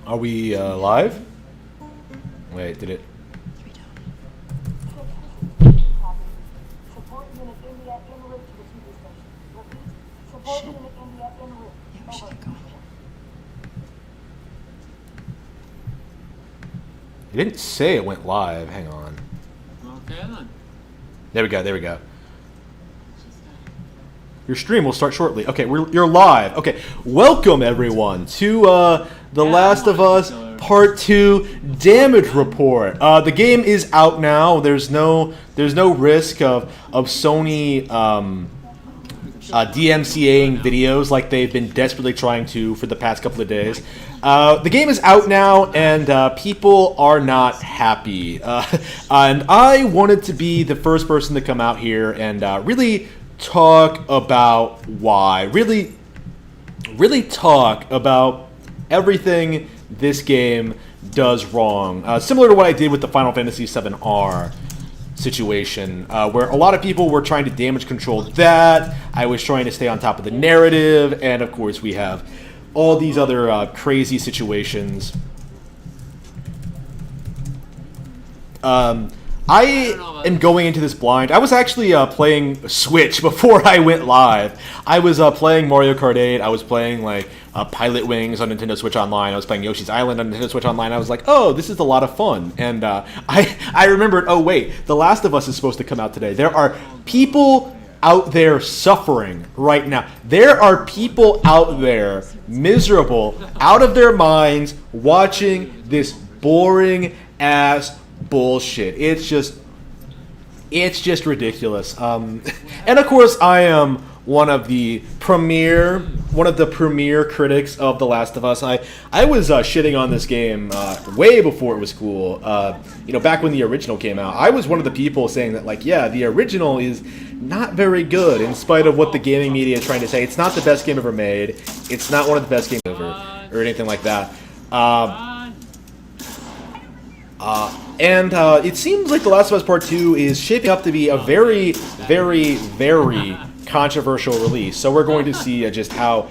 Are we live? Wait, did it? Support unit India en route to the TV station. Repeat, support unit India en route. Yeah, we should get going. It didn't say it went live. Hang on. Okay then. There we go. There we go. Your stream will start shortly. Okay, you're live. Okay, welcome everyone to The Last of Us Part 2 Damage Report. The game is out now. There's no risk of Sony DMCAing videos like they've been desperately trying to for the past couple of days. The game is out now, and people are not happy. And I wanted to be the first person to come out here and really talk about why. Really talk about everything this game does wrong. Similar to what I did with the Final Fantasy VII-R situation, where a lot of people were trying to damage control that. I was trying to stay on top of the narrative, and of course we have all these other crazy situations. I am going into this blind. I was actually playing Switch before I went live. I was playing Mario Kart 8. I was playing like Pilot Wings on Nintendo Switch Online. I was playing Yoshi's Island on Nintendo Switch Online. I was like, oh, this is a lot of fun. And I remembered, oh wait, The Last of Us is supposed to come out today. There are people out there suffering right now. There are people out there miserable, out of their minds, watching this boring ass bullshit. It's just ridiculous. And of course, I am one of the premier critics of The Last of Us. I was shitting on this game way before it was cool. Back when the original came out, I was one of the people saying that, like, yeah, the original is not very good, in spite of what the gaming media is trying to say. It's not the best game ever made. It's not one of the best games ever, or anything like that. And it seems like The Last of Us Part 2 is shaping up to be a very, very, very controversial release. So we're going to see just how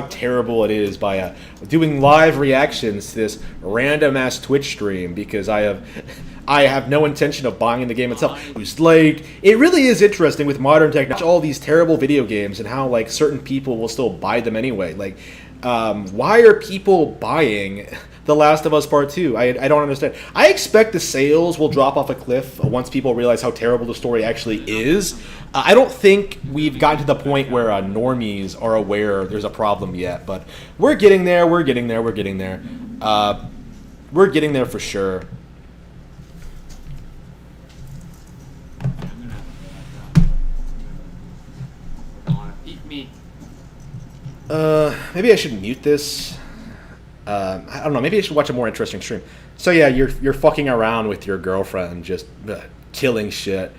terrible it is by doing live reactions to this random ass Twitch stream, because I have no intention of buying the game itself. It's like, it really is interesting with modern technology, all these terrible video games, and how like certain people will still buy them anyway. Like, why are people buying The Last of Us Part 2? I don't understand. I expect the sales will drop off a cliff once people realize how terrible the story actually is. I don't think we've gotten to the point where normies are aware there's a problem yet, but we're getting there. We're getting there for sure. Maybe I should mute this. I don't know. Maybe I should watch a more interesting stream. So yeah, you're fucking around with your girlfriend, just killing shit.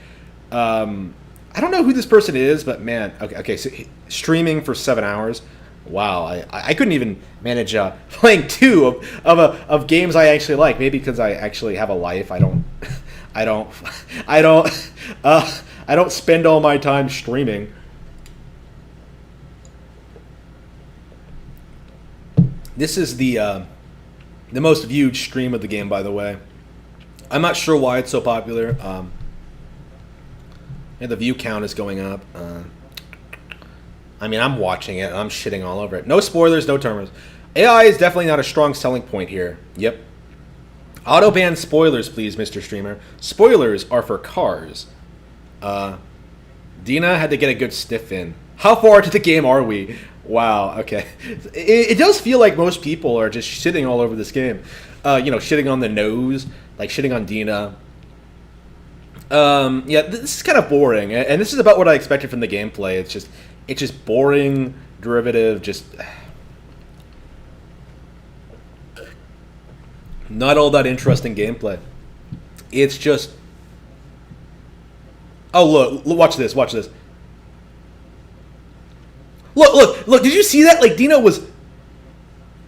I don't know who this person is, but man, okay. So streaming for 7 hours. Wow, I couldn't even manage playing two of games I actually like. Maybe because I actually have a life. I don't spend all my time streaming. This is the most viewed stream of the game, by the way. I'm not sure why it's so popular. The view count is going up. I'm watching it, and I'm shitting all over it. No spoilers, no terminals. AI is definitely not a strong selling point here. Yep. Auto ban spoilers, please, Mr. Streamer. Spoilers are for cars. Dina had to get a good sniff in. How far into the game are we? Wow, okay. It does feel like most people are just shitting all over this game. Shitting on the nose, like shitting on Dina. Yeah, this is kind of boring, and this is about what I expected from the gameplay. It's just boring, derivative, just not all that interesting gameplay. It's just, oh look, watch this. Look, did you see that? Like,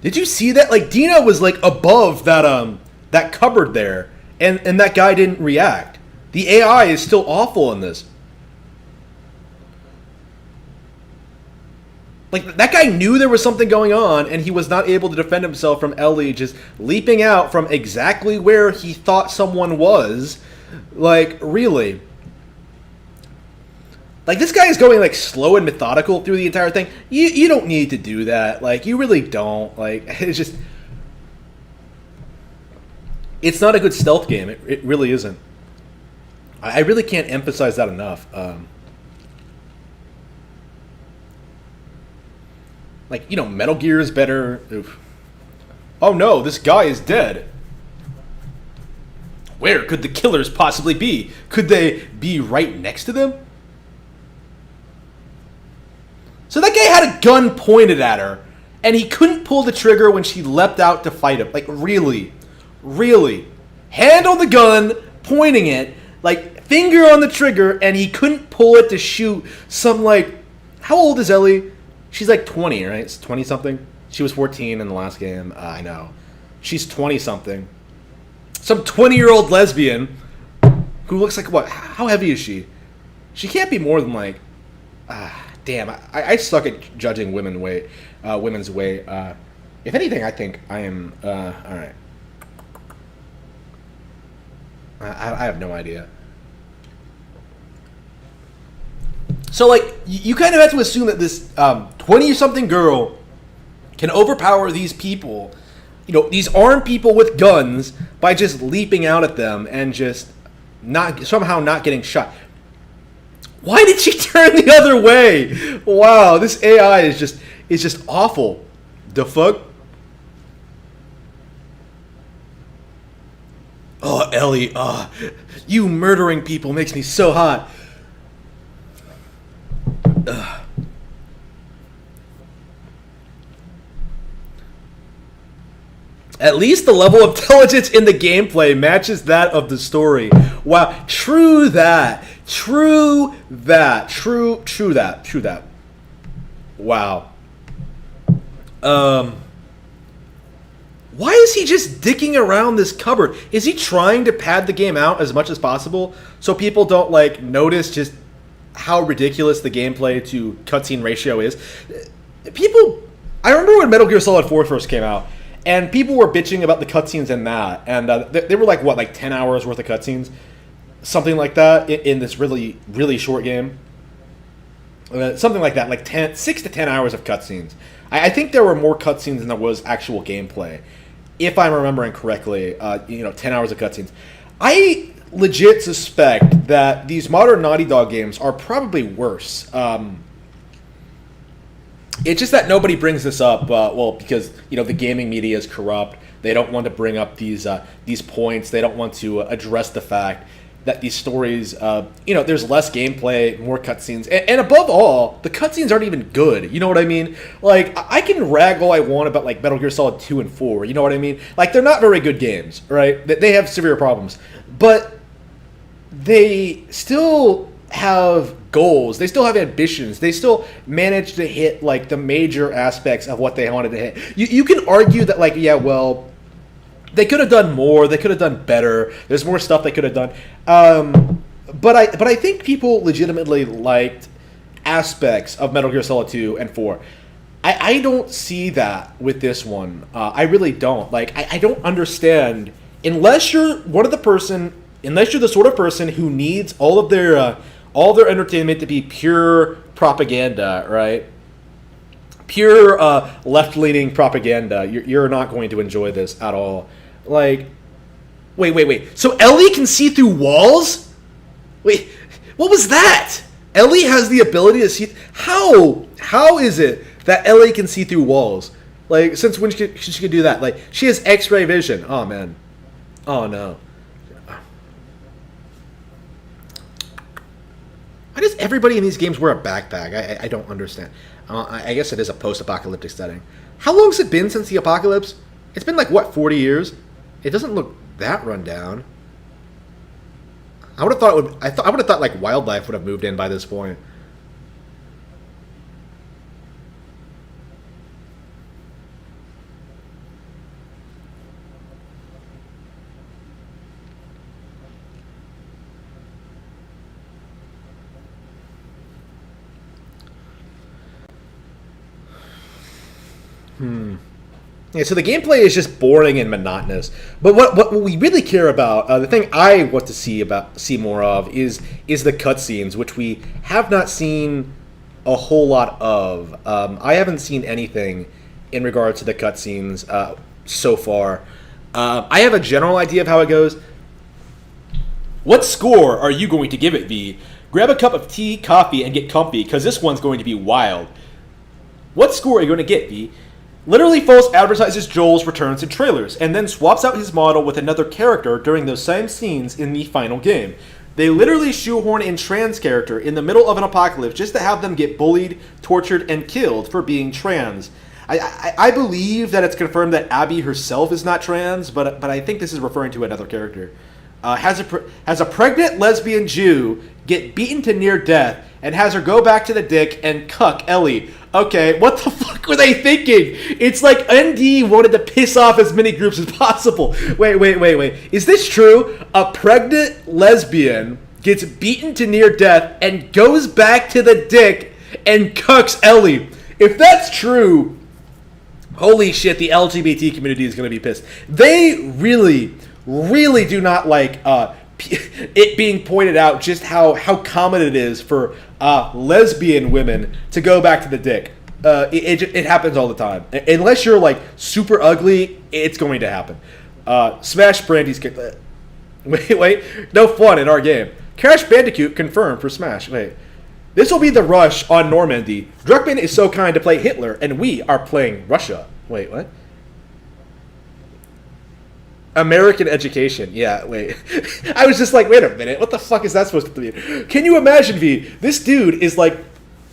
did you see that? Like, Dina was, like, above that cupboard there, and that guy didn't react. The AI is still awful in this. Like, that guy knew there was something going on, and he was not able to defend himself from Ellie just leaping out from exactly where he thought someone was. Like, really. Like, this guy is going, like, slow and methodical through the entire thing. You don't need to do that. Like, you really don't. Like, it's just... It's not a good stealth game. It really isn't. I really can't emphasize that enough. Like, you know, Metal Gear is better. Oof. Oh no, this guy is dead. Where could the killers possibly be? Could they be right next to them? So that guy had a gun pointed at her, and he couldn't pull the trigger when she leapt out to fight him. Like, really? Really? Hand on the gun, pointing it, like, finger on the trigger, and he couldn't pull it to shoot some, like... How old is Ellie? She's like 20, right? It's 20-something. She was 14 in the last game. I know. She's 20-something. Some 20-year-old lesbian who looks like what? How heavy is she? She can't be more than like... damn, I suck at judging women's weight. If anything, I think I am... alright. I have no idea. So, like, you kind of have to assume that this 20-something girl can overpower these people, you know, these armed people with guns by just leaping out at them and just somehow not getting shot. Why did she turn the other way? Wow, this AI is just awful. The fuck? Oh, Ellie, you murdering people makes me so hot. Ugh. At least the level of intelligence in the gameplay matches that of the story. Wow, true that. True that. Wow. Why is he just dicking around this cupboard? Is he trying to pad the game out as much as possible so people don't, like, notice just how ridiculous the gameplay to cutscene ratio is? People... I remember when Metal Gear Solid 4 first came out, and people were bitching about the cutscenes in that, and they were like, what, like 10 hours worth of cutscenes? Something like that in this really, really short game. Something like that, like 6 to 10 hours of cutscenes. I think there were more cutscenes than there was actual gameplay. If I'm remembering correctly, 10 hours of cutscenes. I legit suspect that these modern Naughty Dog games are probably worse. It's just that nobody brings this up, because, the gaming media is corrupt. They don't want to bring up these points. They don't want to address the fact that these stories, there's less gameplay, more cutscenes, and above all, the cutscenes aren't even good. You know what I mean? Like, I can rag all I want about, like, Metal Gear Solid 2 and 4. You know what I mean? Like, they're not very good games, right? They have severe problems, but they still have goals. They still have ambitions. They still manage to hit, like, the major aspects of what they wanted to hit. You can argue that, like, yeah, well, they could have done more. They could have done better. There's more stuff they could have done. But I think people legitimately liked aspects of Metal Gear Solid 2 and 4. I don't see that with this one. I really don't. Like, I don't understand. Unless you're the sort of person who needs all their entertainment to be pure propaganda, right? Pure left-leaning propaganda. You're not going to enjoy this at all. Like, wait. So Ellie can see through walls? Wait, what was that? Ellie has the ability to see... How is it that Ellie can see through walls? Like, since when she could do that? Like, she has X-ray vision. Oh, man. Oh, no. Why does everybody in these games wear a backpack? I don't understand. I guess it is a post-apocalyptic setting. How long has it been since the apocalypse? It's been like, what, 40 years? It doesn't look that run down. I would have thought like wildlife would have moved in by this point. Yeah, so the gameplay is just boring and monotonous. But what we really care about, the thing I want to see more of is the cutscenes, which we have not seen a whole lot of. I haven't seen anything in regard to the cutscenes so far. I have a general idea of how it goes. What score are you going to give it, V? Grab a cup of tea, coffee, and get comfy, because this one's going to be wild. What score are you going to get, V? Literally false advertises Joel's returns in trailers, and then swaps out his model with another character during those same scenes in the final game. They literally shoehorn in trans character in the middle of an apocalypse just to have them get bullied, tortured, and killed for being trans. I believe that it's confirmed that Abby herself is not trans, but I think this is referring to another character. Has a pregnant lesbian Jew get beaten to near death and has her go back to the dick and cuck Ellie. Okay, what the fuck were they thinking? It's like ND wanted to piss off as many groups as possible. Wait. Is this true? A pregnant lesbian gets beaten to near death and goes back to the dick and cucks Ellie. If that's true, holy shit, the LGBT community is going to be pissed. They really do not like it being pointed out just how common it is for lesbian women to go back to the dick. It happens all the time. Unless you're like super ugly, it's going to happen. Smash Brandy's... Wait. No fun in our game. Crash Bandicoot confirmed for Smash. Wait. This will be the rush on Normandy. Druckmann is so kind to play Hitler, and we are playing Russia. Wait, what? American education. Yeah, wait. I was just like, wait a minute. What the fuck is that supposed to mean? Can you imagine, V? This dude is like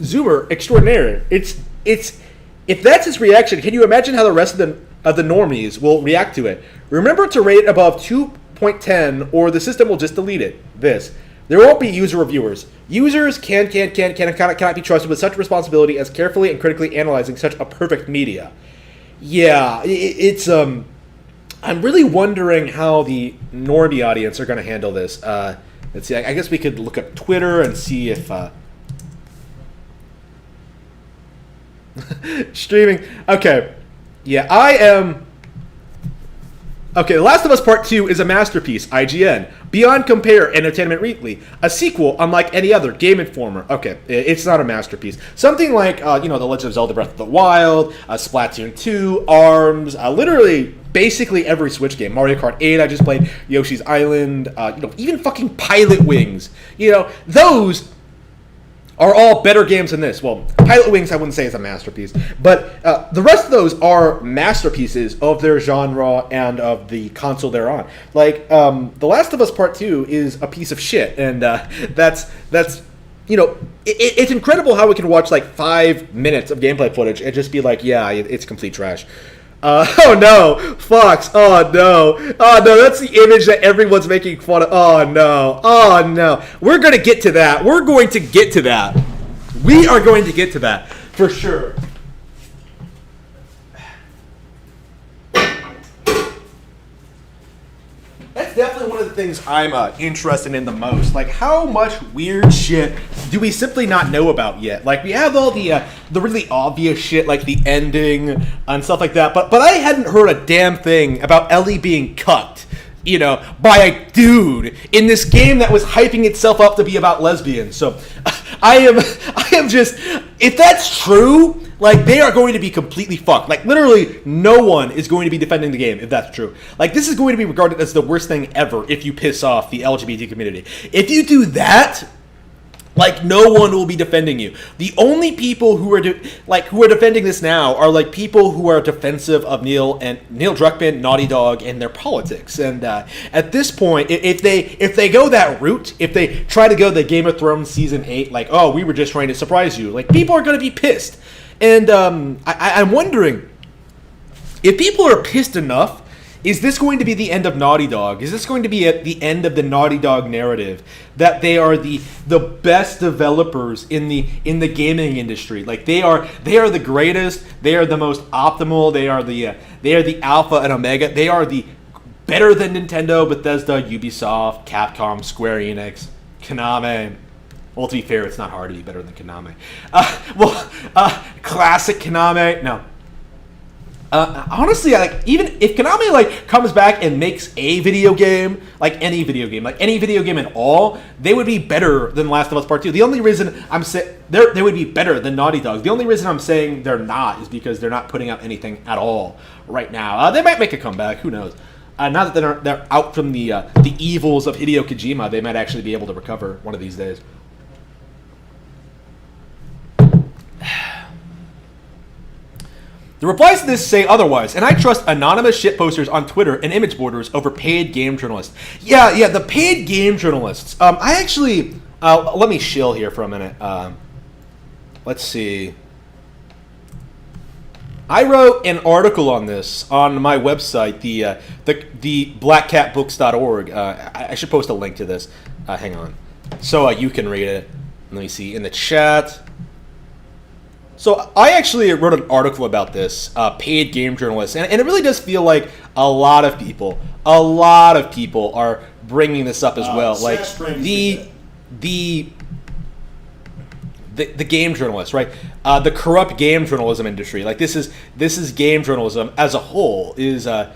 Zoomer extraordinaire. It's if that's his reaction, can you imagine how the rest of the normies will react to it? Remember to rate it above 2.10 or the system will just delete it. There won't be user reviewers. Users cannot be trusted with such responsibility as carefully and critically analyzing such a perfect media. Yeah, it's I'm really wondering how the normie audience are going to handle this. Let's see. I guess we could look up Twitter and see if streaming. Okay, yeah, I am. Okay, The Last of Us Part 2 is a masterpiece. IGN. Beyond Compare, Entertainment Weekly. A sequel unlike any other. Game Informer. Okay, it's not a masterpiece. Something like, The Legend of Zelda Breath of the Wild, Splatoon 2, ARMS, literally basically every Switch game. Mario Kart 8 I just played, Yoshi's Island, even fucking Pilot Wings. Those are all better games than this. Well, Pilot Wings I wouldn't say is a masterpiece, but the rest of those are masterpieces of their genre and of the console they're on. Like, The Last of Us Part 2 is a piece of shit, and that's it's incredible how we can watch like 5 minutes of gameplay footage and just be like, yeah, it's complete trash. Oh no, Fox, oh no, that's the image that everyone's making fun of. Oh no, we're going to get to that. We are going to get to that, for sure. That's definitely one of the things I'm interested in the most. Like, how much weird shit do we simply not know about yet? Like, we have all the really obvious shit, like the ending and stuff like that. But I hadn't heard a damn thing about Ellie being cucked, by a dude in this game that was hyping itself up to be about lesbians. So, I am just, if that's true, like, they are going to be completely fucked. Like, literally, no one is going to be defending the game if that's true. Like, this is going to be regarded as the worst thing ever if you piss off the LGBT community. If you do that, like, no one will be defending you. The only people who are defending this now are like people who are defensive of Neil Druckmann, Naughty Dog, and their politics. And at this point, if they go that route, if they try to go the Game of Thrones season 8, like, oh, we were just trying to surprise you, like, people are going to be pissed. And I'm wondering, if people are pissed enough, is this going to be the end of Naughty Dog? Is this going to be at the end of the Naughty Dog narrative that they are the best developers in the gaming industry? Like, they are the greatest. They are the most optimal. They are the alpha and omega. They are the better than Nintendo, Bethesda, Ubisoft, Capcom, Square Enix, Konami. Well, to be fair, it's not hard to be better than Konami. Classic Konami. No. Honestly, like even if Konami like comes back and makes a video game, like any video game at all, they would be better than Last of Us Part 2. The only reason I'm saying they would be better than Naughty Dog. The only reason I'm saying they're not is because they're not putting out anything at all right now. They might make a comeback. Who knows? Now that they're out from the evils of Hideo Kojima, they might actually be able to recover one of these days. The replies to this say otherwise, and I trust anonymous shitposters on Twitter and image borders over paid game journalists. Yeah, the paid game journalists. I actually, let me shill here for a minute. Let's see. I wrote an article on this on my website, the blackcatbooks.org. I should post a link to this. Hang on, so you can read it. Let me see in the chat. So I actually wrote an article about this, paid game journalists, and it really does feel like a lot of people are bringing this up as well. Like the game journalists, right? The corrupt game journalism industry. Like this is game journalism as a whole. Is oh,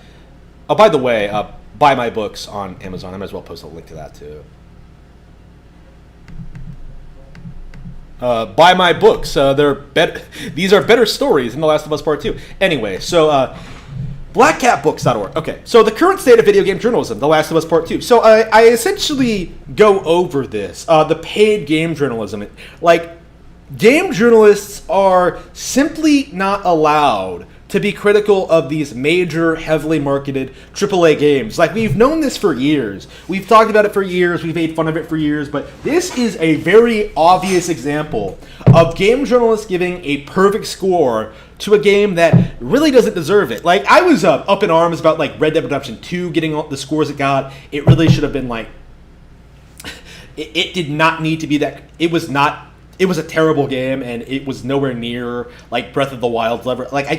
by the way, buy my books on Amazon. I might as well post a link to that too. Buy my books. They're better. These are better stories than The Last of Us Part 2. Anyway, so blackcatbooks.org. Okay, so the current state of video game journalism, The Last of Us Part 2. So I essentially go over this. The paid game journalism. Like, game journalists are simply not allowed to be critical of these major, heavily marketed AAA games. Like, we've known this for years. We've talked about it for years. We've made fun of it for years. But this is a very obvious example of game journalists giving a perfect score to a game that really doesn't deserve it. Like, I was up in arms about, like, Red Dead Redemption 2 getting all the scores it got. It really should have been, like... It did not need to be that... It was not... It was a terrible game, and it was nowhere near like Breath of the Wild level. Like I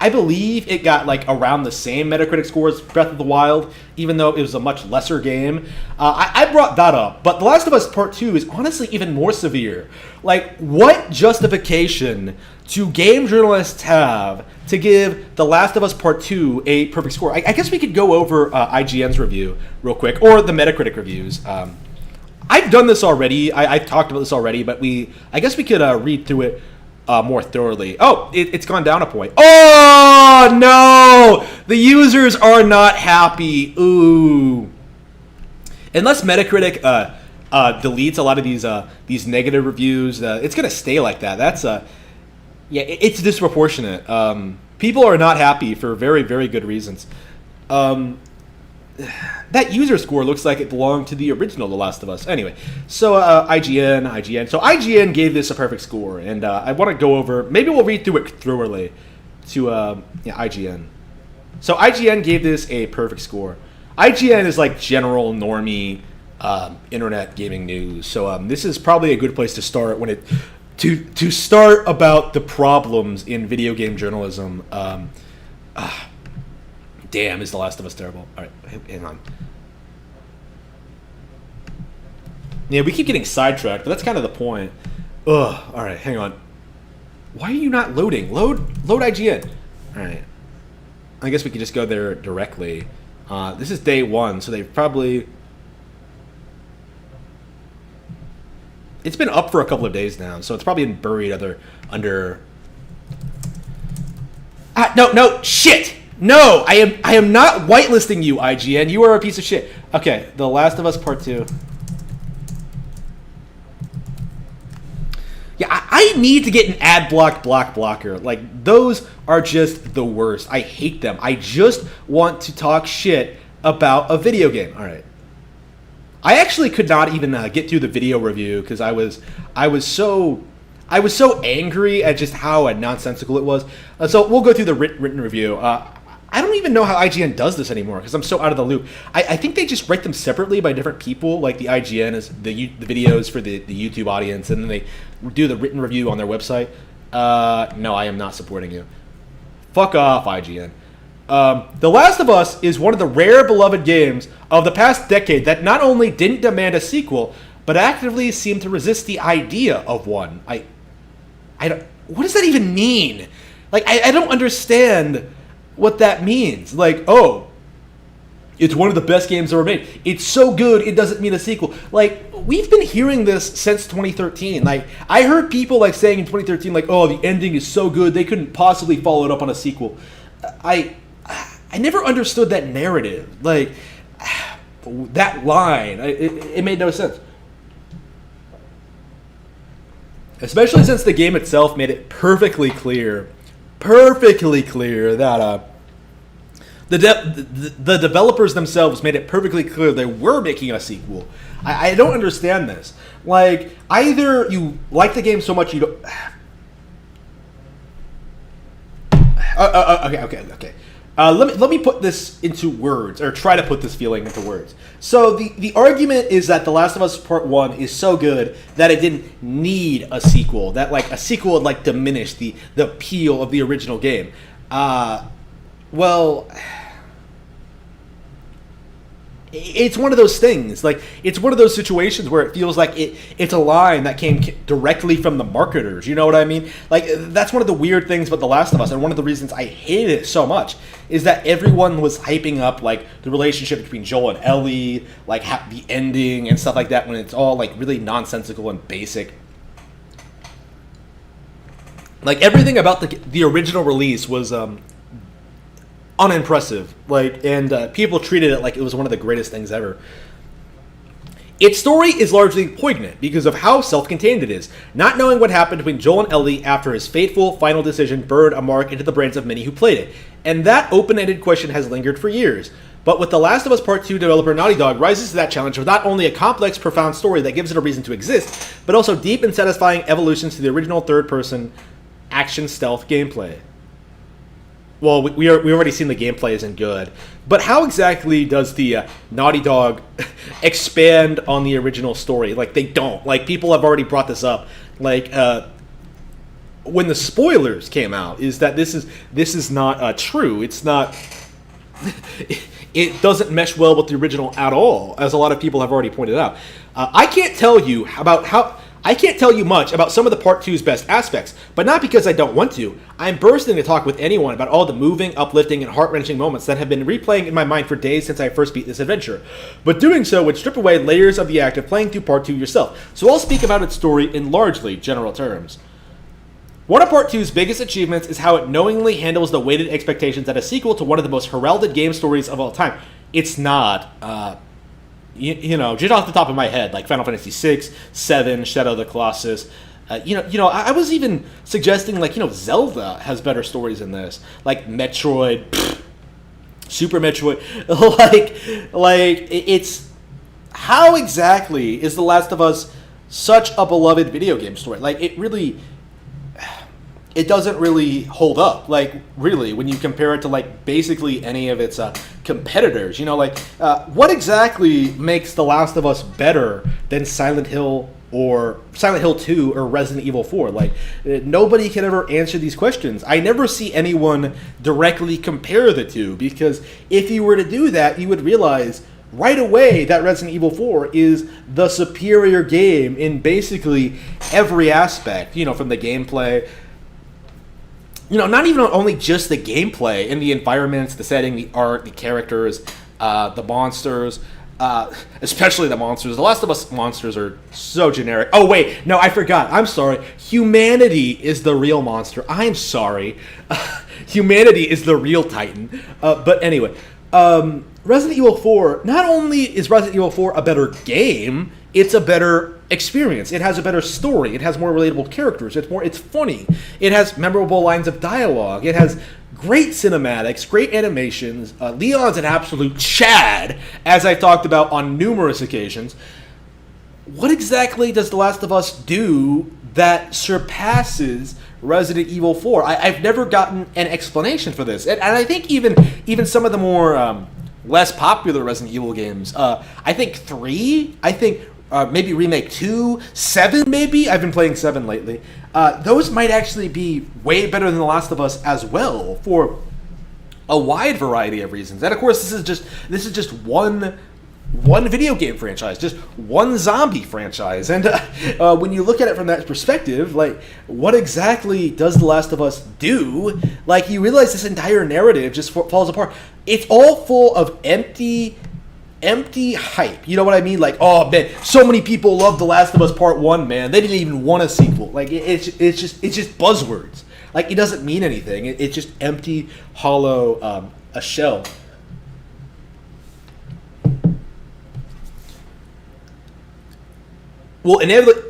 believe it got like around the same Metacritic score as Breath of the Wild, even though it was a much lesser game. I brought that up, but The Last of Us Part 2 is honestly even more severe. Like, what justification do game journalists have to give The Last of Us Part 2 a perfect score? I guess we could go over IGN's review real quick, or the Metacritic reviews. I've done this already. I've talked about this already, but I guess we could read through it more thoroughly. Oh, it's gone down a point. Oh, no! The users are not happy. Ooh. Unless Metacritic deletes a lot of these negative reviews, it's going to stay like that. That's it's disproportionate. People are not happy for very, very good reasons. That user score looks like it belonged to the original The Last of Us. Anyway, so IGN. So IGN gave this a perfect score, and I want to go over... Maybe we'll read through it thoroughly to IGN. So IGN gave this a perfect score. IGN is like general normie internet gaming news. So this is probably a good place to start when to start about the problems in video game journalism. Damn, is The Last of Us terrible? All right, hang on. Yeah, we keep getting sidetracked, but that's kind of the point. Ugh, all right, hang on. Why are you not loading? Load IGN. All right. I guess we could just go there directly. This is day one, so they probably... It's been up for a couple of days now, so it's probably been buried under... No, shit! No, I am not whitelisting you, IGN. You are a piece of shit. Okay, The Last of Us Part 2. Yeah, I need to get an ad blocker. Like, those are just the worst. I hate them. I just want to talk shit about a video game. All right. I actually could not even get through the video review because I was so angry at just how nonsensical it was. So we'll go through the written review. I don't even know how IGN does this anymore because I'm so out of the loop. I think they just write them separately by different people. Like the IGN is the videos for the YouTube audience, and then they do the written review on their website. No, I am not supporting you. Fuck off, IGN. The Last of Us is one of the rare beloved games of the past decade that not only didn't demand a sequel, but actively seemed to resist the idea of one. I don't. What does that even mean? Like, I don't understand what that means. Like, oh, it's one of the best games ever made. It's so good, it doesn't mean a sequel. Like, we've been hearing this since 2013. Like, I heard people like saying in 2013, like, oh, the ending is so good, they couldn't possibly follow it up on a sequel. I never understood that narrative. Like, that line, it made no sense. Especially since the game itself made it perfectly clear that the developers themselves made it perfectly clear they were making a sequel. I don't understand this. Like, either you like the game so much you don't... Okay. Let me put this into words, or try to put this feeling into words. So the argument is that The Last of Us Part 1 is so good that it didn't need a sequel. That like a sequel would like diminish the appeal of the original game. Well, it's one of those things. Like, it's one of those situations where it feels like it's a line that came directly from the marketers. You know what I mean? Like, that's one of the weird things about The Last of Us, and one of the reasons I hated it so much is that everyone was hyping up, like, the relationship between Joel and Ellie, like, the ending and stuff like that, when it's all, like, really nonsensical and basic. Like, everything about the original release was unimpressive, like, and people treated it like it was one of the greatest things ever. Its story is largely poignant because of how self-contained it is. Not knowing what happened between Joel and Ellie after his fateful final decision burned a mark into the brains of many who played it, and that open-ended question has lingered for years. But with The Last of Us Part 2 developer Naughty Dog rises to that challenge with not only a complex, profound story that gives it a reason to exist, but also deep and satisfying evolutions to the original third-person action stealth gameplay. Well, we already seen the gameplay isn't good, but how exactly does the Naughty Dog expand on the original story? Like, they don't. Like, people have already brought this up. Like, when the spoilers came out, is that this is not true. It's not. It doesn't mesh well with the original at all, as a lot of people have already pointed out. I can't tell you much about some of the Part 2's best aspects, but not because I don't want to. I'm bursting to talk with anyone about all the moving, uplifting, and heart-wrenching moments that have been replaying in my mind for days since I first beat this adventure. But doing so would strip away layers of the act of playing through Part 2 yourself, so I'll speak about its story in largely general terms. One of Part 2's biggest achievements is how it knowingly handles the weighted expectations that a sequel to one of the most heralded game stories of all time. It's not, you know, just off the top of my head, like Final Fantasy VI, 7, Shadow of the Colossus. I was even suggesting, like, Zelda has better stories than this. Like Metroid, Super Metroid. It's... How exactly is The Last of Us such a beloved video game story? Like, it doesn't really hold up, like, really, when you compare it to, like, basically any of its competitors. What exactly makes The Last of Us better than Silent Hill 2 or Resident Evil 4? Like, nobody can ever answer these questions. I never see anyone directly compare the two, because if you were to do that, you would realize right away that Resident Evil 4 is the superior game in basically every aspect, from the gameplay. Not even only just the gameplay, in the environments, the setting, the art, the characters, the monsters, especially the monsters. The Last of Us monsters are so generic. Oh, wait, no, I forgot. I'm sorry. Humanity is the real monster. I'm sorry. Humanity is the real Titan. But anyway, Resident Evil 4, not only is Resident Evil 4 a better game, it's a better experience. It has a better story. It has more relatable characters. It's funny. It has memorable lines of dialogue. It has great cinematics, great animations. Leon's an absolute Chad, as I've talked about on numerous occasions. What exactly does The Last of Us do that surpasses Resident Evil 4? I've never gotten an explanation for this. And I think even some of the more less popular Resident Evil games, I think 3, maybe Remake 2, 7 maybe? I've been playing 7 lately. Those might actually be way better than The Last of Us as well, for a wide variety of reasons. And of course, this is just one video game franchise, just one zombie franchise. And when you look at it from that perspective, like, what exactly does The Last of Us do? Like, you realize this entire narrative just falls apart. It's all full of empty hype. You know what I mean? Like, oh man, so many people love The Last of Us Part 1, man. They didn't even want a sequel. Like, it's just buzzwords. Like, it doesn't mean anything. It's just empty, hollow, a shell. Well, inevitably,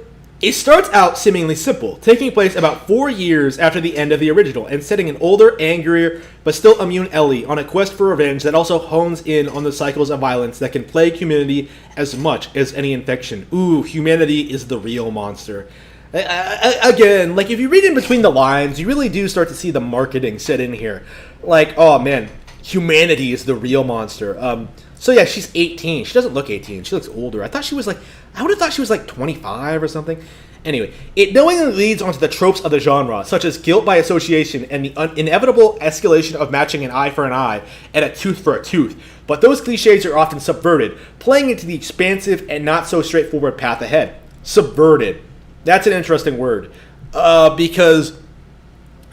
it starts out seemingly simple, taking place about 4 years after the end of the original, and setting an older, angrier, but still immune Ellie on a quest for revenge that also hones in on the cycles of violence that can plague humanity as much as any infection. Ooh, humanity is the real monster. Again, like, if you read in between the lines, you really do start to see the marketing set in here. Like, oh man, humanity is the real monster. So yeah, she's 18. She doesn't look 18. She looks older. I would have thought she was like 25 or something. Anyway, it knowingly leads onto the tropes of the genre, such as guilt by association and the inevitable escalation of matching an eye for an eye and a tooth for a tooth. But those cliches are often subverted, playing into the expansive and not so straightforward path ahead. Subverted. That's an interesting word, because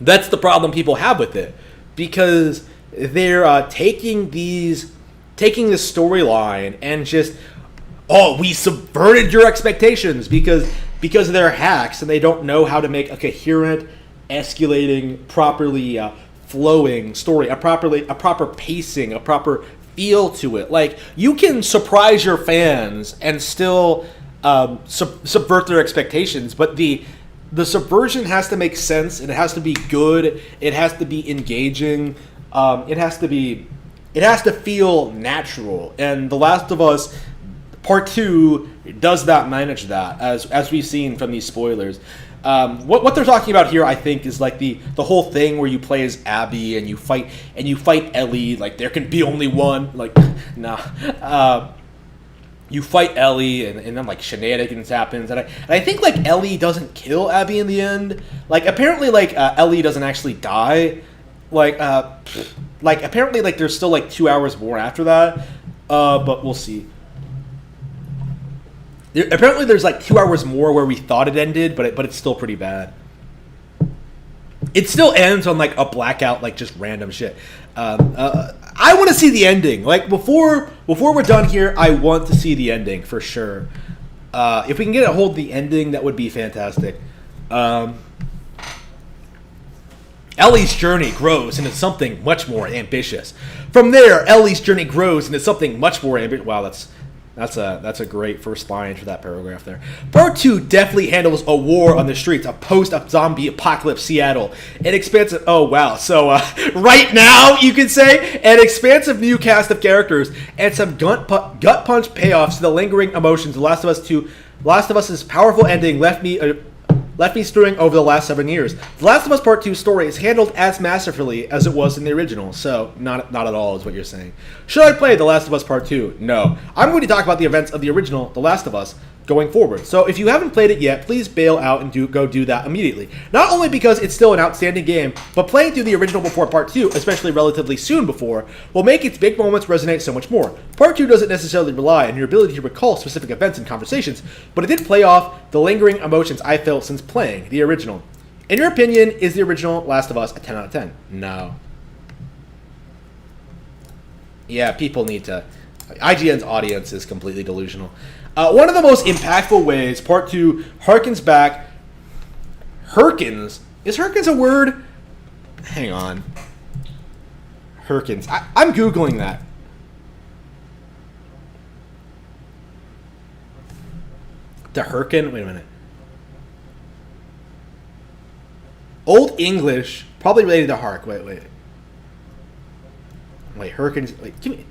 that's the problem people have with it. Because they're taking this storyline and just, oh, we subverted your expectations because they're hacks and they don't know how to make a coherent, escalating, properly flowing story, a proper pacing, a proper feel to it. Like, you can surprise your fans and still subvert their expectations, but the subversion has to make sense, and it has to be good, it has to be engaging, it has to feel natural. And The Last of Us Part 2 does not manage that, as we've seen from these spoilers. What they're talking about here, I think, is like the whole thing where you play as Abby and you fight Ellie. Like, there can be only one. Like, nah. You fight Ellie, and then, like, shenanigans happens, and I think, like, Ellie doesn't kill Abby in the end. Like, apparently, like, Ellie doesn't actually die. Like, apparently, like, there's still, like, 2 hours more after that. But we'll see. Apparently, there's, like, 2 hours more where we thought it ended, but it's still pretty bad. It still ends on, like, a blackout, like, just random shit. I want to see the ending. Like, before we're done here, I want to see the ending for sure. If we can get a hold of the ending, that would be fantastic. Ellie's journey grows into something much more ambitious. From there, Ellie's journey grows into something much more ambitious. Wow, that's a great first line for that paragraph there. Part 2 definitely handles a war on the streets, a post-zombie apocalypse Seattle. An expansive, oh wow, so right now, you could say, an expansive new cast of characters and some gut punch payoffs to the lingering emotions of Last of Us 2. Last of Us's powerful ending left me stewing over the last 7 years. The Last of Us Part 2 story is handled as masterfully as it was in the original, so not at all is what you're saying. Should I play The Last of Us Part 2? No. I'm going to talk about the events of the original The Last of Us going forward. So if you haven't played it yet, please bail out and go do that immediately. Not only because it's still an outstanding game, but playing through the original before Part 2, especially relatively soon before, will make its big moments resonate so much more. Part 2 doesn't necessarily rely on your ability to recall specific events and conversations, but it did play off the lingering emotions I felt since playing the original. In your opinion, is the original Last of Us a 10 out of 10? No. Yeah, people need to... IGN's audience is completely delusional. One of the most impactful ways Part 2 harkens back... Herkins? Is Herkins a word? Hang on. Herkins. I'm Googling that. To Herkin? Wait a minute. Old English, probably related to Hark. Wait, Herkins... Wait, give me...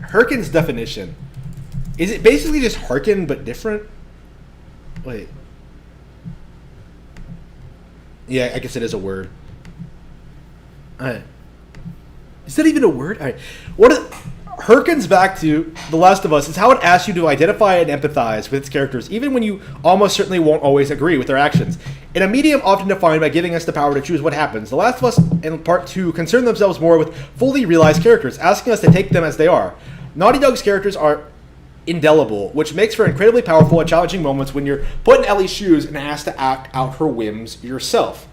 Herkin's definition. Is it basically just hearken but different? Wait. Yeah, I guess it is a word. Alright. Is that even a word? Alright. Herkins back to The Last of Us is how it asks you to identify and empathize with its characters, even when you almost certainly won't always agree with their actions. In a medium often defined by giving us the power to choose what happens, The Last of Us and Part 2 concern themselves more with fully realized characters, asking us to take them as they are. Naughty Dog's characters are indelible, which makes for incredibly powerful and challenging moments when you're put in Ellie's shoes and asked to act out her whims yourself.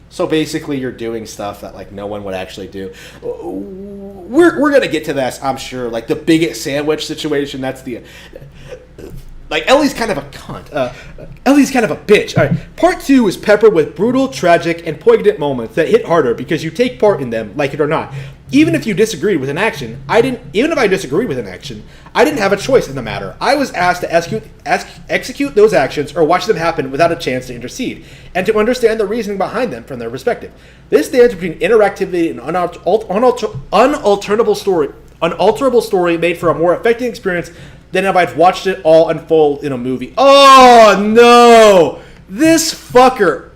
So basically, you're doing stuff that like no one would actually do. We're gonna get to this, I'm sure. Like the bigot sandwich situation. That's the like Ellie's kind of a cunt. Ellie's kind of a bitch. All right, part 2 is peppered with brutal, tragic, and poignant moments that hit harder because you take part in them, like it or not. Even if you disagreed with an action, Even if I disagreed with an action, I didn't have a choice in the matter. I was asked to execute those actions or watch them happen without a chance to intercede, and to understand the reasoning behind them from their perspective. This stands between interactivity and unalterable story made for a more affecting experience than if I'd watched it all unfold in a movie. Oh no! This fucker!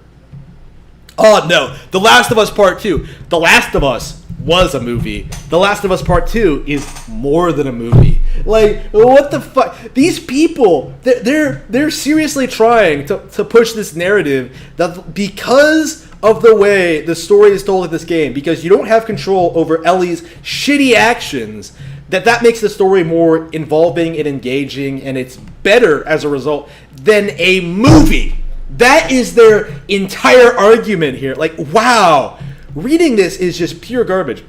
Oh no! The Last of Us Part 2. The Last of Us was a movie. The Last of Us Part 2 is more than a movie. Like, what the fuck? These people, they're seriously trying to push this narrative that because of the way the story is told in this game, because you don't have control over Ellie's shitty actions, that makes the story more involving and engaging, and it's better as a result than a movie. That is their entire argument here. Like, wow. Reading this is just pure garbage.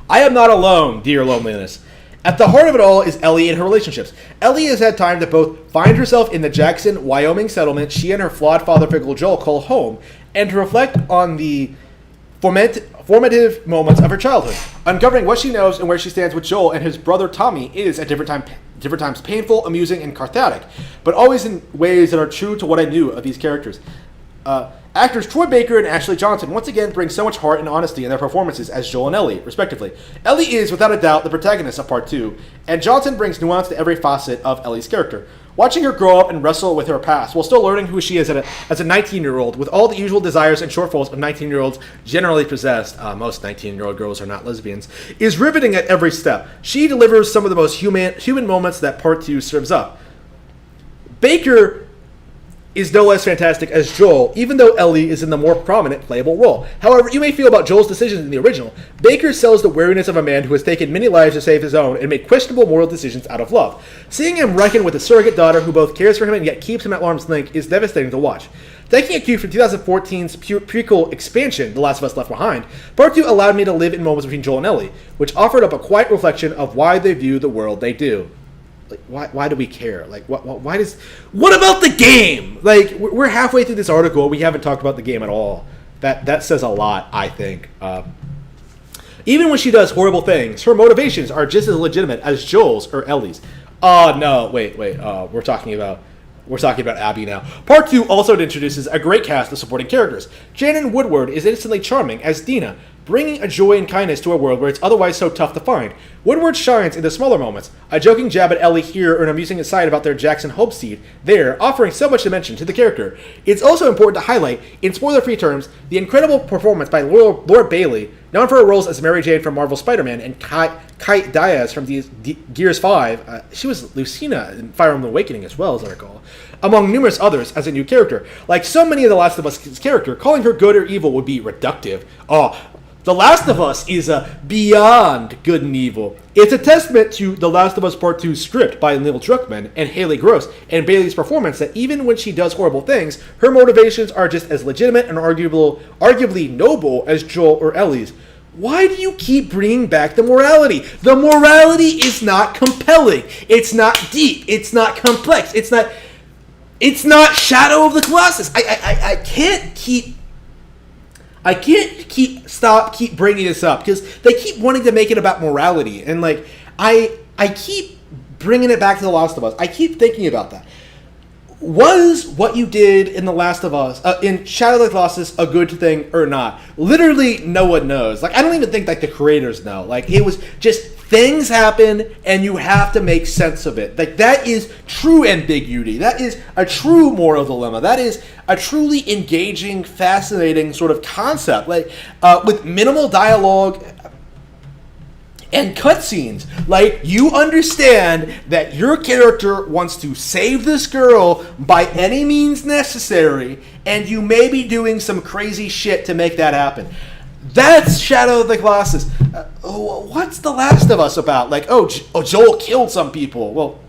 I am not alone, dear loneliness. At the heart of it all is Ellie and her relationships. Ellie has had time to both find herself in the Jackson, Wyoming settlement she and her flawed father figure Joel call home, and to reflect on the formative moments of her childhood. Uncovering what she knows and where she stands with Joel and his brother Tommy is, at different times, painful, amusing, and cathartic, but always in ways that are true to what I knew of these characters. Actors Troy Baker and Ashley Johnson once again bring so much heart and honesty in their performances as Joel and Ellie, respectively. Ellie is, without a doubt, the protagonist of Part 2, and Johnson brings nuance to every facet of Ellie's character. Watching her grow up and wrestle with her past while still learning who she is as a 19-year-old, with all the usual desires and shortfalls of 19-year-olds generally possessed, most 19-year-old girls are not lesbians, is riveting at every step. She delivers some of the most human moments that Part 2 serves up. Baker is no less fantastic as Joel, even though Ellie is in the more prominent playable role. However you may feel about Joel's decisions in the original, Baker sells the wariness of a man who has taken many lives to save his own and made questionable moral decisions out of love. Seeing him reckon with a surrogate daughter who both cares for him and yet keeps him at arm's length is devastating to watch. Taking a cue from 2014's prequel expansion, The Last of Us Left Behind, Part 2 allowed me to live in moments between Joel and Ellie, which offered up a quiet reflection of why they view the world they do. Like, why do we care? Like, what about the game? Like, we're halfway through this article, we haven't talked about the game at all. That says a lot, I think. Even when she does horrible things, her motivations are just as legitimate as Joel's or Ellie's. No, wait. We're talking about Abby now. Part 2 also introduces a great cast of supporting characters. Shannon Woodward is instantly charming as Dina, bringing a joy and kindness to a world where it's otherwise so tough to find. Woodward shines in the smaller moments, a joking jab at Ellie here or an amusing aside about their Jackson Hopeseed there, offering so much dimension to the character. It's also important to highlight, in spoiler-free terms, the incredible performance by Laura Bailey, known for her roles as Mary Jane from Marvel's Spider-Man and Kite Diaz from Gears 5. She was Lucina in Fire Emblem Awakening as well, as I recall, among numerous others as a new character. Like so many of The Last of Us' character, calling her good or evil would be reductive. The Last of Us is beyond good and evil. It's a testament to The Last of Us Part 2 script by Neil Druckmann and Haley Gross and Bailey's performance that even when she does horrible things, her motivations are just as legitimate and arguably noble as Joel or Ellie's. Why do you keep bringing back the morality? The morality is not compelling. It's not deep. It's not complex. It's not Shadow of the Colossus. I can't keep bringing this up because they keep wanting to make it about morality, and like I keep bringing it back to The Last of Us. I keep thinking about that. Was what you did in The Last of Us, in Shadow of the Colossus, a good thing or not? Literally, no one knows. Like, I don't even think like the creators know. Like, it was just things happen, and you have to make sense of it. Like, that is true ambiguity. That is a true moral dilemma. That is a truly engaging, fascinating sort of concept. Like, with minimal dialogue and cutscenes. Like, you understand that your character wants to save this girl by any means necessary, and you may be doing some crazy shit to make that happen. That's Shadow of the Colossus. oh, what's The Last of Us about? Like, Joel killed some people. Well,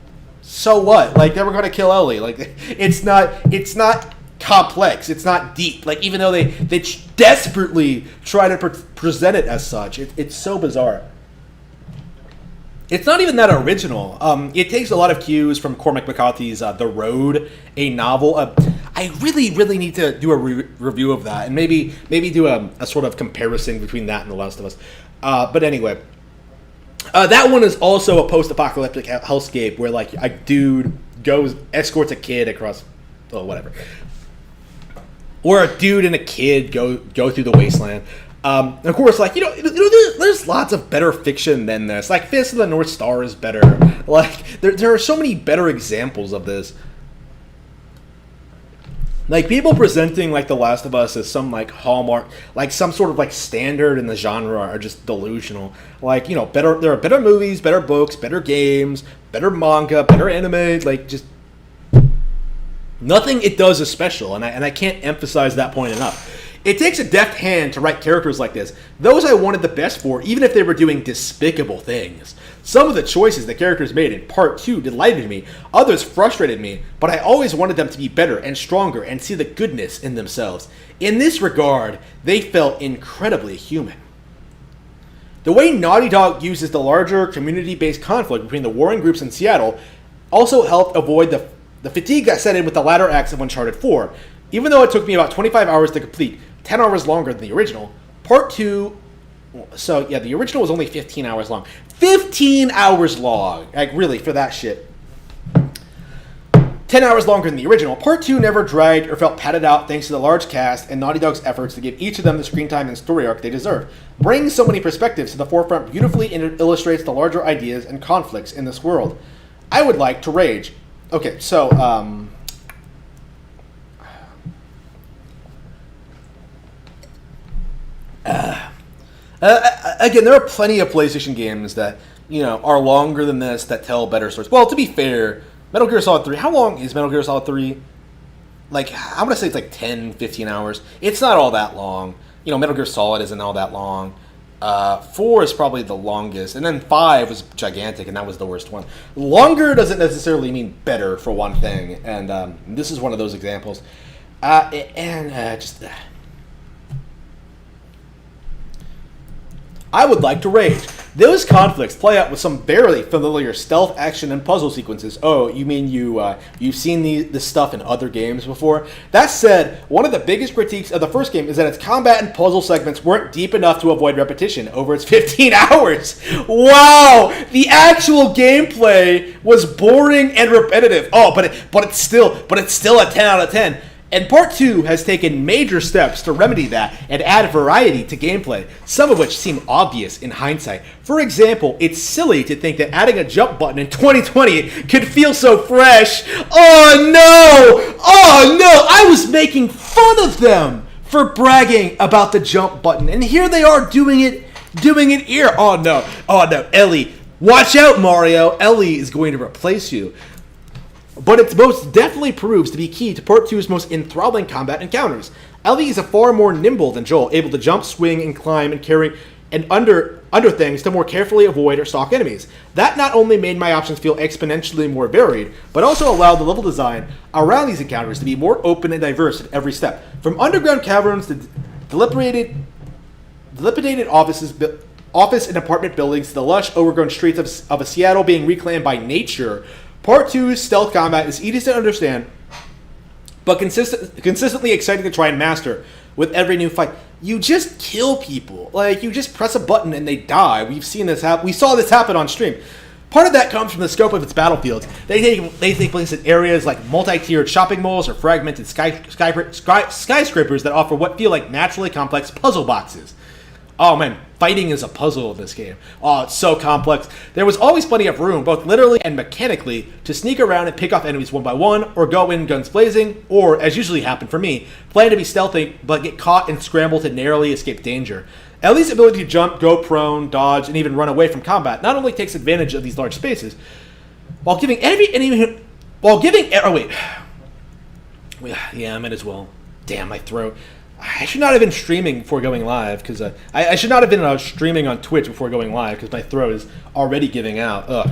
so what? Like, they were going to kill Ellie. Like, it's not complex. It's not deep. Like, even though they desperately try to present it as such, it's so bizarre. It's not even that original. It takes a lot of cues from Cormac McCarthy's The Road, a novel. I really, really need to do a review of that, and maybe do a sort of comparison between that and The Last of Us. But anyway, that one is also a post-apocalyptic hellscape where like a dude escorts a kid across, whatever, or a dude and a kid go through the wasteland. And of course, like there's lots of better fiction than this. Like Fist of the North Star is better. Like there are so many better examples of this. Like people presenting like The Last of Us as some like hallmark, like some sort of like standard in the genre are just delusional. Like there are better movies, better books, better games, better manga, better anime. Like just nothing it does is special, and I can't emphasize that point enough. It takes a deft hand to write characters like this, those I wanted the best for, even if they were doing despicable things. Some of the choices the characters made in Part 2 delighted me, others frustrated me, but I always wanted them to be better and stronger and see the goodness in themselves. In this regard, they felt incredibly human. The way Naughty Dog uses the larger community-based conflict between the warring groups in Seattle also helped avoid the fatigue that set in with the latter acts of Uncharted 4. Even though it took me about 25 hours to complete, 10 hours longer than the original, Part 2... So, yeah, the original was only 15 hours long. 15 hours long! Like, really, for that shit. 10 hours longer than the original. Part 2 never dragged or felt padded out thanks to the large cast and Naughty Dog's efforts to give each of them the screen time and story arc they deserve. Bringing so many perspectives to the forefront beautifully illustrates the larger ideas and conflicts in this world. I would like to rage. Okay, so, again, there are plenty of PlayStation games that, are longer than this, that tell better stories. Well, to be fair, Metal Gear Solid 3, how long is Metal Gear Solid 3? Like, I'm going to say it's like 10, 15 hours. It's not all that long. Metal Gear Solid isn't all that long. 4 is probably the longest, and then 5 was gigantic, and that was the worst one. Longer doesn't necessarily mean better, for one thing, and this is one of those examples. I would like to rage. Those conflicts play out with some barely familiar stealth, action, and puzzle sequences. Oh, you mean you've seen this stuff in other games before? That said, one of the biggest critiques of the first game is that its combat and puzzle segments weren't deep enough to avoid repetition over its 15 hours. Wow! The actual gameplay was boring and repetitive. Oh, but it's still a 10 out of 10. And Part 2 has taken major steps to remedy that and add variety to gameplay, some of which seem obvious in hindsight. For example, it's silly to think that adding a jump button in 2020 could feel so fresh. Oh no! I was making fun of them for bragging about the jump button, and here they are doing it here. Oh no, Ellie, watch out, Mario. Ellie is going to replace you. But it most definitely proves to be key to Part 2's most enthralling combat encounters. Ellie is far more nimble than Joel, able to jump, swing, and climb and carry and under things to more carefully avoid or stalk enemies. That not only made my options feel exponentially more varied, but also allowed the level design around these encounters to be more open and diverse at every step. From underground caverns to dilapidated office and apartment buildings to the lush, overgrown streets of a Seattle being reclaimed by nature, Part 2's stealth combat is easy to understand, but consistently exciting to try and master with every new fight. You just kill people. Like, you just press a button and they die. We've seen this happen. We saw this happen on stream. Part of that comes from the scope of its battlefields. They take place in areas like multi-tiered shopping malls or fragmented skyscrapers that offer what feel like naturally complex puzzle boxes. Oh man, fighting is a puzzle in this game. Oh, it's so complex. There was always plenty of room, both literally and mechanically, to sneak around and pick off enemies one by one, or go in guns blazing, or, as usually happened for me, plan to be stealthy, but get caught and scramble to narrowly escape danger. Ellie's ability to jump, go prone, dodge, and even run away from combat not only takes advantage of these large spaces, while giving I might as well. Damn, my throat. I should not have been streaming before going live because I should not have been streaming on Twitch before going live because my throat is already giving out. Ugh.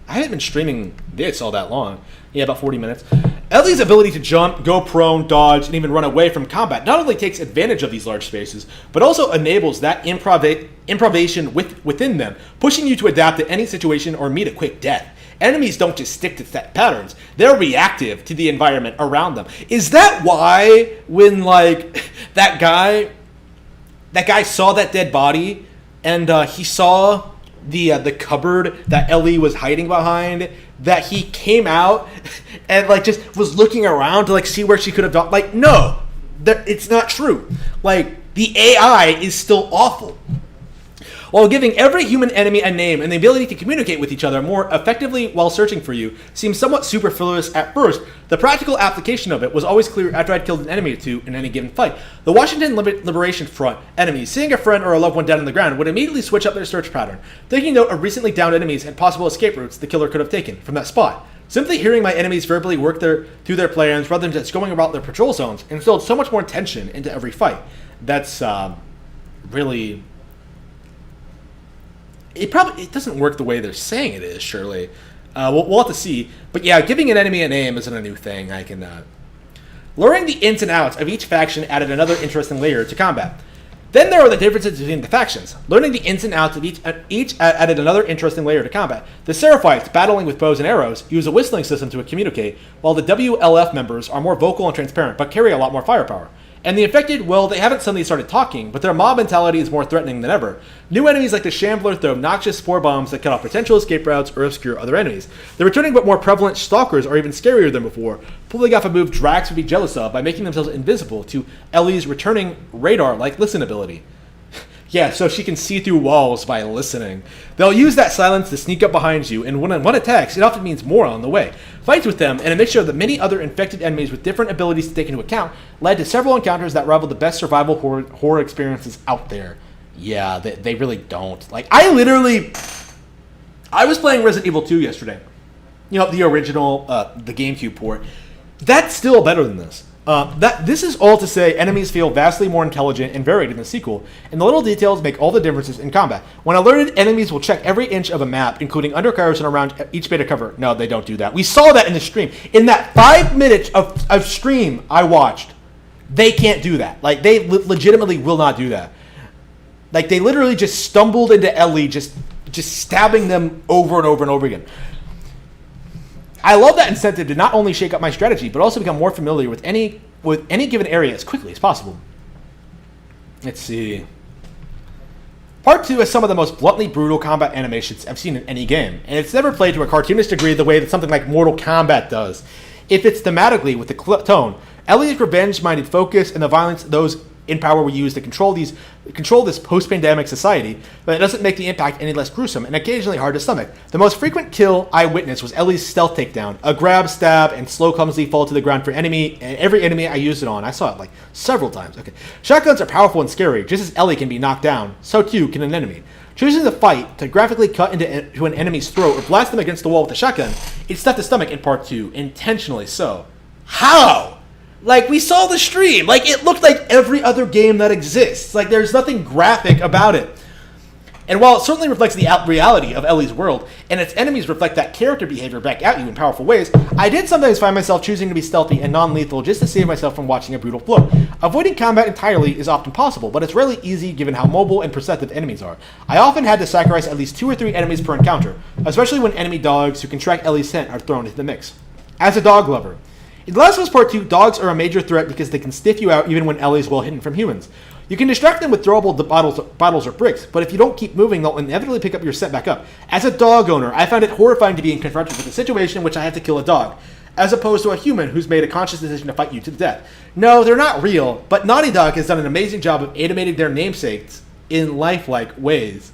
I haven't been streaming this all that long. Yeah, about 40 minutes. Ellie's ability to jump, go prone, dodge, and even run away from combat not only takes advantage of these large spaces, but also enables that improvisation within them, pushing you to adapt to any situation or meet a quick death. Enemies don't just stick to set patterns. They're reactive to the environment around them. Is that why when, like, that guy saw that dead body and he saw the cupboard that Ellie was hiding behind, that he came out and, like, just was looking around to, like, see where she could have done? Like, no, it's not true. Like, the AI is still awful. While giving every human enemy a name and the ability to communicate with each other more effectively while searching for you seems somewhat superfluous at first, the practical application of it was always clear after I'd killed an enemy or two in any given fight. The Washington Liberation Front enemies, seeing a friend or a loved one dead on the ground, would immediately switch up their search pattern, taking note of recently downed enemies and possible escape routes the killer could have taken from that spot. Simply hearing my enemies verbally work through their plans rather than just going about their patrol zones instilled so much more tension into every fight. That's really... It doesn't work the way they're saying it is, surely. We'll have to see. But yeah, giving an enemy a name isn't a new thing. Learning the ins and outs of each faction added another interesting layer to combat. Then there are the differences between the factions. Learning the ins and outs of each added another interesting layer to combat. The Seraphites, battling with bows and arrows, use a whistling system to communicate, while the WLF members are more vocal and transparent, but carry a lot more firepower. And the Infected, well, they haven't suddenly started talking, but their mob mentality is more threatening than ever. New enemies like the Shambler throw obnoxious spore bombs that cut off potential escape routes or obscure other enemies. The returning but more prevalent Stalkers are even scarier than before, pulling off a move Drax would be jealous of by making themselves invisible to Ellie's returning radar-like listen ability. Yeah, so she can see through walls by listening. They'll use that silence to sneak up behind you, and when one attacks, it often means more on the way. Fights with them, and a mixture of the many other infected enemies with different abilities to take into account, led to several encounters that rivaled the best survival horror experiences out there. Yeah, they really don't. Like, I was playing Resident Evil 2 yesterday. You know, the original, the GameCube port. That's still better than this. This is all to say enemies feel vastly more intelligent and varied in the sequel, and the little details make all the differences in combat. When alerted, enemies will check every inch of a map, including undercurves and around each bit of cover. No, they don't do that. We saw that in the stream. In that 5 minutes of stream I watched, they can't do that. Like, they legitimately will not do that. Like, they literally just stumbled into Ellie, just stabbing them over and over and over again. I love that incentive to not only shake up my strategy, but also become more familiar with any given area as quickly as possible. Let's see. Part 2 has some of the most bluntly brutal combat animations I've seen in any game, and it's never played to a cartoonish degree the way that something like Mortal Kombat does. It fits thematically with the tone. Ellie's revenge-minded focus and the violence those in power we use to control this post-pandemic society, but it doesn't make the impact any less gruesome and occasionally hard to stomach. The most frequent kill I witnessed was Ellie's stealth takedown, a grab, stab, and slow clumsy fall to the ground for every enemy I used it on. I saw it like several times. Okay, shotguns are powerful and scary. Just as Ellie can be knocked down, so too can an enemy. Choosing to fight to graphically cut into an enemy's throat or blast them against the wall with a shotgun, it's tough to stomach in Part 2, intentionally so. How? Like, we saw the stream. Like, it looked like every other game that exists. Like, there's nothing graphic about it. And while it certainly reflects the reality of Ellie's world, and its enemies reflect that character behavior back at you in powerful ways, I did sometimes find myself choosing to be stealthy and non-lethal just to save myself from watching a brutal blow. Avoiding combat entirely is often possible, but it's rarely easy given how mobile and perceptive enemies are. I often had to sacrifice at least 2 or 3 enemies per encounter, especially when enemy dogs who can track Ellie's scent are thrown into the mix. As a dog lover, in The Last of Us Part 2, dogs are a major threat because they can sniff you out even when Ellie's well hidden from humans. You can distract them with throwable bottles or bricks, but if you don't keep moving, they'll inevitably pick up your scent back up. As a dog owner, I found it horrifying to be confronted with a situation in which I had to kill a dog, as opposed to a human who's made a conscious decision to fight you to the death. No, they're not real, but Naughty Dog has done an amazing job of animating their namesakes in lifelike ways.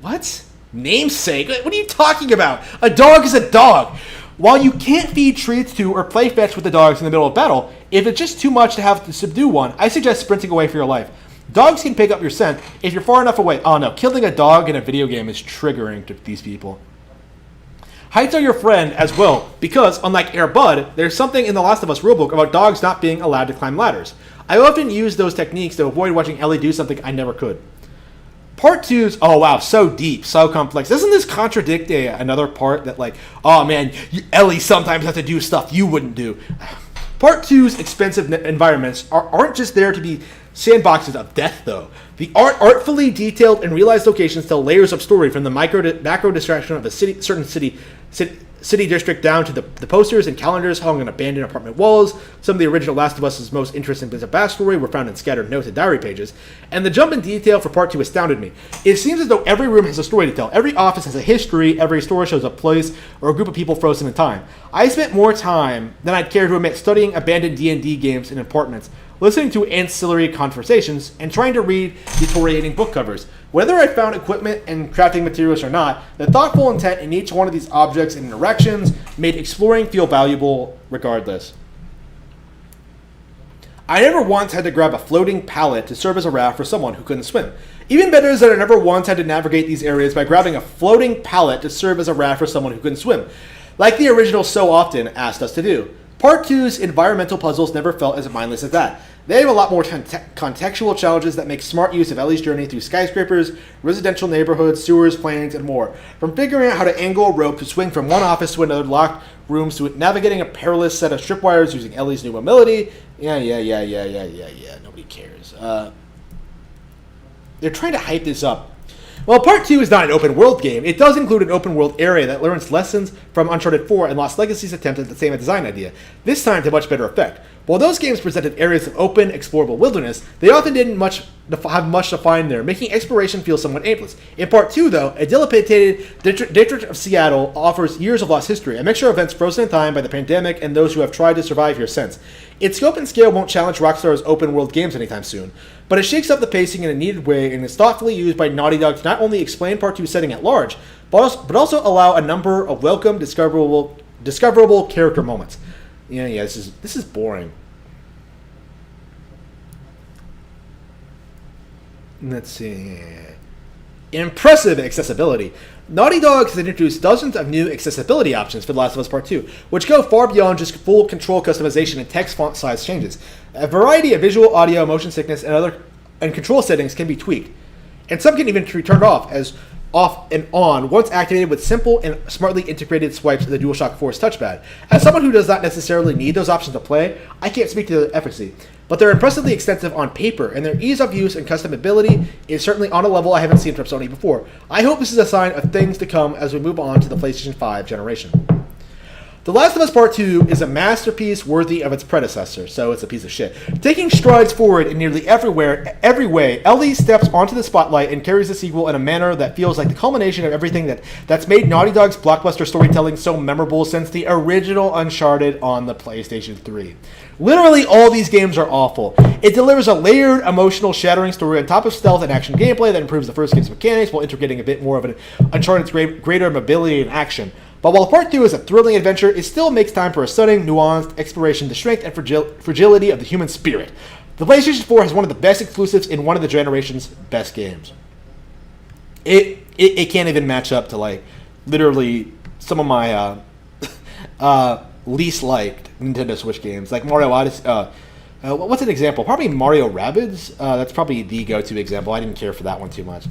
What? Namesake? What are you talking about? A dog is a dog. While you can't feed treats to or play fetch with the dogs in the middle of battle, if it's just too much to have to subdue one, I suggest sprinting away for your life. Dogs can pick up your scent if you're far enough away. Oh no, killing a dog in a video game is triggering to these people. Heights are your friend as well, because, unlike Air Bud, there's something in The Last of Us rulebook about dogs not being allowed to climb ladders. I often use those techniques to avoid watching Ellie do something I never could. Part two's, oh wow, so deep, so complex. Doesn't this contradict another part that like, oh man, Ellie sometimes has to do stuff you wouldn't do? Part two's expensive environments aren't just there to be sandboxes of death, though. The artfully detailed and realized locations tell layers of story, from the macro distraction of a certain city district down to the posters and calendars hung on abandoned apartment walls. Some of the original Last of Us' most interesting bits of backstory were found in scattered notes and diary pages, and the jump in detail for Part 2 astounded me. It seems as though every room has a story to tell. Every office has a history. Every store shows a place or a group of people frozen in time. I spent more time than I'd care to admit studying abandoned D&D games in apartments, listening to ancillary conversations, and trying to read deteriorating book covers. Whether I found equipment and crafting materials or not, the thoughtful intent in each one of these objects and interactions made exploring feel valuable regardless. I never once had to grab a floating pallet to serve as a raft for someone who couldn't swim. Even better is that I never once had to navigate these areas by grabbing a floating pallet to serve as a raft for someone who couldn't swim, like the original so often asked us to do. Part 2's environmental puzzles never felt as mindless as that. They have a lot more contextual challenges that make smart use of Ellie's journey through skyscrapers, residential neighborhoods, sewers, planes, and more. From figuring out how to angle a rope to swing from one office to another, locked rooms, to navigating a perilous set of stripwires using Ellie's new mobility. Yeah. Nobody cares. They're trying to hype this up. While Part 2 is not an open-world game, it does include an open-world area that learns lessons from Uncharted 4 and Lost Legacy's attempt at the same design idea, this time to much better effect. While those games presented areas of open, explorable wilderness, they often didn't have much to find there, making exploration feel somewhat aimless. In Part 2, though, a dilapidated district of Seattle offers years of lost history, a mixture of events frozen in time by the pandemic and those who have tried to survive here since. Its scope and scale won't challenge Rockstar's open-world games anytime soon, but it shakes up the pacing in a needed way and is thoughtfully used by Naughty Dog to not only explain Part 2's setting at large, but also allow a number of welcome, discoverable character moments. Yeah, this is boring. Let's see. Impressive accessibility. Naughty Dog has introduced dozens of new accessibility options for The Last of Us Part 2, which go far beyond just full control customization and text font size changes. A variety of visual, audio, motion sickness, and control settings can be tweaked, and some can even be turned off and on once activated with simple and smartly integrated swipes of the DualShock 4's touchpad. As someone who does not necessarily need those options to play, I can't speak to their efficacy, but they're impressively extensive on paper, and their ease of use and customability is certainly on a level I haven't seen from Sony before. I hope this is a sign of things to come as we move on to the PlayStation 5 generation. The Last of Us Part 2 is a masterpiece worthy of its predecessor, so it's a piece of shit. Taking strides forward in nearly every way, Ellie steps onto the spotlight and carries the sequel in a manner that feels like the culmination of everything that's made Naughty Dog's blockbuster storytelling so memorable since the original Uncharted on the PlayStation 3. Literally, all these games are awful. It delivers a layered, emotional, shattering story on top of stealth and action gameplay that improves the first game's mechanics while integrating a bit more of an Uncharted's greater mobility and action. But while Part 2 is a thrilling adventure, it still makes time for a stunning, nuanced exploration of the strength and fragility of the human spirit. The PlayStation 4 has one of the best exclusives in one of the generation's best games. It can't even match up to, like, literally some of my least liked Nintendo Switch games, like Mario Odyssey. What's an example? Probably Mario Rabbids. That's probably the go-to example. I didn't care for that one too much.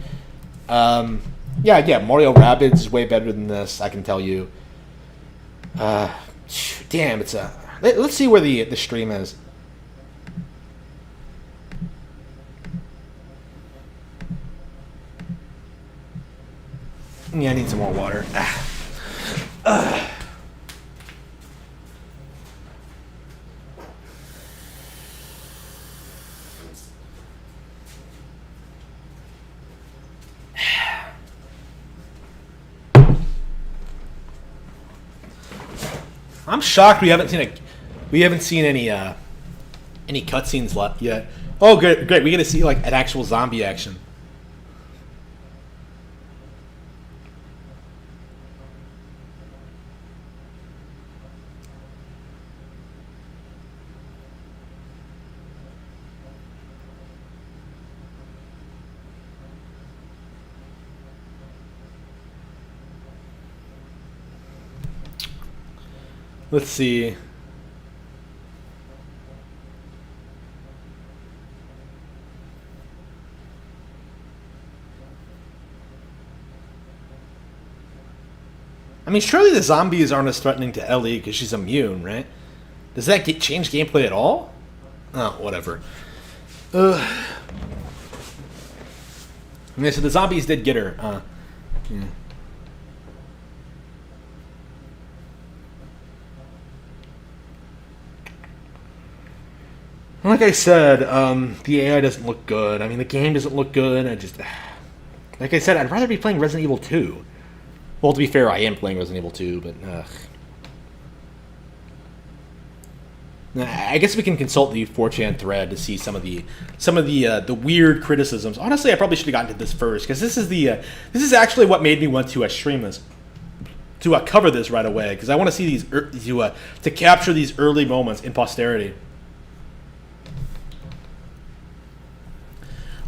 Yeah, Mario Rabbids is way better than this, I can tell you. Damn, it's a... Let's see where the stream is. Yeah, I need some more water. I'm shocked we haven't seen any cutscenes yet. Oh, great! We get to see like an actual zombie action. Let's see. I mean, surely the zombies aren't as threatening to Ellie because she's immune, right? Does that change gameplay at all? Oh, whatever. Yeah, so the zombies did get her. Yeah. Like I said, the AI doesn't look good. I mean, the game doesn't look good. Like I said, I'd rather be playing Resident Evil 2. Well, to be fair, I am playing Resident Evil 2, but I guess we can consult the 4chan thread to see some of the weird criticisms. Honestly, I probably should have gotten to this first because this is actually what made me want to stream this, to cover this right away because I want to see these to capture these early moments in posterity.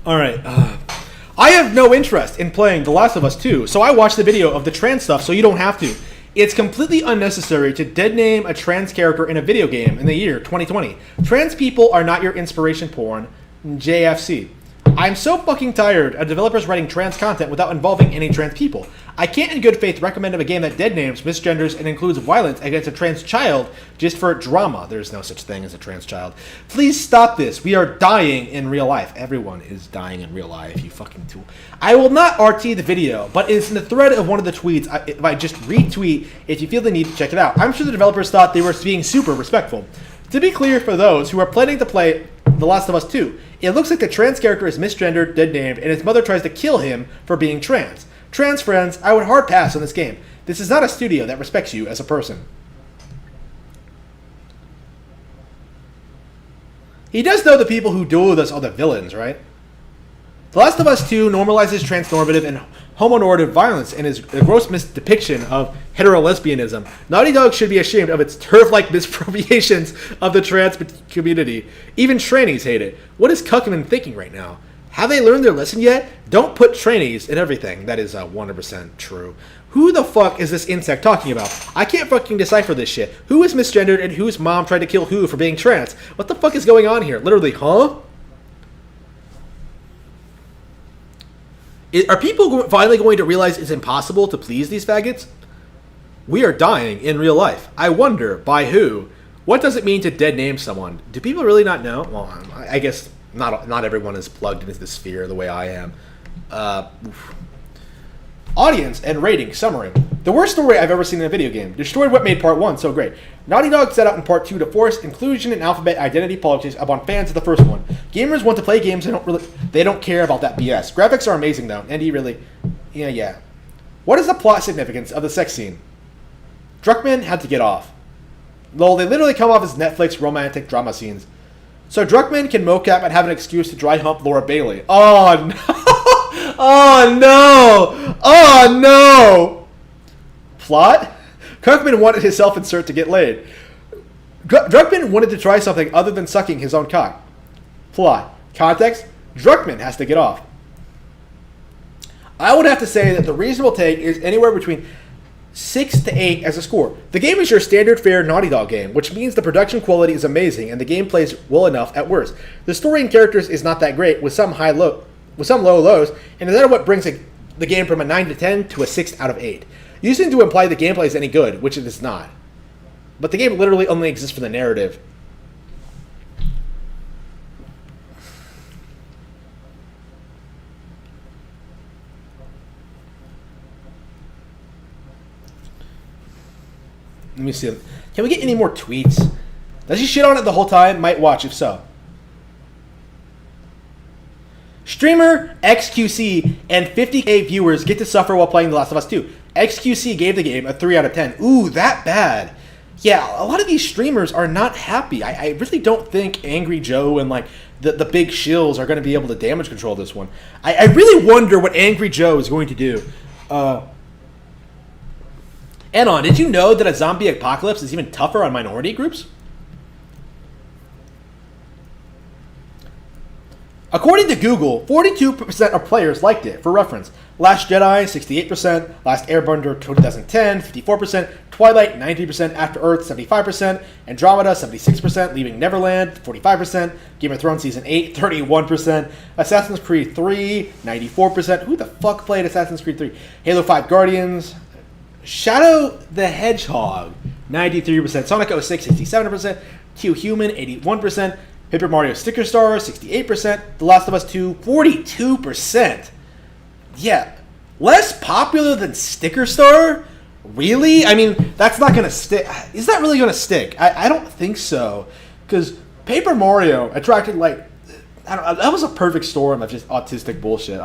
All right. I have no interest in playing The Last of Us 2, so I watched the video of the trans stuff so you don't have to. It's completely unnecessary to dead name a trans character in a video game in the year 2020. Trans people are not your inspiration porn, JFC. I'm so fucking tired of developers writing trans content without involving any trans people. I can't in good faith recommend a game that dead names, misgenders, and includes violence against a trans child just for drama. There's no such thing as a trans child. Please stop this. We are dying in real life. Everyone is dying in real life, you fucking tool. I will not RT the video, but it's in the thread of one of the tweets. If I just retweet, if you feel the need to check it out. I'm sure the developers thought they were being super respectful. To be clear for those who are planning to play The Last of Us 2, it looks like the trans character is misgendered, dead named, and his mother tries to kill him for being trans. Trans friends, I would hard pass on this game. This is not a studio that respects you as a person. He does know the people who duel with us are the villains, right? The Last of Us 2 normalizes transnormative and homonormative violence and is a gross misdepiction of hetero-lesbianism. Naughty Dog should be ashamed of its turf-like misappropriations of the trans community. Even trannies hate it. What is Cuckman thinking right now? Have they learned their lesson yet? Don't put trannies in everything. That is 100% true. Who the fuck is this insect talking about? I can't fucking decipher this shit. Who is misgendered and whose mom tried to kill who for being trans? What the fuck is going on here? Literally, huh? Are people finally going to realize it's impossible to please these faggots? We are dying in real life. I wonder, by who? What does it mean to dead name someone? Do people really not know? Well, I guess not everyone is plugged into the sphere the way I am. Audience and rating summary. The worst story I've ever seen in a video game. Destroyed what made Part 1 so great. Naughty Dog set out in Part 2 to force inclusion and alphabet identity politics upon fans of the first one. Gamers want to play games they don't care about that BS. Graphics are amazing though. Andy really... Yeah. What is the plot significance of the sex scene? Druckmann had to get off. Lol, they literally come off as Netflix romantic drama scenes. So Druckmann can mocap and have an excuse to dry hump Laura Bailey. Oh no! Oh no! Oh no! Plot? Druckmann wanted his self-insert to get laid. Druckmann wanted to try something other than sucking his own cock. Plot. Context? Druckmann has to get off. I would have to say that the reasonable take is anywhere between 6 to 8 as a score. The game is your standard fare Naughty Dog game, which means the production quality is amazing and the game plays well enough at worst. The story and characters is not that great, with some low lows, and that is what brings the game from a 9 to 10 to a 6 out of 8. Using to imply the gameplay is any good, which it is not. But the game literally only exists for the narrative. Let me see. Can we get any more tweets? Does he shit on it the whole time? Might watch, if so. Streamer XQC and 50k viewers get to suffer while playing The Last of Us 2. XQC gave the game a 3 out of 10. Ooh, that bad. Yeah, a lot of these streamers are not happy. I really don't think Angry Joe and like the big shills are going to be able to damage control this one. I really wonder what Angry Joe is going to do. Anon, did you know that a zombie apocalypse is even tougher on minority groups? According to Google, 42% of players liked it. For reference, Last Jedi, 68%, Last Airbender 2010, 54%, Twilight, 90%, After Earth, 75%, Andromeda, 76%, Leaving Neverland, 45%, Game of Thrones Season 8, 31%, Assassin's Creed 3, 94%. Who the fuck played Assassin's Creed 3? Halo 5 Guardians, Shadow the Hedgehog, 93%. Sonic 06, 67%. Q Human, 81%. Paper Mario Sticker Star, 68%. The Last of Us 2, 42%. Yeah, less popular than Sticker Star? Really? I mean, that's not going to stick. Is that really going to stick? I don't think so. Because Paper Mario attracted, like, I don't know, that was a perfect storm of just autistic bullshit.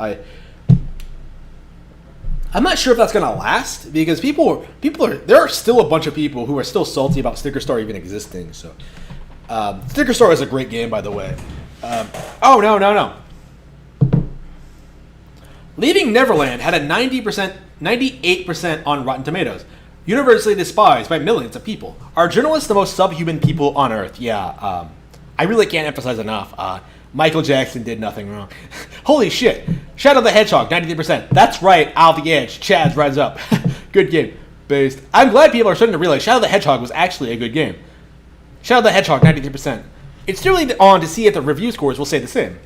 I'm not sure if that's going to last, because there are still a bunch of people who are still salty about Sticker Star even existing. So, Sticker Star is a great game, by the way. Oh, no. Leaving Neverland had a 98% on Rotten Tomatoes. Universally despised by millions of people. Are journalists the most subhuman people on Earth? Yeah, I really can't emphasize enough. Michael Jackson did nothing wrong. Holy shit. Shadow the Hedgehog, 93%. That's right, Out the Edge. Chaz rides up. Good game. Based. I'm glad people are starting to realize Shadow the Hedgehog was actually a good game. Shadow the Hedgehog, 93%. It's still on to see if the review scores will say the same.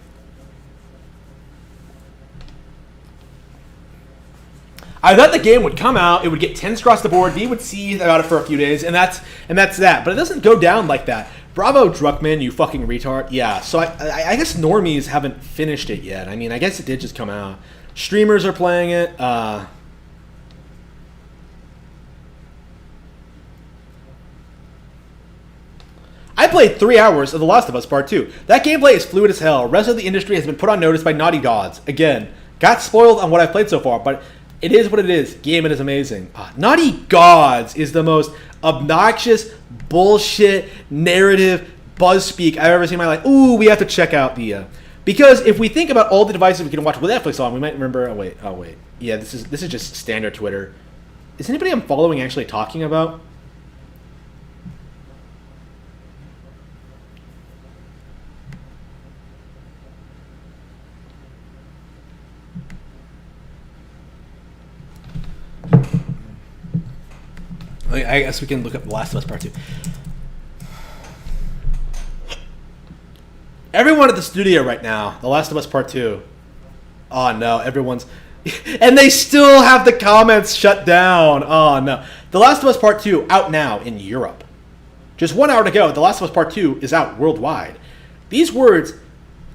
I thought the game would come out, it would get 10s across the board, we would see about it for a few days, and that's that. But it doesn't go down like that. Bravo, Druckmann, you fucking retard. Yeah, so I guess normies haven't finished it yet. I mean, I guess it did just come out. Streamers are playing it. I played 3 hours of The Last of Us Part 2. That gameplay is fluid as hell. The rest of the industry has been put on notice by Naughty Gods. Again, got spoiled on what I've played so far, but it is what it is. Game, it is amazing. Naughty Gods is the most obnoxious, bullshit, narrative, buzz speak I've ever seen in my life. Ooh, we have to check out the... because if we think about all the devices we can watch with Netflix on, we might remember... Oh, wait. Yeah, this is just standard Twitter. Is anybody I'm following actually talking about? I guess we can look up The Last of Us Part 2. Everyone at the studio right now, The Last of Us Part 2. Oh no, everyone's... and they still have the comments shut down. Oh no. The Last of Us Part 2 out now in Europe. Just 1 hour to go, The Last of Us Part 2 is out worldwide. These words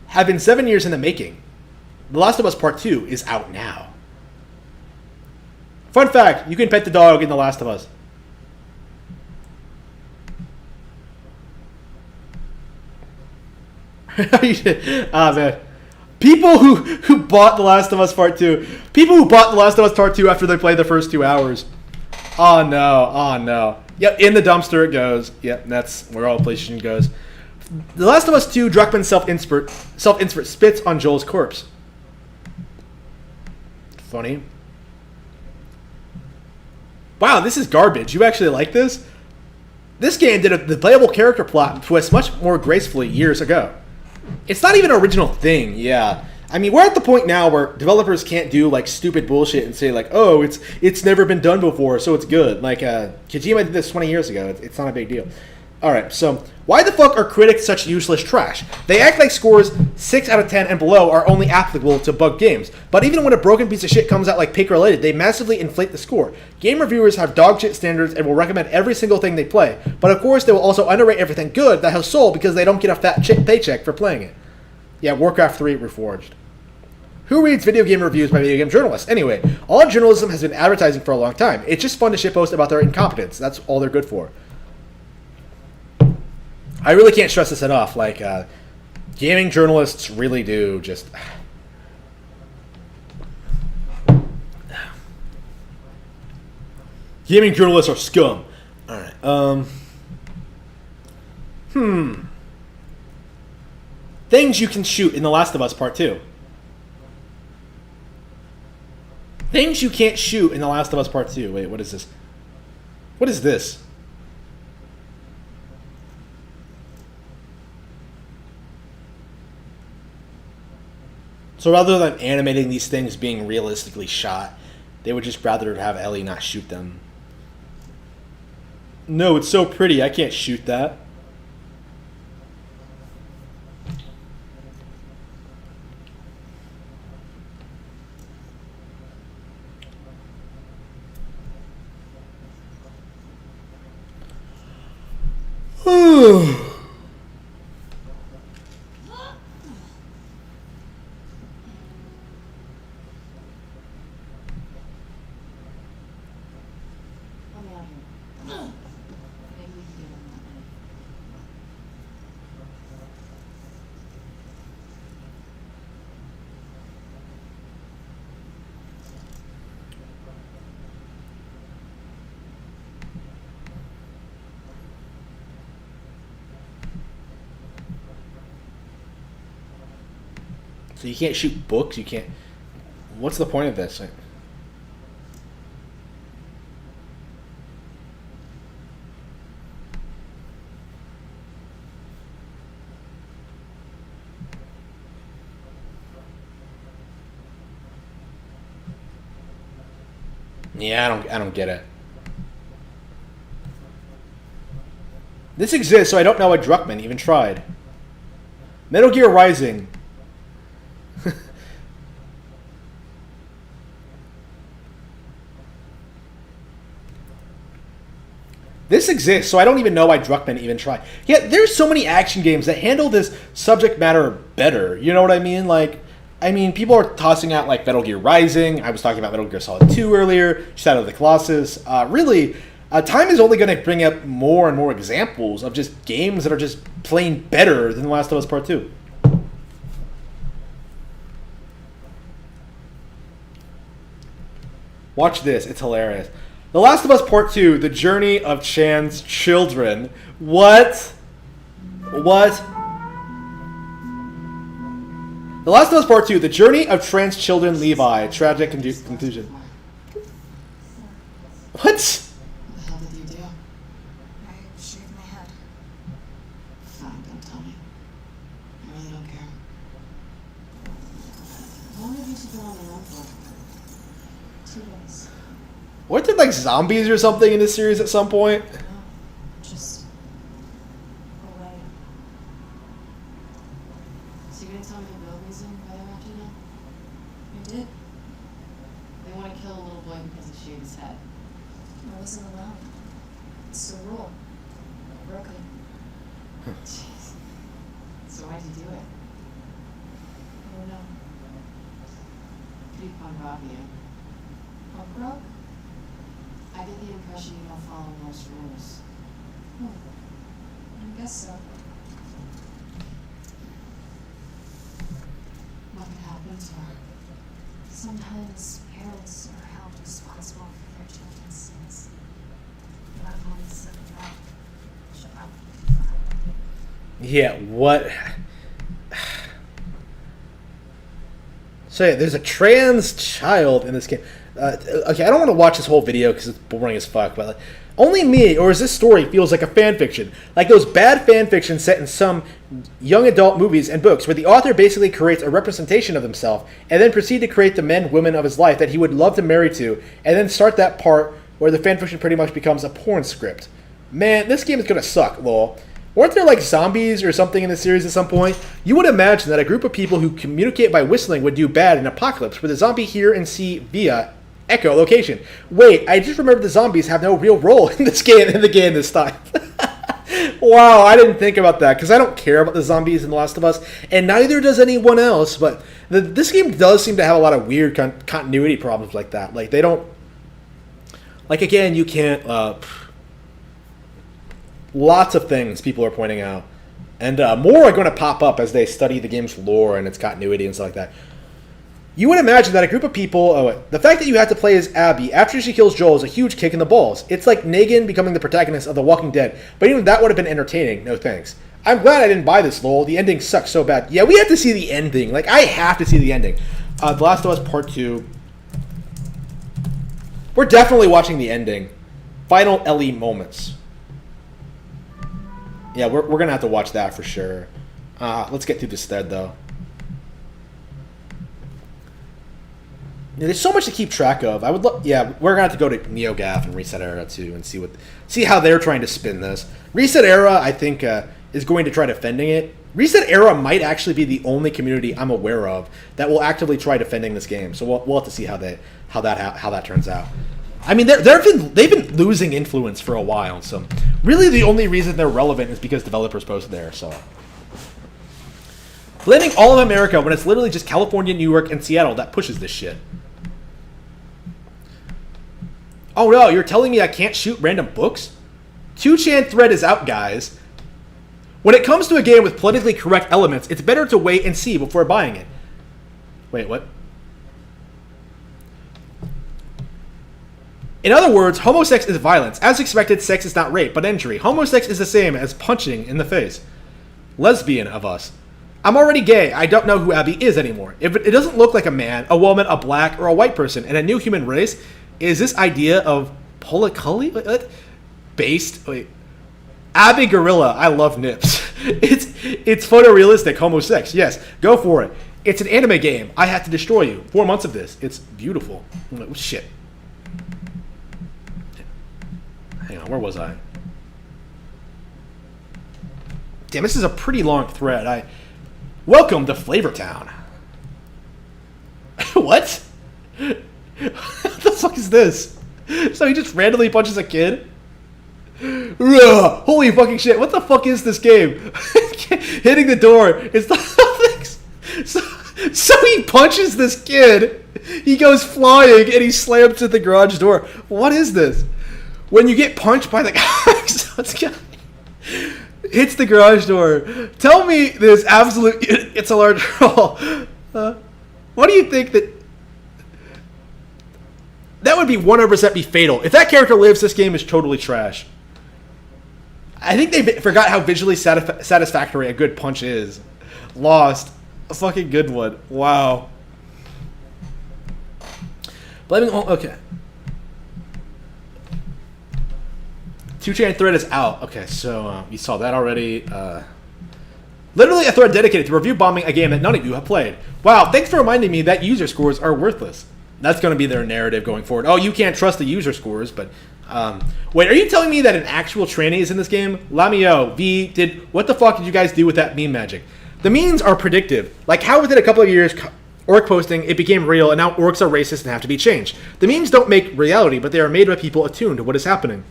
have been 7 years in the making. The Last of Us Part 2 is out now. Fun fact, you can pet the dog in The Last of Us. Man. People who bought The Last of Us Part 2. People who bought The Last of Us Part 2 after they played the first 2 hours. Oh no. Yep, in the dumpster it goes. Yep, that's where all PlayStation goes. The Last of Us 2, Druckmann self-insert spits on Joel's corpse. Funny. Wow, this is garbage. You actually like this? This game did the playable character plot twist much more gracefully years ago. It's not even an original thing, yeah. I mean, we're at the point now where developers can't do, like, stupid bullshit and say, like, oh, it's never been done before, so it's good. Like, Kojima did this 20 years ago. It's not a big deal. Alright, so, why the fuck are critics such useless trash? They act like scores 6 out of 10 and below are only applicable to bug games. But even when a broken piece of shit comes out like Pig-related, they massively inflate the score. Game reviewers have dog shit standards and will recommend every single thing they play. But of course, they will also underrate everything good that has sold because they don't get a fat paycheck for playing it. Yeah, Warcraft 3 Reforged. Who reads video game reviews by video game journalists? Anyway, all journalism has been advertising for a long time. It's just fun to shitpost about their incompetence. That's all they're good for. I really can't stress this enough. Like, gaming journalists really do just... Gaming journalists are scum. Alright, Things you can shoot in The Last of Us Part 2. Things you can't shoot in The Last of Us Part 2. Wait, what is this? What is this? So rather than animating these things being realistically shot, they would just rather have Ellie not shoot them. No, it's so pretty, I can't shoot that. Let me out here. Maybe we can get him that night. So you can't shoot books. You can't. What's the point of this? Like, yeah, I don't get it. This exists, so I don't know why Druckmann even tried. Metal Gear Rising. This exists, so I don't even know why Druckmann even tried. Yeah, there's so many action games that handle this subject matter better. You know what I mean? Like, I mean, people are tossing out like Metal Gear Rising. I was talking about Metal Gear Solid 2 earlier, Shadow of the Colossus. Really, time is only going to bring up more and more examples of just games that are just plain better than The Last of Us Part 2. Watch this. It's hilarious. The Last of Us Part 2, The Journey of Chan's Children. What? What? The Last of Us Part 2, The Journey of Chan's Children Levi. Tragic conclusion. What? What the hell did you do? I shaved my head. Fine, don't tell me. I really don't care. How long have you two been on their own for? 2 days. Weren't there like zombies or something in this series at some point? No, just away. So you're gonna tell me the real reason why they're after you now? I did. They want to kill a little boy because he shaved his head. I wasn't allowed. It's a rule. I broke it. Jeez. So why'd you do it? I don't know. Pretty punk rock you. Punk rock? I get the impression you don't follow most rules. I guess so. What could happen to her? Sometimes parents are held responsible for their children's sins. But I've always said that. Shut up. Yeah, what? So yeah, there's a trans child in this game. Okay, I don't want to watch this whole video because it's boring as fuck, but like, only me, or is this story feels like a fan fiction? Like those bad fan fictions set in some young adult movies and books where the author basically creates a representation of himself and then proceed to create the men, women of his life that he would love to marry to, and then start that part where the fan fiction pretty much becomes a porn script. Man, this game is gonna suck, lol. Weren't there like zombies or something in the series at some point? You would imagine that a group of people who communicate by whistling would do bad in Apocalypse, where the zombie hear and see via echolocation. Wait, I just remembered the zombies have no real role in this game this time. Wow, I didn't think about that because I don't care about the zombies in The Last of Us, and neither does anyone else. But this game does seem to have a lot of weird continuity problems like that. Like they don't, like again, you can't. Lots of things people are pointing out, and more are going to pop up as they study the game's lore and its continuity and stuff like that. You would imagine that a group of people, the fact that you have to play as Abby after she kills Joel is a huge kick in the balls. It's like Negan becoming the protagonist of The Walking Dead, but even that would have been entertaining. No thanks. I'm glad I didn't buy this, lol. The ending sucks so bad. Yeah, we have to see the ending. Like, I have to see the ending. The Last of Us Part 2. We're definitely watching the ending. Final Ellie moments. Yeah, we're going to have to watch that for sure. Let's get through this thread, though. Yeah, there's so much to keep track of. I would yeah, we're gonna have to go to NeoGAF and Reset Era too, and see how they're trying to spin this. Reset Era, I think, is going to try defending it. Reset Era might actually be the only community I'm aware of that will actively try defending this game. So we'll have to see how that turns out. I mean, they've been losing influence for a while, so really the only reason they're relevant is because developers posted there. So blaming all of America when it's literally just California, New York, and Seattle that pushes this shit. Oh no, you're telling me I can't shoot random books? 2chan thread is out, guys. When it comes to a game with politically correct elements, it's better to wait and see before buying it. Wait, what? In other words, homosex is violence. As expected, sex is not rape, but injury. Homosex is the same as punching in the face. Lesbian of us. I'm already gay. I don't know who Abby is anymore. If it doesn't look like a man, a woman, a black, or a white person, and a new human race, is this idea of polycully based? Wait. Abby Gorilla, I love nips. It's photorealistic homosex. Yes, go for it. It's an anime game. I had to destroy you. 4 months of this. It's beautiful. Oh, shit. Hang on, where was I? Damn, this is a pretty long thread. Welcome to Flavortown. What? What the fuck is this? So he just randomly punches a kid? Ugh, holy fucking shit, what the fuck is this game? Hitting the door. It's so he punches this kid. He goes flying and he slams to the garage door. What is this? When you get punched by the guy, hits the garage door. Tell me this absolute. It's a large roll. What do you think that would be 100% be fatal? If that character lives, this game is totally trash. I think they forgot how visually satisfactory a good punch is. Lost. A fucking good one. Wow. Blaming all. Okay. 2chan thread is out. Okay, so you saw that already. Literally a thread dedicated to review bombing a game that none of you have played. Wow, thanks for reminding me that user scores are worthless. That's going to be their narrative going forward. Oh, you can't trust the user scores, but... wait, are you telling me that an actual tranny is in this game? Lamio, V, what the fuck did you guys do with that meme magic? The memes are predictive. Like how within a couple of years, orc posting, it became real, and now orcs are racist and have to be changed. The memes don't make reality, but they are made by people attuned to what is happening.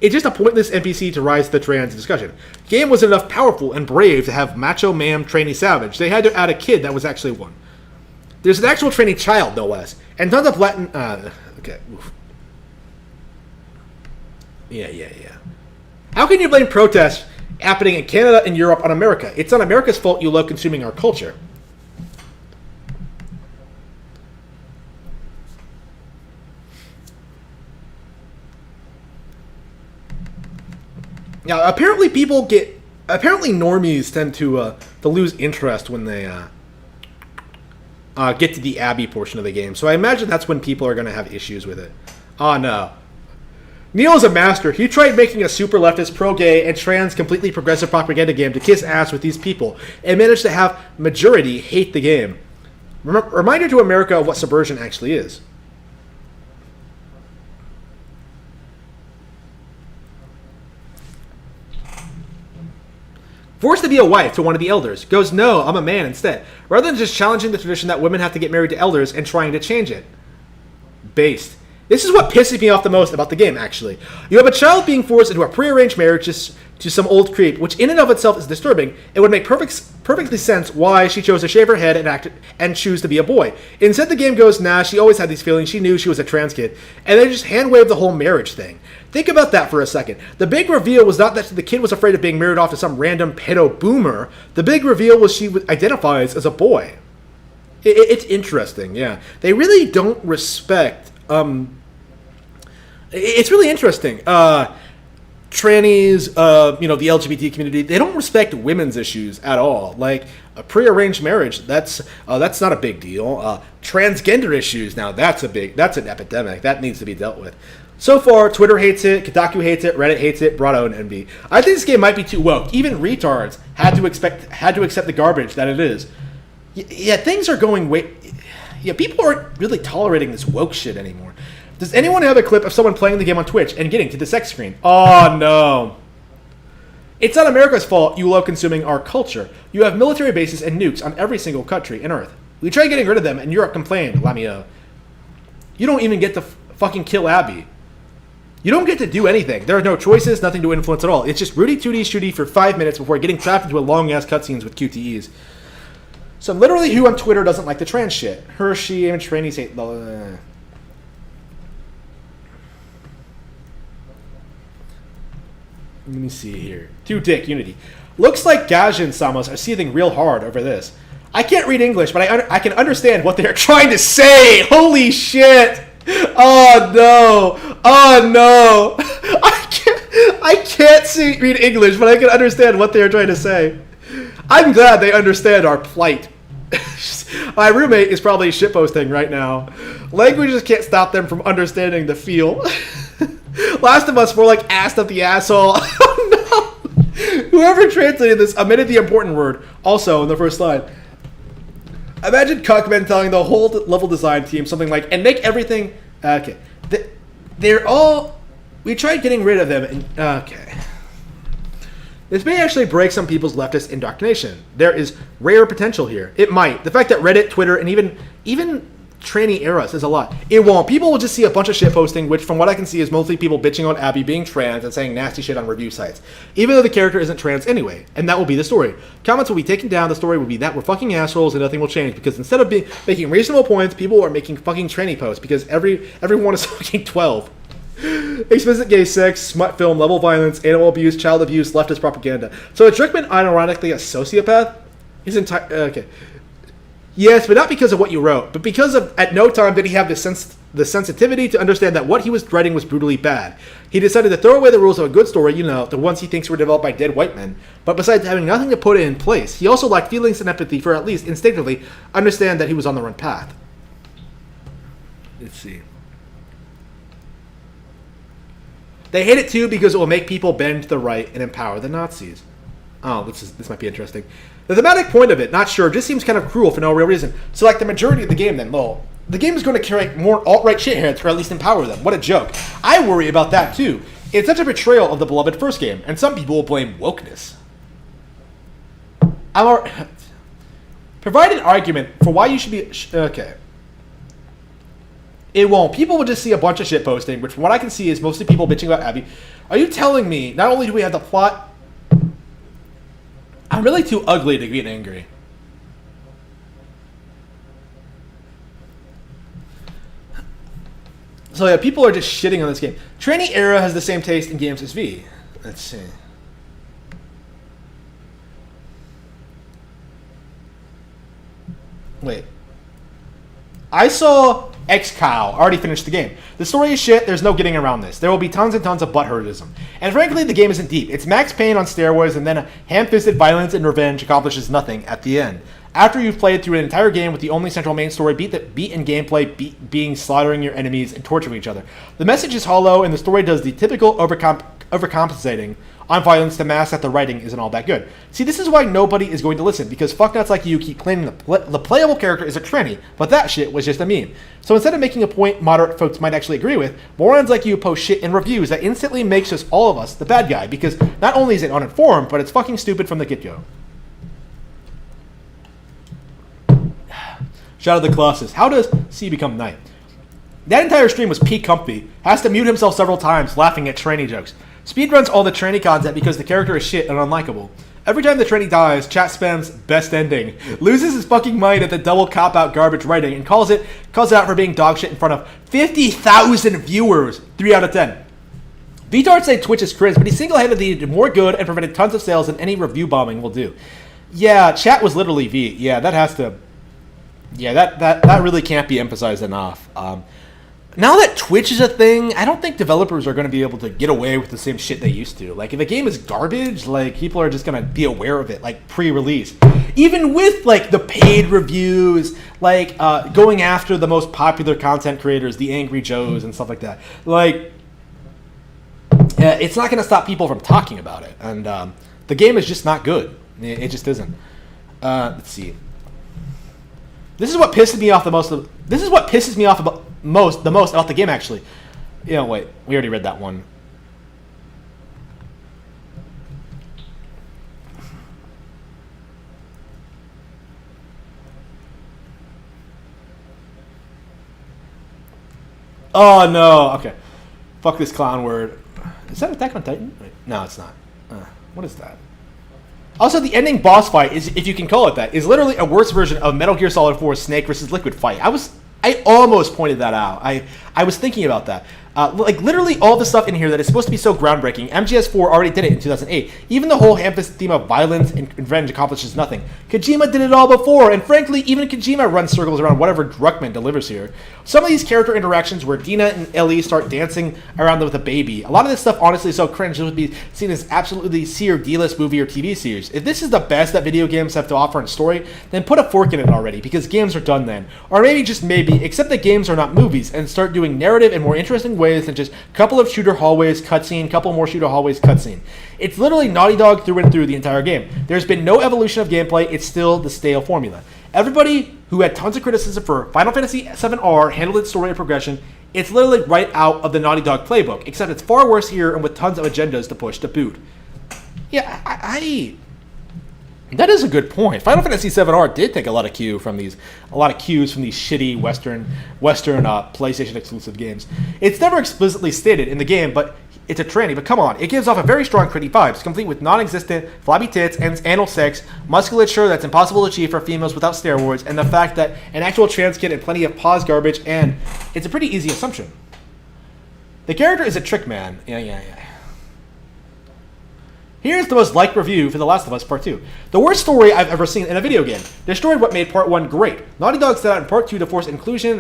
It's just a pointless NPC to rise to the trans discussion. The game was enough powerful and brave to have macho man trainee savage. They had to add a kid that was actually one. There's an actual trainee child, no less. And tons of Latin... okay. Oof. Yeah. How can you blame protests happening in Canada and Europe on America? It's not America's fault you love consuming our culture. Now, apparently normies tend to lose interest when they get to the Abby portion of the game. So I imagine that's when people are going to have issues with it. Oh, no. Neil is a master. He tried making a super leftist, pro-gay, and trans completely progressive propaganda game to kiss ass with these people and managed to have majority hate the game. Reminder to America of what subversion actually is. Forced to be a wife to one of the elders. Goes, no, I'm a man instead. Rather than just challenging the tradition that women have to get married to elders and trying to change it. Based. This is what pisses me off the most about the game, actually. You have a child being forced into a prearranged marriage to some old creep, which in and of itself is disturbing. It would make perfectly sense why she chose to shave her head and choose to be a boy. Instead, the game goes, nah, she always had these feelings. She knew she was a trans kid. And they just hand-wave the whole marriage thing. Think about that for a second. The big reveal was not that the kid was afraid of being married off to some random pedo boomer. The big reveal was she identifies as a boy. It's interesting, yeah. They really don't respect... It's really interesting. Trannies, the LGBT community, they don't respect women's issues at all. Like, a prearranged marriage, that's not a big deal. Transgender issues, now that's an epidemic. That needs to be dealt with. So far, Twitter hates it, Kotaku hates it, Reddit hates it, Brado and Envy. I think this game might be too woke. Even retards had to accept the garbage that it is. Yeah, things are going way... Yeah, people aren't really tolerating this woke shit anymore. Does anyone have a clip of someone playing the game on Twitch and getting to the sex screen? Oh, no. It's not America's fault you love consuming our culture. You have military bases and nukes on every single country in Earth. We tried getting rid of them, and Europe complained, Lamio. You don't even get to fucking kill Abby. You don't get to do anything. There are no choices, nothing to influence at all. It's just Rudy Tooty Shooty for 5 minutes before getting trapped into a long-ass cutscenes with QTEs. So literally who on Twitter doesn't like the trans shit? Her, she, and trannies hate... Let me see here. Two Dick Unity. Looks like Gaj and Samus are seething real hard over this. I can't read English, but I can understand what they're trying to say. Holy shit! Oh no! Oh no! I can't read English, but I can understand what they're trying to say. I'm glad they understand our plight. My roommate is probably shitposting right now. Languages can't stop them from understanding the feel. Last of Us more like assed up the asshole. Oh no! Whoever translated this omitted the important word. Also, in the first line. Imagine Cuckman telling the whole level design team something like, and make everything... Okay. They're all... We tried getting rid of them and... Okay. This may actually break some people's leftist indoctrination. There is rare potential here. It might. The fact that Reddit, Twitter, and even tranny era says a lot. It won't. People will just see a bunch of shit posting, which from what I can see is mostly people bitching on Abby being trans and saying nasty shit on review sites. Even though the character isn't trans anyway. And that will be the story. Comments will be taken down. The story will be that we're fucking assholes and nothing will change. Because instead of making reasonable points, people are making fucking tranny posts. Because everyone is fucking 12. Explicit gay sex, smut film, level violence, animal abuse, child abuse, leftist propaganda. So is Drickman unironically a sociopath? His entire... Okay. Yes, but not because of what you wrote, but because of at no time did he have the sensitivity to understand that what he was writing was brutally bad. He decided to throw away the rules of a good story, the ones he thinks were developed by dead white men. But besides having nothing to put in place, he also lacked feelings and empathy for at least instinctively understand that he was on the wrong path. Let's see. They hate it too because it will make people bend to the right and empower the Nazis. Oh, this might be interesting. The thematic point of it, not sure, just seems kind of cruel for no real reason. So like the majority of the game then, lol. The game is going to create more alt-right shitheads or at least empower them. What a joke. I worry about that too. It's such a betrayal of the beloved first game, and some people will blame wokeness. Provide an argument for why you should be... Okay. It won't. People will just see a bunch of shit posting, which from what I can see is mostly people bitching about Abby. Are you telling me not only do we have the plot... I'm really too ugly to get angry. So yeah, people are just shitting on this game. Tranny Era has the same taste in games as V. Let's see. Wait. I saw X-Cow already finished the game. The story is shit, there's no getting around this. There will be tons and tons of butthurtism. And frankly, the game isn't deep. It's Max Payne on steroids, and then a ham-fisted violence and revenge accomplishes nothing at the end. After you've played through an entire game with the only central main story beat in gameplay being slaughtering your enemies and torturing each other. The message is hollow, and the story does the typical overcompensating on violence to mask that the writing isn't all that good. See, this is why nobody is going to listen, because fucknuts like you keep claiming the playable character is a tranny, but that shit was just a meme. So instead of making a point moderate folks might actually agree with, morons like you post shit in reviews that instantly makes us, all of us, the bad guy, because not only is it uninformed, but it's fucking stupid from the get-go. Shout out the Colossus. How does C become knight? That entire stream was peak comfy. Has to mute himself several times, laughing at tranny jokes. Speedruns all the tranny content because the character is shit and unlikable. Every time the tranny dies, chat spams best ending, loses his fucking mind at the double cop-out garbage writing, and calls it out for being dog shit in front of 50,000 viewers. 3 out of 10. Vitard said Twitch is cringe, but he single-handedly did more good and prevented tons of sales than any review bombing will do. Yeah, chat was literally V. Yeah, that has to... Yeah, that really can't be emphasized enough. Now that Twitch is a thing, I don't think developers are going to be able to get away with the same shit they used to. Like, if a game is garbage, like, people are just going to be aware of it, like, pre-release. Even with, like, the paid reviews, like, going after the most popular content creators, the Angry Joes and stuff like that. Like, it's not going to stop people from talking about it. And the game is just not good. It just isn't. Let's see. This is what pisses me off the most. This is what pisses me off the most about the game, actually. Wait, we already read that one. Oh no. Okay. Fuck this clown word. Is that Attack on Titan? Wait, no, it's not. What is that? Also, the ending boss fight is, if you can call it that, is literally a worse version of Metal Gear Solid 4 Snake versus Liquid fight. I almost pointed that out. I was thinking about that. Like, literally all the stuff in here that is supposed to be so groundbreaking, MGS4 already did it in 2008. Even the whole Hampus theme of violence and revenge accomplishes nothing. Kojima did it all before, and frankly, even Kojima runs circles around whatever Druckmann delivers here. Some of these character interactions where Dina and Ellie start dancing around with a baby, a lot of this stuff honestly is so cringe it would be seen as absolutely C or D-list movie or TV series. If this is the best that video games have to offer in story, then put a fork in it already, because games are done then. Or maybe, just maybe, accept that games are not movies, and start doing narrative in more interesting ways than just couple of shooter hallways cutscene, couple more shooter hallways cutscene. It's literally Naughty Dog through and through the entire game. There's been no evolution of gameplay. It's still the stale formula. Everybody who had tons of criticism for Final Fantasy VII-R handled its story and progression. It's literally right out of the Naughty Dog playbook, except it's far worse here and with tons of agendas to push to boot. Yeah, that is a good point. Final Fantasy VII-R did take a lot of cues from these shitty Western PlayStation exclusive games. It's never explicitly stated in the game, but it's a tranny. But come on, it gives off a very strong pretty vibes, complete with non-existent flabby tits and anal sex, musculature that's impossible to achieve for females without steroids, and the fact that an actual trans kid and plenty of pause garbage, and it's a pretty easy assumption. The character is a trick man. Yeah. Here's the most liked review for The Last of Us Part 2. The worst story I've ever seen in a video game. Destroyed what made Part 1 great. Naughty Dog set out in Part 2 to force inclusion.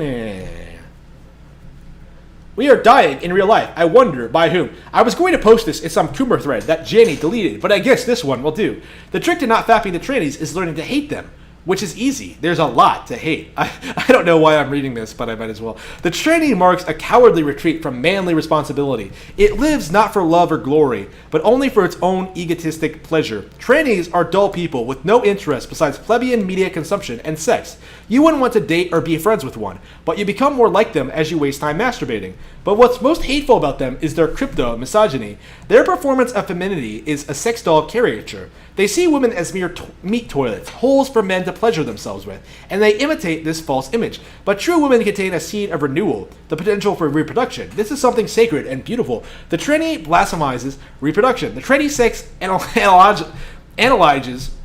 We are dying in real life. I wonder by whom. I was going to post this in some Coomer thread that Janny deleted, but I guess this one will do. The trick to not fapping the trannies is learning to hate them. Which is easy. There's a lot to hate. I don't know why I'm reading this, but I might as well. The tranny marks a cowardly retreat from manly responsibility. It lives not for love or glory, but only for its own egotistic pleasure. Trannies are dull people with no interest besides plebeian media consumption and sex. You wouldn't want to date or be friends with one, but you become more like them as you waste time masturbating. But what's most hateful about them is their crypto-misogyny. Their performance of femininity is a sex doll caricature. They see women as mere meat toilets, holes for men to pleasure themselves with, and they imitate this false image. But true women contain a seed of renewal, the potential for reproduction. This is something sacred and beautiful. The tranny blasphemizes reproduction. The tranny sex analyzes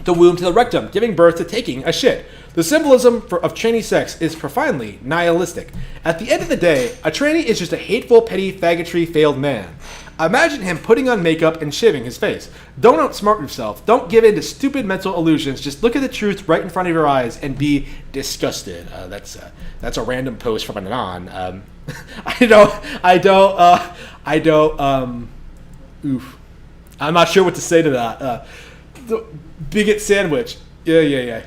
the womb to the rectum, giving birth to taking a shit. The symbolism of tranny sex is profoundly nihilistic. At the end of the day, a tranny is just a hateful, petty, faggotry, failed man. Imagine him putting on makeup and shaving his face. Don't outsmart yourself. Don't give in to stupid mental illusions. Just look at the truth right in front of your eyes and be disgusted. That's a random post from Anon. Oof. I'm not sure what to say to that. The bigot sandwich. Yeah.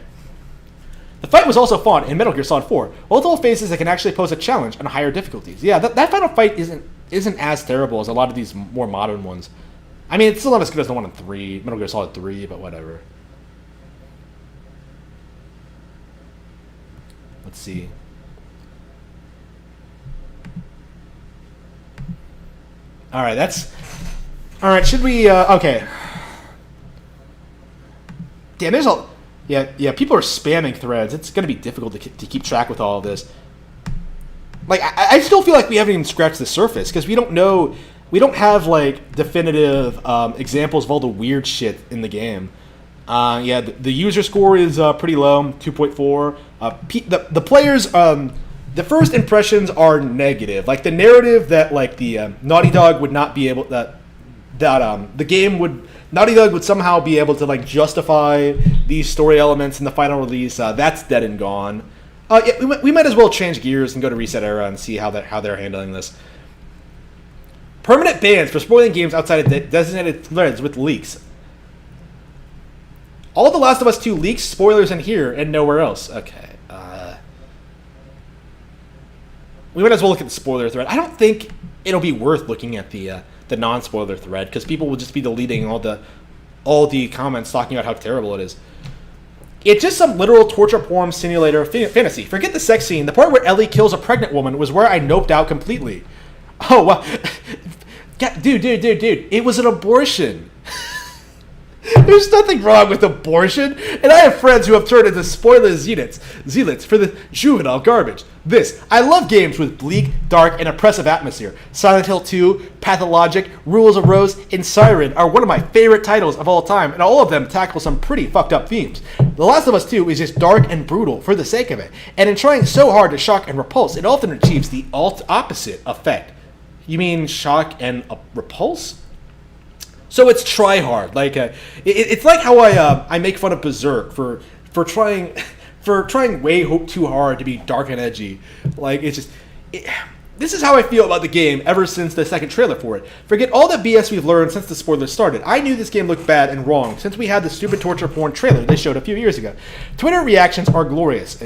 The fight was also fun in Metal Gear Solid 4. Multiple phases that can actually pose a challenge on higher difficulties. Yeah, that final fight isn't as terrible as a lot of these more modern ones. I mean, it's still not as good as the one in 3, Metal Gear Solid 3, but whatever. Let's see. Alright, should we, okay. Damn, there's a... Yeah, people are spamming threads. It's going to be difficult to keep track with all of this. Like, I still feel like we haven't even scratched the surface, because we don't have, like, definitive examples of all the weird shit in the game. The user score is pretty low, 2.4. The players, the first impressions are negative. Like, the narrative that, like, the Naughty Dog would not be able... the game would... Naughty Dog would somehow be able to, like, justify these story elements in the final release. That's dead and gone. We might as well change gears and go to Reset Era and see how they're handling this. Permanent bans for spoiling games outside of designated threads with leaks. All The Last of Us 2 leaks, spoilers in here and nowhere else. Okay. We might as well look at the spoiler thread. I don't think it'll be worth looking at the non-spoiler thread, because people will just be deleting all the comments talking about how terrible it is. It's just some literal torture porn simulator fantasy. Forget the sex scene. The part where Ellie kills a pregnant woman was where I noped out completely. Oh, well. Dude. It was an abortion. There's nothing wrong with abortion, and I have friends who have turned into spoiler zealots for the juvenile garbage. I love games with bleak, dark, and oppressive atmosphere. Silent Hill 2, Pathologic, Rules of Rose, and Siren are one of my favorite titles of all time, and all of them tackle some pretty fucked up themes. The Last of Us 2 is just dark and brutal for the sake of it, and in trying so hard to shock and repulse, it often achieves the opposite effect. You mean shock and repulse? So it's try hard. Like it's like how I make fun of Berserk for trying way too hard to be dark and edgy. Like it's just this is how I feel about the game ever since the second trailer for it. Forget all the BS we've learned since the spoilers started. I knew this game looked bad and wrong since we had the stupid torture porn trailer they showed a few years ago. Twitter reactions are glorious.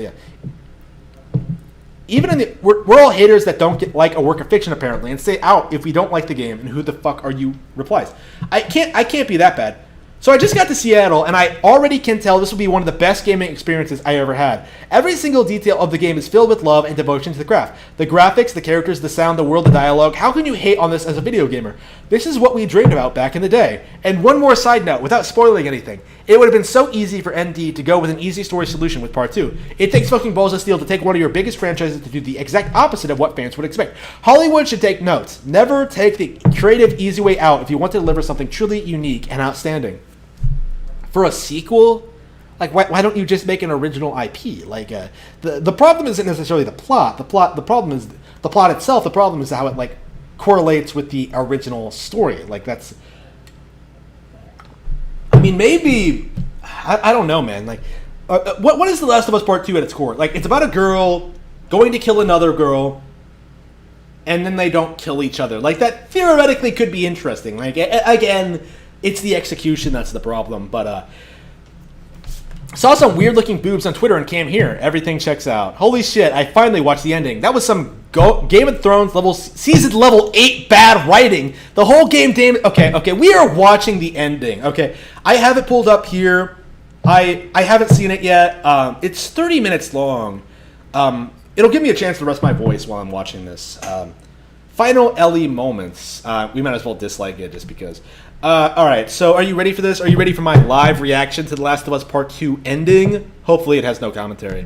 Even in we're all haters that don't like a work of fiction apparently, and say out if we don't like the game. And who the fuck are you? Replies. I can't be that bad. So I just got to Seattle, and I already can tell this will be one of the best gaming experiences I ever had. Every single detail of the game is filled with love and devotion to the craft. The graphics, the characters, the sound, the world, the dialogue. How can you hate on this as a video gamer? This is what we dreamed about back in the day. And one more side note, without spoiling anything. It would have been so easy for ND to go with an easy story solution with Part 2. It takes fucking balls of steel to take one of your biggest franchises to do the exact opposite of what fans would expect. Hollywood should take notes. Never take the creative, easy way out if you want to deliver something truly unique and outstanding. For a sequel, like why don't you just make an original IP? Like the problem isn't necessarily the plot. The problem is the plot itself. The problem is how it like correlates with the original story. Like that's. I mean, maybe I don't know, man. Like, what is The Last of Us Part 2 at its core? Like, it's about a girl going to kill another girl, and then they don't kill each other. Like that theoretically could be interesting. Like again. It's the execution that's the problem, but saw some weird-looking boobs on Twitter and came here. Everything checks out. Holy shit, I finally watched the ending. That was some Game of Thrones season level 8 bad writing. The whole game, okay, we are watching the ending, okay? I have it pulled up here. I haven't seen it yet. It's 30 minutes long. It'll give me a chance to rest my voice while I'm watching this. Final Ellie moments. We might as well dislike it just because. Alright, so are you ready for this? Are you ready for my live reaction to The Last of Us Part 2 ending? Hopefully it has no commentary.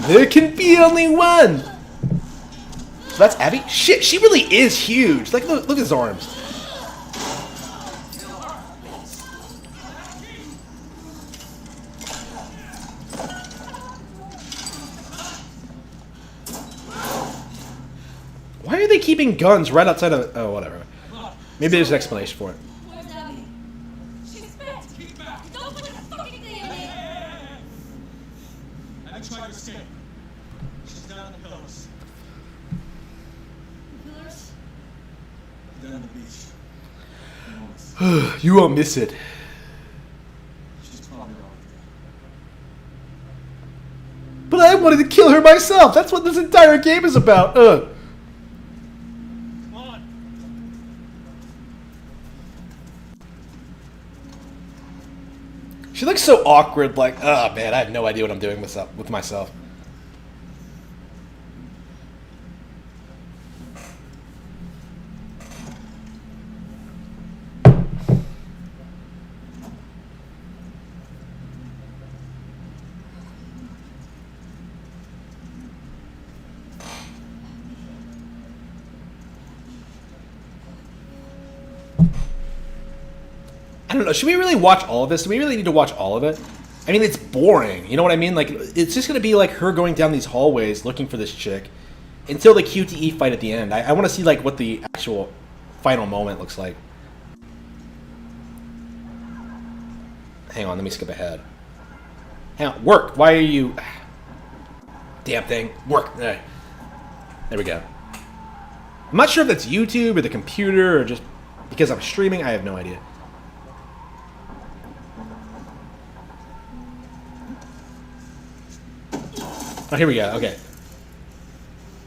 There can be only one! So that's Abby? Shit, she really is huge. Like, look at his arms. Why are they keeping guns right outside of... Oh, whatever. Maybe there's an explanation for it. Where's Abby? She's fit! Don't put the fucking thing in me! I tried to escape. She's down in the pillars. The pillars? Down on the beach. You won't miss it. She's probably wrong. But I wanted to kill her myself. That's what this entire game is about. Come on. She looks so awkward, like, oh man, I have no idea what I'm doing with myself. I don't know. Should we really watch all of this? Do we really need to watch all of it? I mean, it's boring. You know what I mean? Like, it's just going to be like her going down these hallways looking for this chick until the QTE fight at the end. I want to see, like, what the actual final moment looks like. Hang on. Let me skip ahead. Hang on. Work. Why are you... Damn thing. Work. There we go. I'm not sure if that's YouTube or the computer or just because I'm streaming. I have no idea. Oh, here we go. Okay.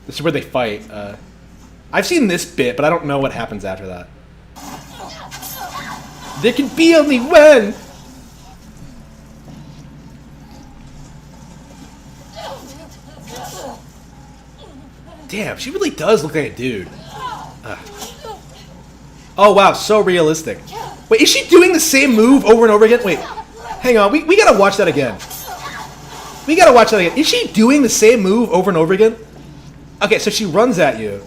This is where they fight. I've seen this bit, but I don't know what happens after that. There can be only one! Damn, she really does look like a dude. Ugh. Oh wow, so realistic. Wait, is she doing the same move over and over again? Wait, hang on, we gotta watch that again. We gotta watch that again. Is she doing the same move over and over again? Okay, so she runs at you.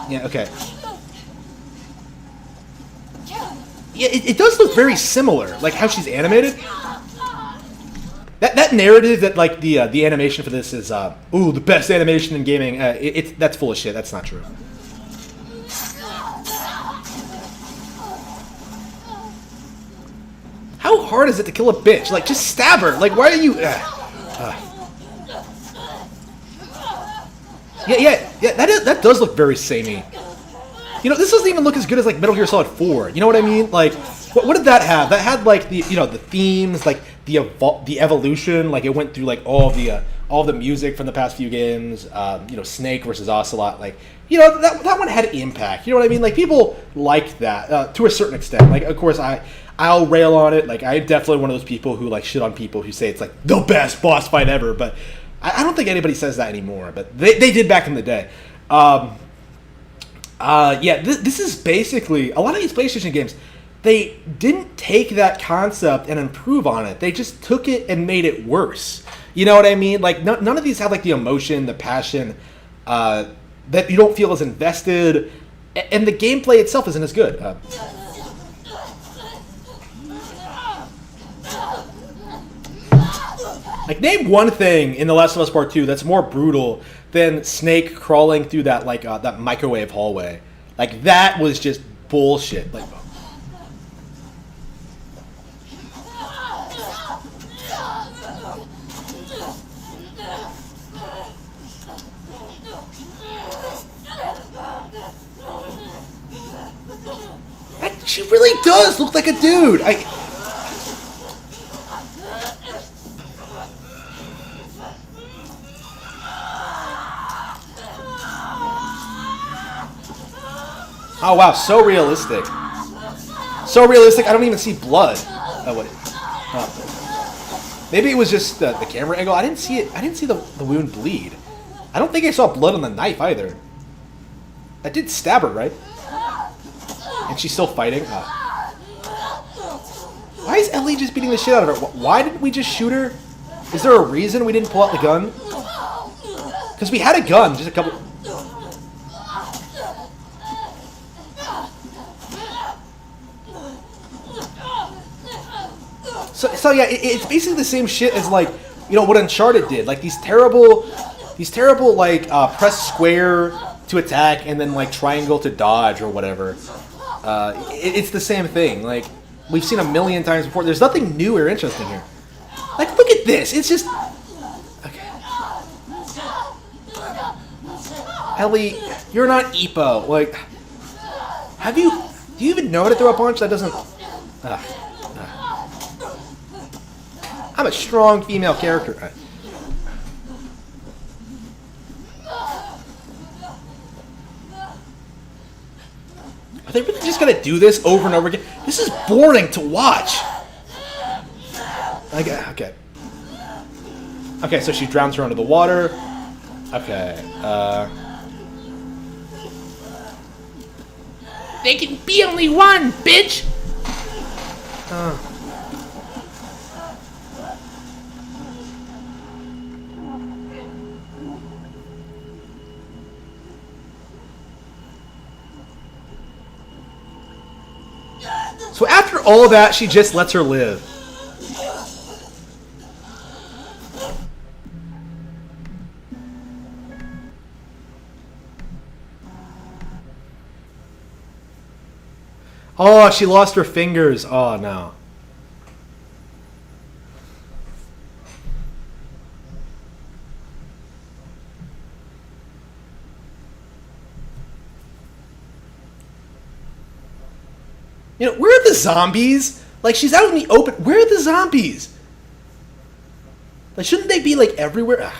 Yeah, okay. Yeah, it does look very similar, like how she's animated. That narrative that like the animation for this is ooh, the best animation in gaming. That's full of shit. That's not true. How hard is it to kill a bitch? Like, just stab her. Like, why are you? Yeah. That does look very samey. You know, this doesn't even look as good as like Metal Gear Solid 4. You know what I mean? Like, what did that have? That had like the the themes, like the evolution. Like it went through like all the music from the past few games. Snake versus Ocelot. Like, that one had impact. You know what I mean? Like people liked that to a certain extent. Like, of course I'll rail on it. Like I'm definitely one of those people who like shit on people who say it's like the best boss fight ever. But I don't think anybody says that anymore. But they did back in the day. This is basically a lot of these PlayStation games. They didn't take that concept and improve on it. They just took it and made it worse. You know what I mean? Like none of these have like the emotion, the passion that you don't feel as invested, and the gameplay itself isn't as good. Like name one thing in The Last of Us Part 2 that's more brutal than Snake crawling through that like that microwave hallway. Like that was just bullshit. Like she really does look like a dude. Oh wow, so realistic. So realistic, I don't even see blood. Oh wait. Maybe it was just the camera angle. I didn't see it. I didn't see the wound bleed. I don't think I saw blood on the knife either. I did stab her, right? And she's still fighting. Why is Ellie just beating the shit out of her? Why didn't we just shoot her? Is there a reason we didn't pull out the gun? Because we had a gun just a couple... So yeah, it's basically the same shit as like, what Uncharted did. Like these terrible like press square to attack and then like triangle to dodge or whatever. It's the same thing. Like we've seen a million times before. There's nothing new or interesting here. Like look at this. It's just okay. Ellie, you're not Ippo. Like, do you even know how to throw a punch? That doesn't. I'm a strong female character. Are they really just gonna do this over and over again? This is boring to watch. Okay. Okay, so she drowns her under the water. Okay. There can be only one, bitch. So after all that, she just lets her live. Oh, she lost her fingers. Oh, no. Where are the zombies? Like, she's out in the open. Where are the zombies? Like, shouldn't they be, like, everywhere? Ugh.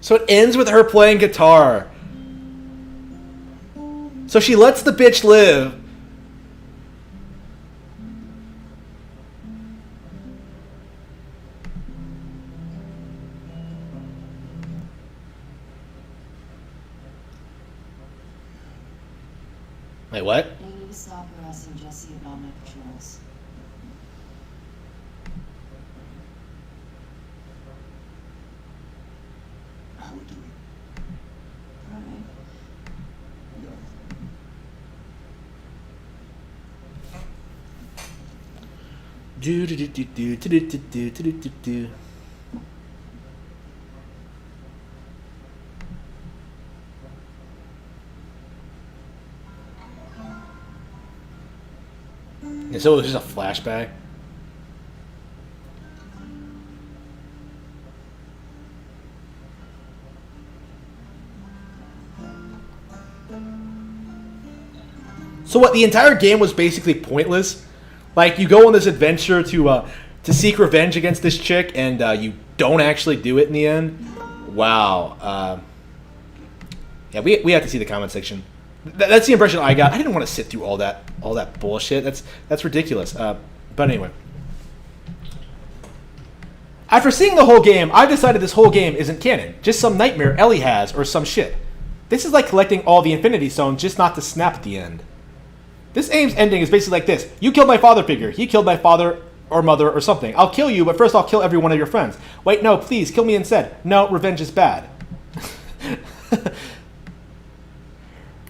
So it ends with her playing guitar. So she lets the bitch live. Wait, what? I need to stop harassing Jesse about my patrols. I would do it. Alright. Yeah. Do do do do do do do do do do do. And so it was just a flashback. So what? The entire game was basically pointless. Like you go on this adventure to seek revenge against this chick, and you don't actually do it in the end. Wow. Yeah, we have to see the comment section. That's the impression I got. I didn't want to sit through all that bullshit. That's ridiculous. But anyway, after seeing the whole game, I've decided this whole game isn't canon. Just some nightmare Ellie has or some shit. This is like collecting all the Infinity Stones, just not to snap at the end. This game's ending is basically like this: you killed my father figure. He killed my father or mother or something. I'll kill you, but first I'll kill every one of your friends. Wait, no, please kill me instead. No, revenge is bad.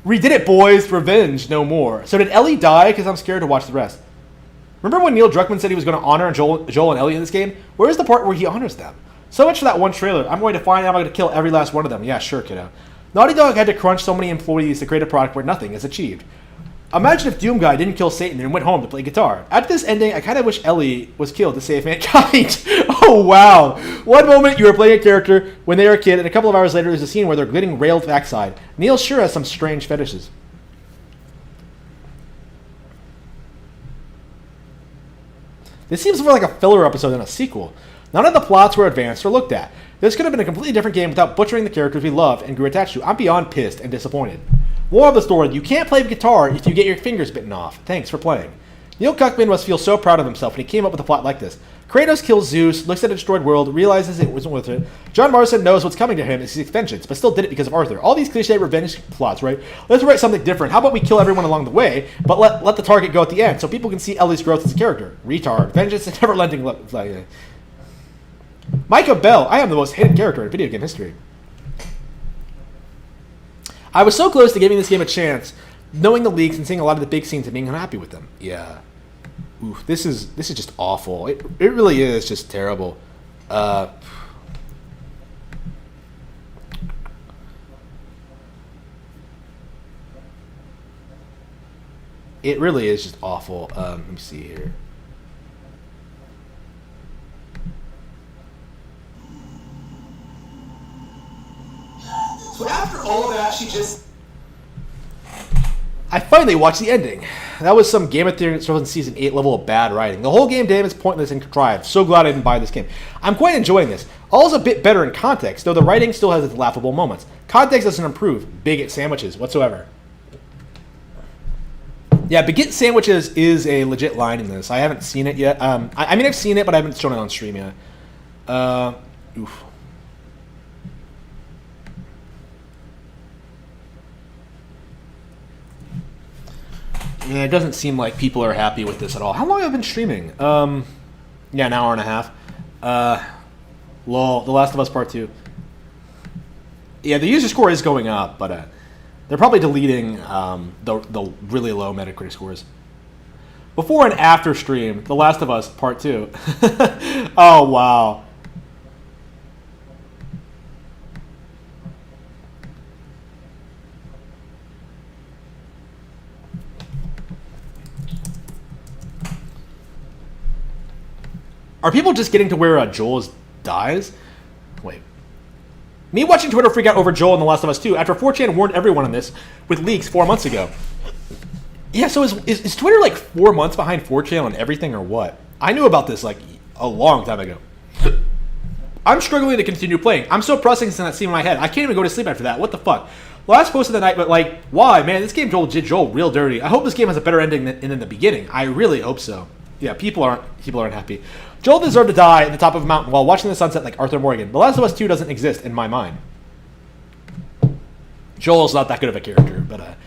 Redid it, boys. Revenge, no more. So did Ellie die? Because I'm scared to watch the rest. Remember when Neil Druckmann said he was going to honor Joel and Ellie in this game? Where's the part where he honors them? So much for that one trailer. I'm going to find out I'm going to kill every last one of them. Yeah, sure, kiddo. Naughty Dog had to crunch so many employees to create a product where nothing is achieved. Imagine if Doom Guy didn't kill Satan and went home to play guitar. After this ending, I kind of wish Ellie was killed to save mankind. Oh, wow. One moment you were playing a character when they were a kid, and a couple of hours later there's a scene where they're getting railed backside. Neil sure has some strange fetishes. This seems more like a filler episode than a sequel. None of the plots were advanced or looked at. This could have been a completely different game without butchering the characters we loved and grew attached to. I'm beyond pissed and disappointed. Moral of the story, you can't play the guitar if you get your fingers bitten off. Thanks for playing. Neil Druckmann must feel so proud of himself when he came up with a plot like this. Kratos kills Zeus, looks at a destroyed world, realizes it wasn't worth it. John Marston knows what's coming to him is his vengeance, but still did it because of Arthur. All these cliche revenge plots, right? Let's write something different. How about we kill everyone along the way, but let the target go at the end so people can see Ellie's growth as a character. Retard. Vengeance and never-ending love. Micah Bell. I am the most hated character in video game history. I was so close to giving this game a chance, knowing the leaks and seeing a lot of the big scenes and being unhappy with them. Yeah. Oof, this is just awful. It really is just terrible. It really is just awful. Let me see here. So after all of that, she just... I finally watched the ending. That was some Game of Thrones Season 8 level of bad writing. The whole game damn is pointless and contrived. So glad I didn't buy this game. I'm quite enjoying this. All's a bit better in context, though the writing still has its laughable moments. Context doesn't improve. Bigot sandwiches whatsoever. Yeah, Bigot sandwiches is a legit line in this. I haven't seen it yet. I mean, I've seen it, but I haven't shown it on stream yet. Oof. Yeah, it doesn't seem like people are happy with this at all. How long have I been streaming? Yeah, an hour and a half. Lol, The Last of Us Part 2. Yeah, the user score is going up, but they're probably deleting the really low Metacritic scores. Before and after stream, The Last of Us Part 2. Oh, wow. Are people just getting to where Joel dies? Wait. Me watching Twitter freak out over Joel in The Last of Us 2 after 4chan warned everyone on this with leaks 4 months ago. Yeah, so is Twitter like 4 months behind 4chan on everything or what? I knew about this like a long time ago. I'm struggling to continue playing. I'm so processing that scene in my head. I can't even go to sleep after that. What the fuck? Last post of the night, but like, why, man? This game did Joel real dirty. I hope this game has a better ending than in the beginning. I really hope so. Yeah, people aren't happy. Joel deserved to die at the top of a mountain while watching the sunset like Arthur Morgan. The Last of Us 2 doesn't exist in my mind. Joel's not that good of a character, but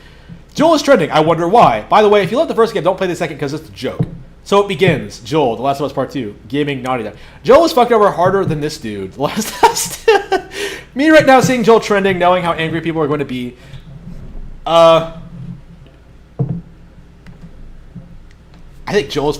Joel is trending. I wonder why. By the way, if you love the first game, don't play the second because it's a joke. So it begins. Joel, The Last of Us Part 2, gaming Naughty Dog. Joel was fucked over harder than this dude. The Last of Us. Me right now seeing Joel trending, knowing how angry people are going to be. I think Joel's...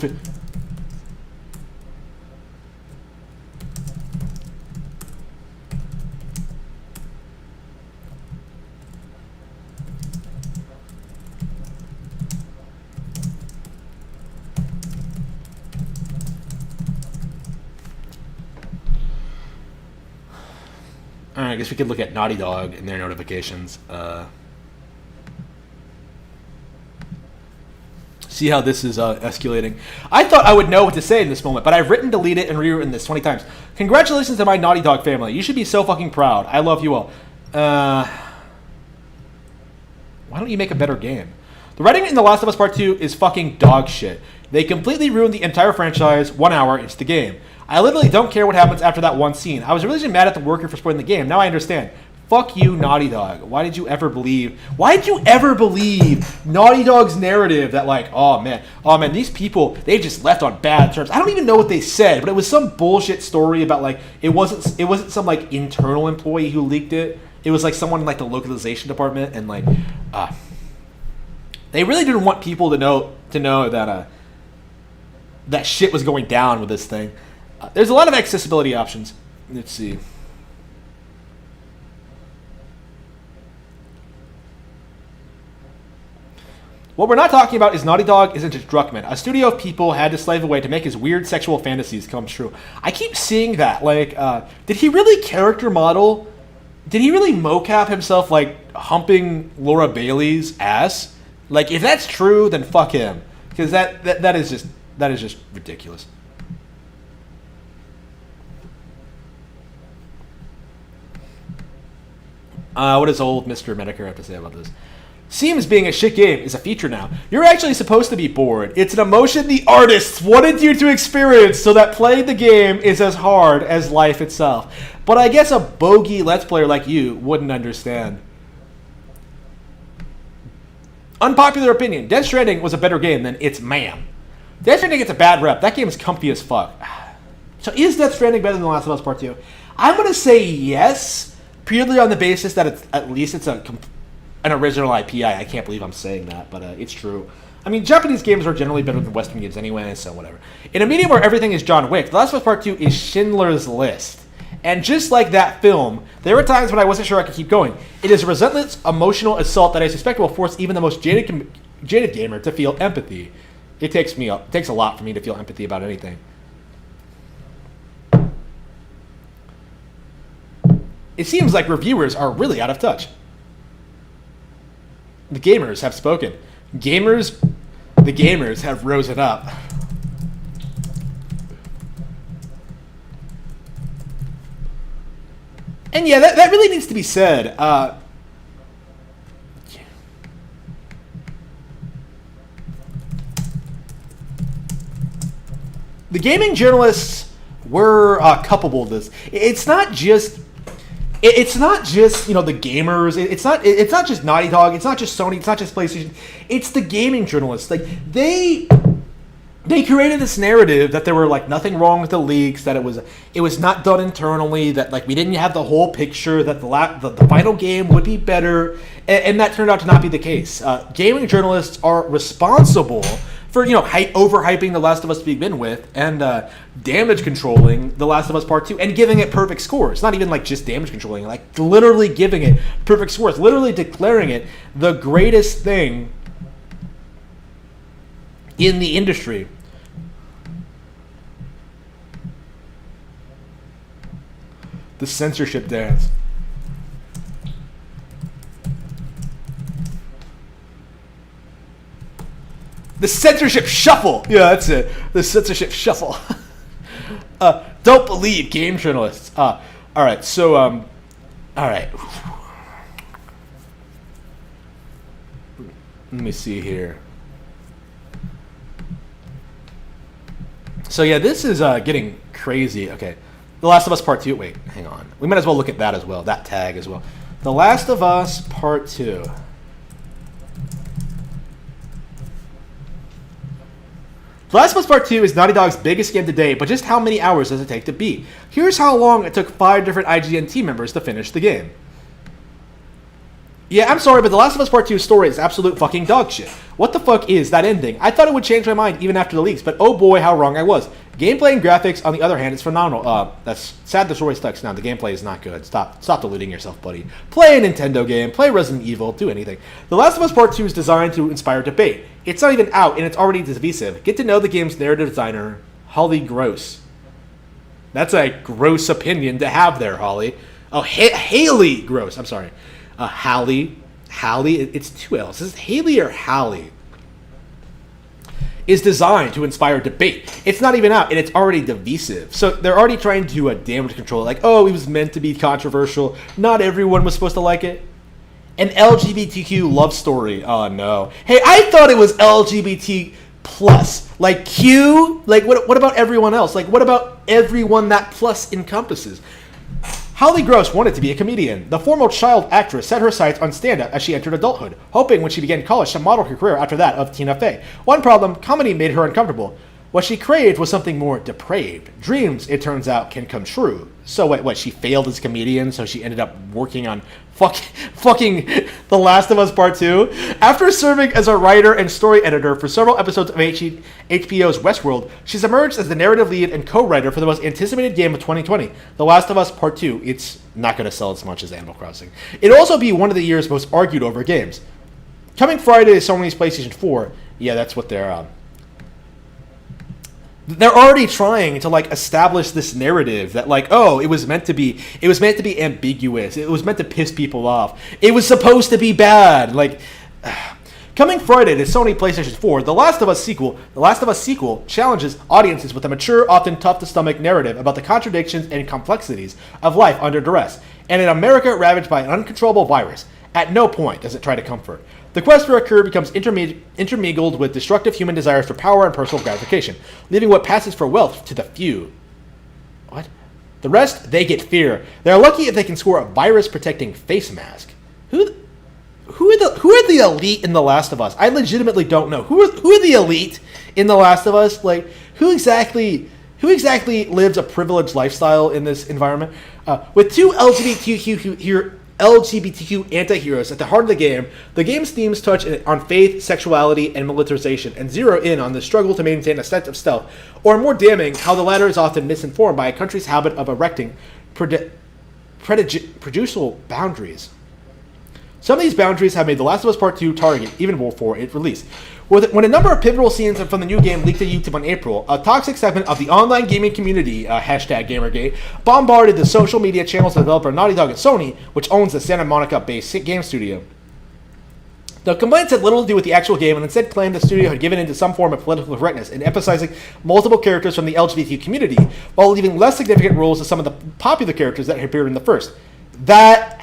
Alright, I guess we could look at Naughty Dog and their notifications. See how this is escalating. I thought I would know what to say in this moment, but I've written, deleted, and rewritten this 20 times. Congratulations to my Naughty Dog family. You should be so fucking proud. I love you all. Why don't you make a better game? The writing in The Last of Us Part 2 is fucking dog shit. They completely ruined the entire franchise 1 hour into the game. I literally don't care what happens after that one scene. I was really just mad at the worker for spoiling the game. Now I understand. Fuck you, Naughty Dog. Why did you ever believe Naughty Dog's narrative that like, oh man, these people, they just left on bad terms. I don't even know what they said, but it was some bullshit story about like, it wasn't some like internal employee who leaked it. It was like someone in like the localization department, and like, they really didn't want people to know that that shit was going down with this thing. There's a lot of accessibility options. Let's see. What we're not talking about is Naughty Dog isn't just Druckmann. A studio of people had to slave away to make his weird sexual fantasies come true. I keep seeing that. Like, did he really character model? Did he really mocap himself like humping Laura Bailey's ass? Like, if that's true, then fuck him, because that is just ridiculous. What does old Mr. Medicare have to say about this? Seems being a shit game is a feature now. You're actually supposed to be bored. It's an emotion the artists wanted you to experience so that playing the game is as hard as life itself. But I guess a bogey Let's Player like you wouldn't understand. Unpopular opinion. Death Stranding was a better game than It's Man. Death Stranding gets a bad rep. That game is comfy as fuck. So is Death Stranding better than The Last of Us Part 2? I'm going to say yes. Purely on the basis that it's an original IP. I can't believe I'm saying that, but it's true. I mean, Japanese games are generally better than Western games anyway, so whatever. In a medium where everything is John Wick, The Last of Us Part 2 is Schindler's List. And just like that film, there were times when I wasn't sure I could keep going. It is a relentless emotional assault that I suspect will force even the most jaded gamer to feel empathy. It takes a lot for me to feel empathy about anything. It seems like reviewers are really out of touch. The gamers have spoken. The gamers have risen up. And yeah, that really needs to be said. The gaming journalists were culpable of this. It's not just the gamers. It's not just Naughty Dog. It's not just Sony. It's not just PlayStation. It's the gaming journalists. Like they created this narrative that there were like nothing wrong with the leaks, that it was not done internally, that like we didn't have the whole picture, that the final game would be better, and that turned out to not be the case. Gaming journalists are responsible for overhyping The Last of Us to begin with, and damage controlling The Last of Us Part 2 and giving it perfect scores. Not even like just damage controlling, like literally giving it perfect scores, literally declaring it the greatest thing in the industry. The censorship dance. The censorship shuffle. Yeah, that's it. The censorship shuffle. Don't believe game journalists. All right, so all right. Let me see here. So yeah, this is getting crazy. Okay, The Last of Us Part 2. Wait, hang on. We might as well look at that as well. That tag as well. The Last of Us Part 2. The Last of Us Part 2 is Naughty Dog's biggest game to date, but just how many hours does it take to beat? Here's how long it took 5 different IGN team members to finish the game. Yeah, I'm sorry, but The Last of Us Part 2 story is absolute fucking dog shit. What the fuck is that ending? I thought it would change my mind even after the leaks, but oh boy, how wrong I was. Gameplay and graphics, on the other hand, is phenomenal. That's sad the story sucks now. The gameplay is not good. Stop deluding yourself, buddy. Play a Nintendo game, play Resident Evil, do anything. The Last of Us Part 2 is designed to inspire debate. It's not even out, and it's already divisive. Get to know the game's narrative designer, Holly Gross. That's a gross opinion to have there, Holly. Oh, Haley Gross. I'm sorry. Hallie, it's 2 L's. Is it Haley or Hallie? Is designed to inspire debate. It's not even out, and it's already divisive. So they're already trying to do damage control. Like, oh, it was meant to be controversial. Not everyone was supposed to like it. An LGBTQ love story. Oh, no. Hey, I thought it was LGBT plus. Like Q? Like, what about everyone else? Like, what about everyone that plus encompasses? Holly Gross wanted to be a comedian. The former child actress set her sights on stand-up as she entered adulthood, hoping when she began college to model her career after that of Tina Fey. One problem, comedy made her uncomfortable. What she craved was something more depraved. Dreams, it turns out, can come true. So what, she failed as a comedian, so she ended up working on fucking The Last of Us Part 2? After serving as a writer and story editor for several episodes of HBO's Westworld, she's emerged as the narrative lead and co-writer for the most anticipated game of 2020, The Last of Us Part 2. It's not going to sell as much as Animal Crossing. It'll also be one of the year's most argued over games. Coming Friday to Sony's PlayStation 4, yeah, that's what they're already trying to establish this narrative that it was meant to be ambiguous. It was meant to piss people off. It was supposed to be bad. Coming Friday to Sony PlayStation 4, The Last of Us sequel challenges audiences with a mature, often tough to stomach narrative about the contradictions and complexities of life under duress, and in America ravaged by an uncontrollable virus. At no point does it try to comfort. The quest for a cure becomes intermingled with destructive human desires for power and personal gratification, leaving what passes for wealth to the few. What? The rest, they get fear. They're lucky if they can score a virus-protecting face mask. Who are the elite in The Last of Us? I legitimately don't know. Who are the elite in The Last of Us? Who exactly lives a privileged lifestyle in this environment? With two LGBTQ anti-heroes at the heart of the game's themes touch on faith, sexuality, and militarization, and zero in on the struggle to maintain a sense of stealth, or more damning, how the latter is often misinformed by a country's habit of erecting prejudicial boundaries. Some of these boundaries have made The Last of Us Part 2 target even before its release. When a number of pivotal scenes from the new game leaked to YouTube in April, a toxic segment of the online gaming community, #Gamergate, bombarded the social media channels of developer Naughty Dog and Sony, which owns the Santa Monica-based game studio. The complaints had little to do with the actual game and instead claimed the studio had given into some form of political correctness in emphasizing multiple characters from the LGBT community while leaving less significant roles to some of the popular characters that had appeared in the first. That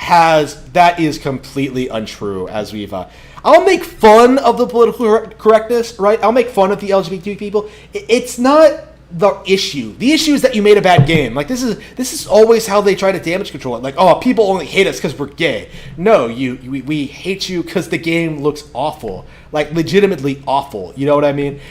is completely untrue, as we've... I'll make fun of the political correctness, right? I'll make fun of the LGBT people. It's not the issue. The issue is that you made a bad game. This is always how they try to damage control it. People only hate us because we're gay. No, we hate you because the game looks awful. Legitimately awful. You know what I mean?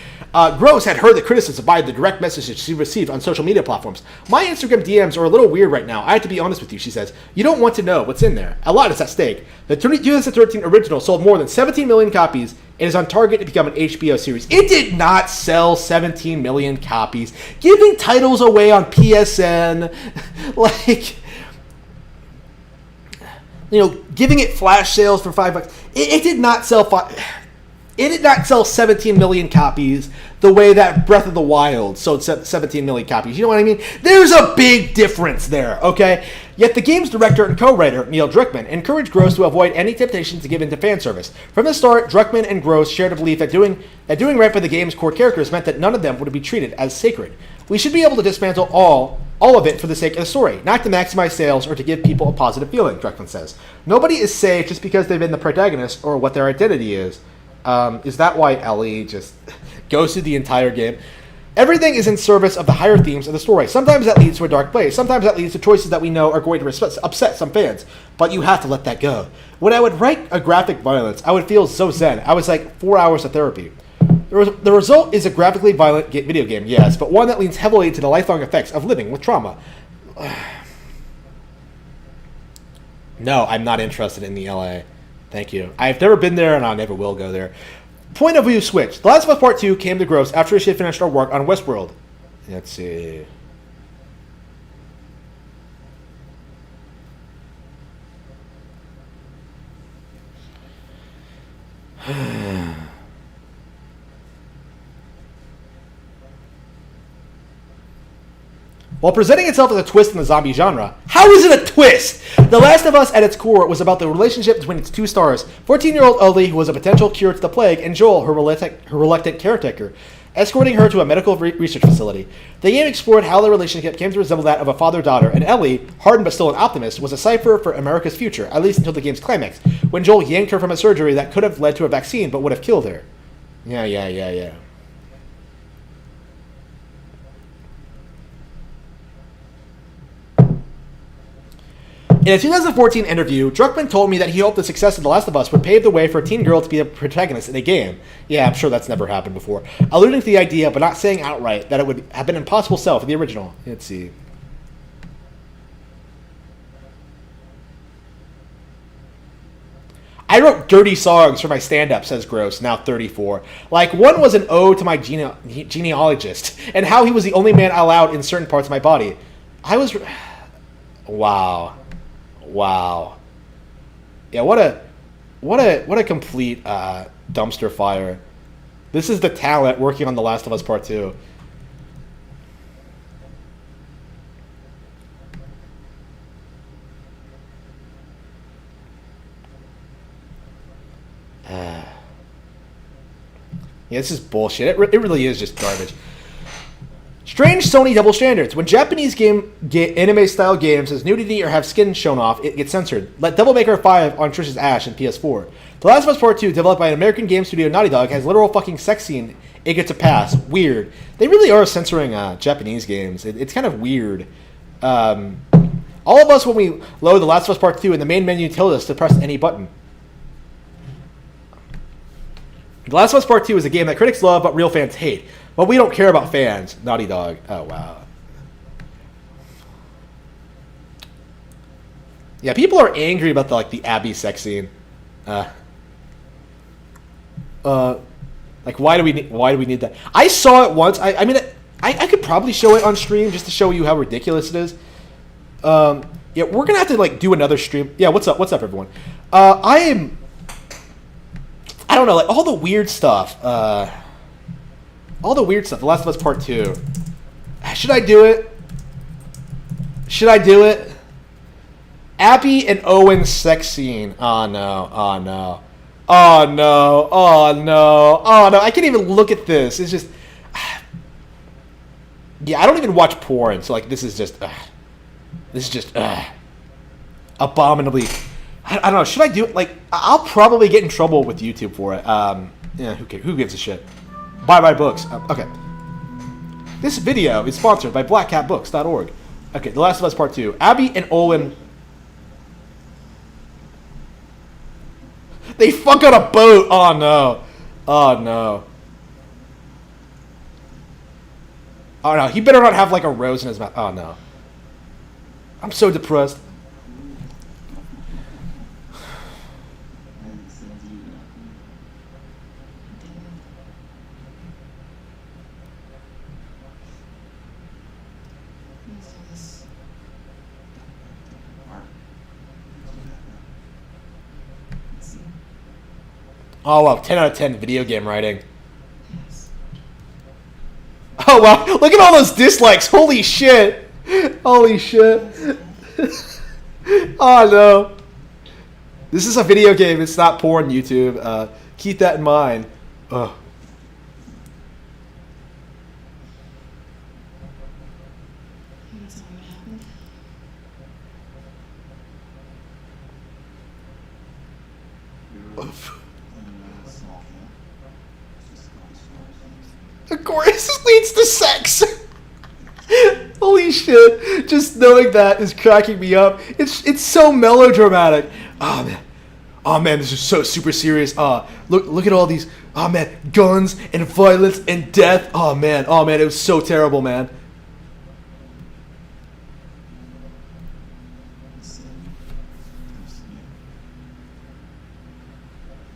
Gross had heard the criticism by the direct messages she received on social media platforms. My Instagram DMs are a little weird right now. I have to be honest with you, she says. You don't want to know what's in there. A lot is at stake. The 2013 original sold more than 17 million copies and is on target to become an HBO series. It did not sell 17 million copies. Giving titles away on PSN, giving it flash sales for $5. It did not sell It did not sell 17 million copies the way that Breath of the Wild sold 17 million copies. You know what I mean? There's a big difference there, okay? Yet the game's director and co-writer, Neil Druckmann, encouraged Gross to avoid any temptation to give in to fan service. From the start, Druckmann and Gross shared a belief that doing right by the game's core characters meant that none of them would be treated as sacred. We should be able to dismantle all of it for the sake of the story, not to maximize sales or to give people a positive feeling, Druckmann says. Nobody is safe just because they've been the protagonist or what their identity is. Is that why Ellie just goes through the entire game? Everything is in service of the higher themes of the story. Sometimes that leads to a dark place. Sometimes that leads to choices that we know are going to upset some fans. But you have to let that go. When I would write a graphic violence, I would feel so zen. I was like 4 hours of therapy. The result is a graphically violent video game, yes, but one that leans heavily into the lifelong effects of living with trauma. No, I'm not interested in the LA. Thank you. I've never been there, and I never will go there. Point of view switch. The Last of Us Part 2 came to Gross after she had finished our work on Westworld. Let's see. While presenting itself as a twist in the zombie genre, how is it a twist? The Last of Us, at its core, was about the relationship between its two stars, 14-year-old Ellie, who was a potential cure to the plague, and Joel, her reluctant caretaker, escorting her to a medical research facility. The game explored how the relationship came to resemble that of a father-daughter, and Ellie, hardened but still an optimist, was a cipher for America's future, at least until the game's climax, when Joel yanked her from a surgery that could have led to a vaccine but would have killed her. Yeah. In a 2014 interview, Druckmann told me that he hoped the success of The Last of Us would pave the way for a teen girl to be a protagonist in a game. Yeah, I'm sure that's never happened before. Alluding to the idea, but not saying outright, that it would have been an impossible sell for the original. Let's see. I wrote dirty songs for my stand-up, says Gross, now 34. Like, one was an ode to my genealogist, and how he was the only man allowed in certain parts of my body. I was... Wow. Yeah, what a complete dumpster fire. This is the talent working on The Last of Us Part 2. Yeah, this is bullshit. It really is just garbage. Strange Sony double standards. When Japanese anime-style games has nudity or have skin shown off, it gets censored. Let Devil May Cry 5 on Trish's Ash and PS4. The Last of Us Part 2, developed by an American game studio Naughty Dog, has literal fucking sex scene. It gets a pass. Weird. They really are censoring Japanese games. It's kind of weird. All of us, when we load The Last of Us Part 2, in the main menu tells us to press any button. The Last of Us Part 2 is a game that critics love but real fans hate. But we don't care about fans. Naughty Dog. Oh, wow. Yeah, people are angry about the Abby sex scene. Like, why do we need that? I saw it once. I mean, I could probably show it on stream just to show you how ridiculous it is. Yeah, we're gonna have to do another stream. Yeah, what's up? What's up, everyone? I don't know, all the weird stuff. The Last of Us Part 2. Should I do it? Abby and Owen's sex scene. Oh no. I can't even look at this. It's just... Yeah, I don't even watch porn, so this is just... abominably... I don't know, should I do it? I'll probably get in trouble with YouTube for it. Yeah, who gives a shit? Buy my books. Okay. This video is sponsored by blackcatbooks.org. Okay, The Last of Us Part 2. Abby and Owen... They fuck on a boat! Oh, no. Oh, no. He better not have, a rose in his mouth. Oh, no. I'm so depressed. Oh, wow. 10 out of 10 video game writing. Yes. Oh, wow. Look at all those dislikes. Holy shit. Oh, no. This is a video game. It's not porn, YouTube. Keep that in mind. Ugh. Small camp. Just go as far as Of course, this leads to sex. Holy shit! Just knowing that is cracking me up. It's so melodramatic. Oh man, this is so super serious. Look at all these. Oh man, guns and violence and death. Oh man, it was so terrible, man. Listen, there's you.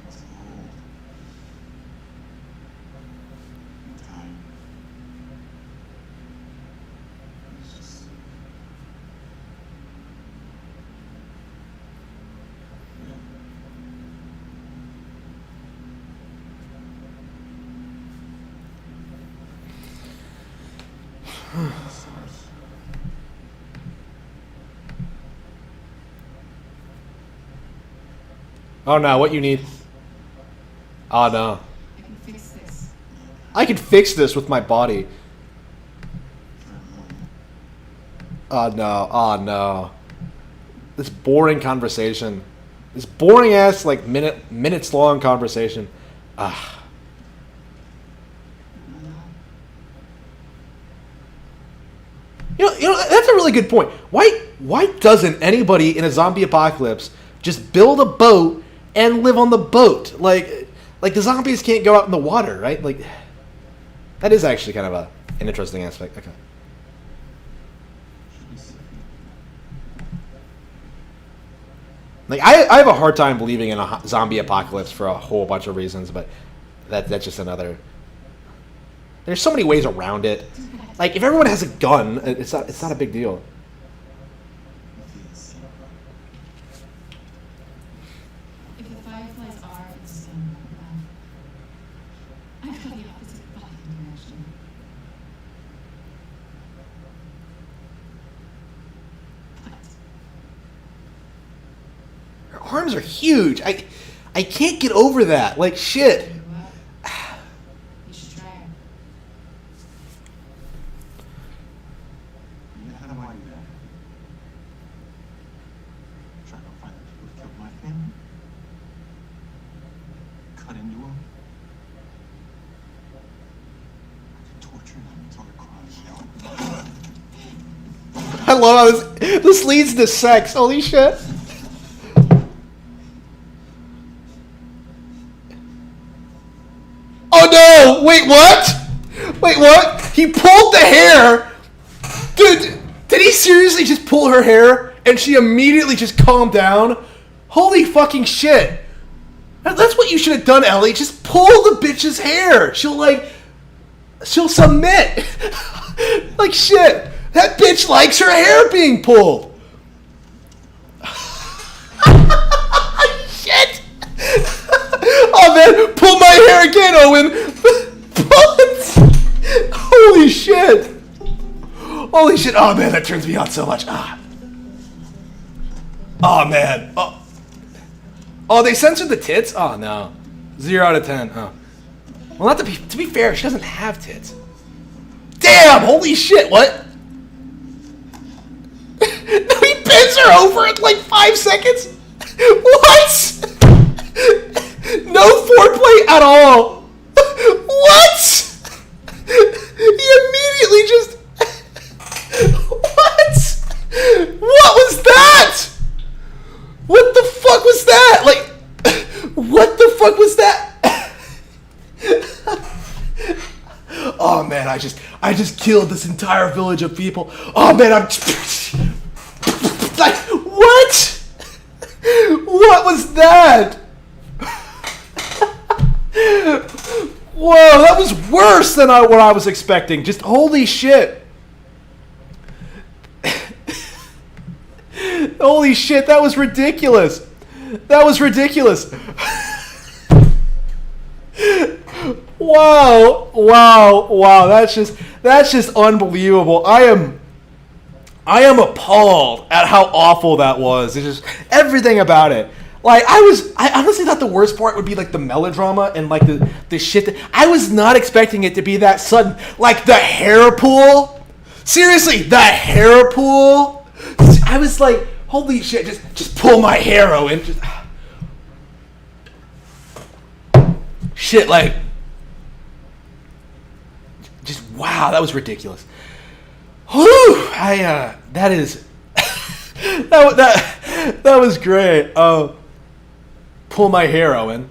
It's old. I'm tired. It's just. Yeah. Source. Oh no, what you need? Oh no, I can fix this. I can fix this with my body. For a moment. Oh no. This boring conversation. This boring ass like minutes long conversation. You know that's a really good point. Why doesn't anybody in a zombie apocalypse just build a boat and live on the boat? Like the zombies can't go out in the water, right? Like that is actually kind of an interesting aspect. Okay. Should be safe. Like I have a hard time believing in a zombie apocalypse for a whole bunch of reasons, but that's just another. There's so many ways around it. Like if everyone has a gun, it's not a big deal. Yes. If the fireflies are in stone, I go the opposite body direction. But Her arms are huge. I can't get over that. Like shit. you what? You should try it. You know how do I do that? Try to find the people who killed my family. Cut into them. I could torture them until they're crying out. I love how this leads to sex. Holy shit. Oh no! Wait, what? He pulled the hair! Dude, did he seriously just pull her hair and she immediately just calmed down? Holy fucking shit. That's what you should have done, Ellie. Just pull the bitch's hair. She'll submit. Like shit. That bitch likes her hair being pulled. Shit. Oh man, pull my hair again, Owen. Pull it. Holy shit. Holy shit. Oh man, that turns me on so much. Oh man. Oh, they censored the tits? Oh no. 0 out of 10. Oh. Well, not to be fair, she doesn't have tits. Damn! Holy shit! What? No, he bends her over in like 5 seconds. What? No foreplay at all. What? He immediately just. What? What was that? What the fuck was that? Like, what the fuck was that? Oh man, I just killed this entire village of people. Oh man, I'm like, what? What was that? Whoa, that was worse than what I was expecting. Just holy shit. Holy shit, that was ridiculous. That was ridiculous. Wow. That's just unbelievable. I am appalled at how awful that was. It's just everything about it. Like I honestly thought the worst part would be like the melodrama and like the shit that I was not expecting it to be that sudden. Like the hair pull. Seriously, the hair pull. I was like, holy shit, just pull my hair, Owen. shit, like, just wow, that was ridiculous. Whew, that is, that was great. Pull my hair, Owen.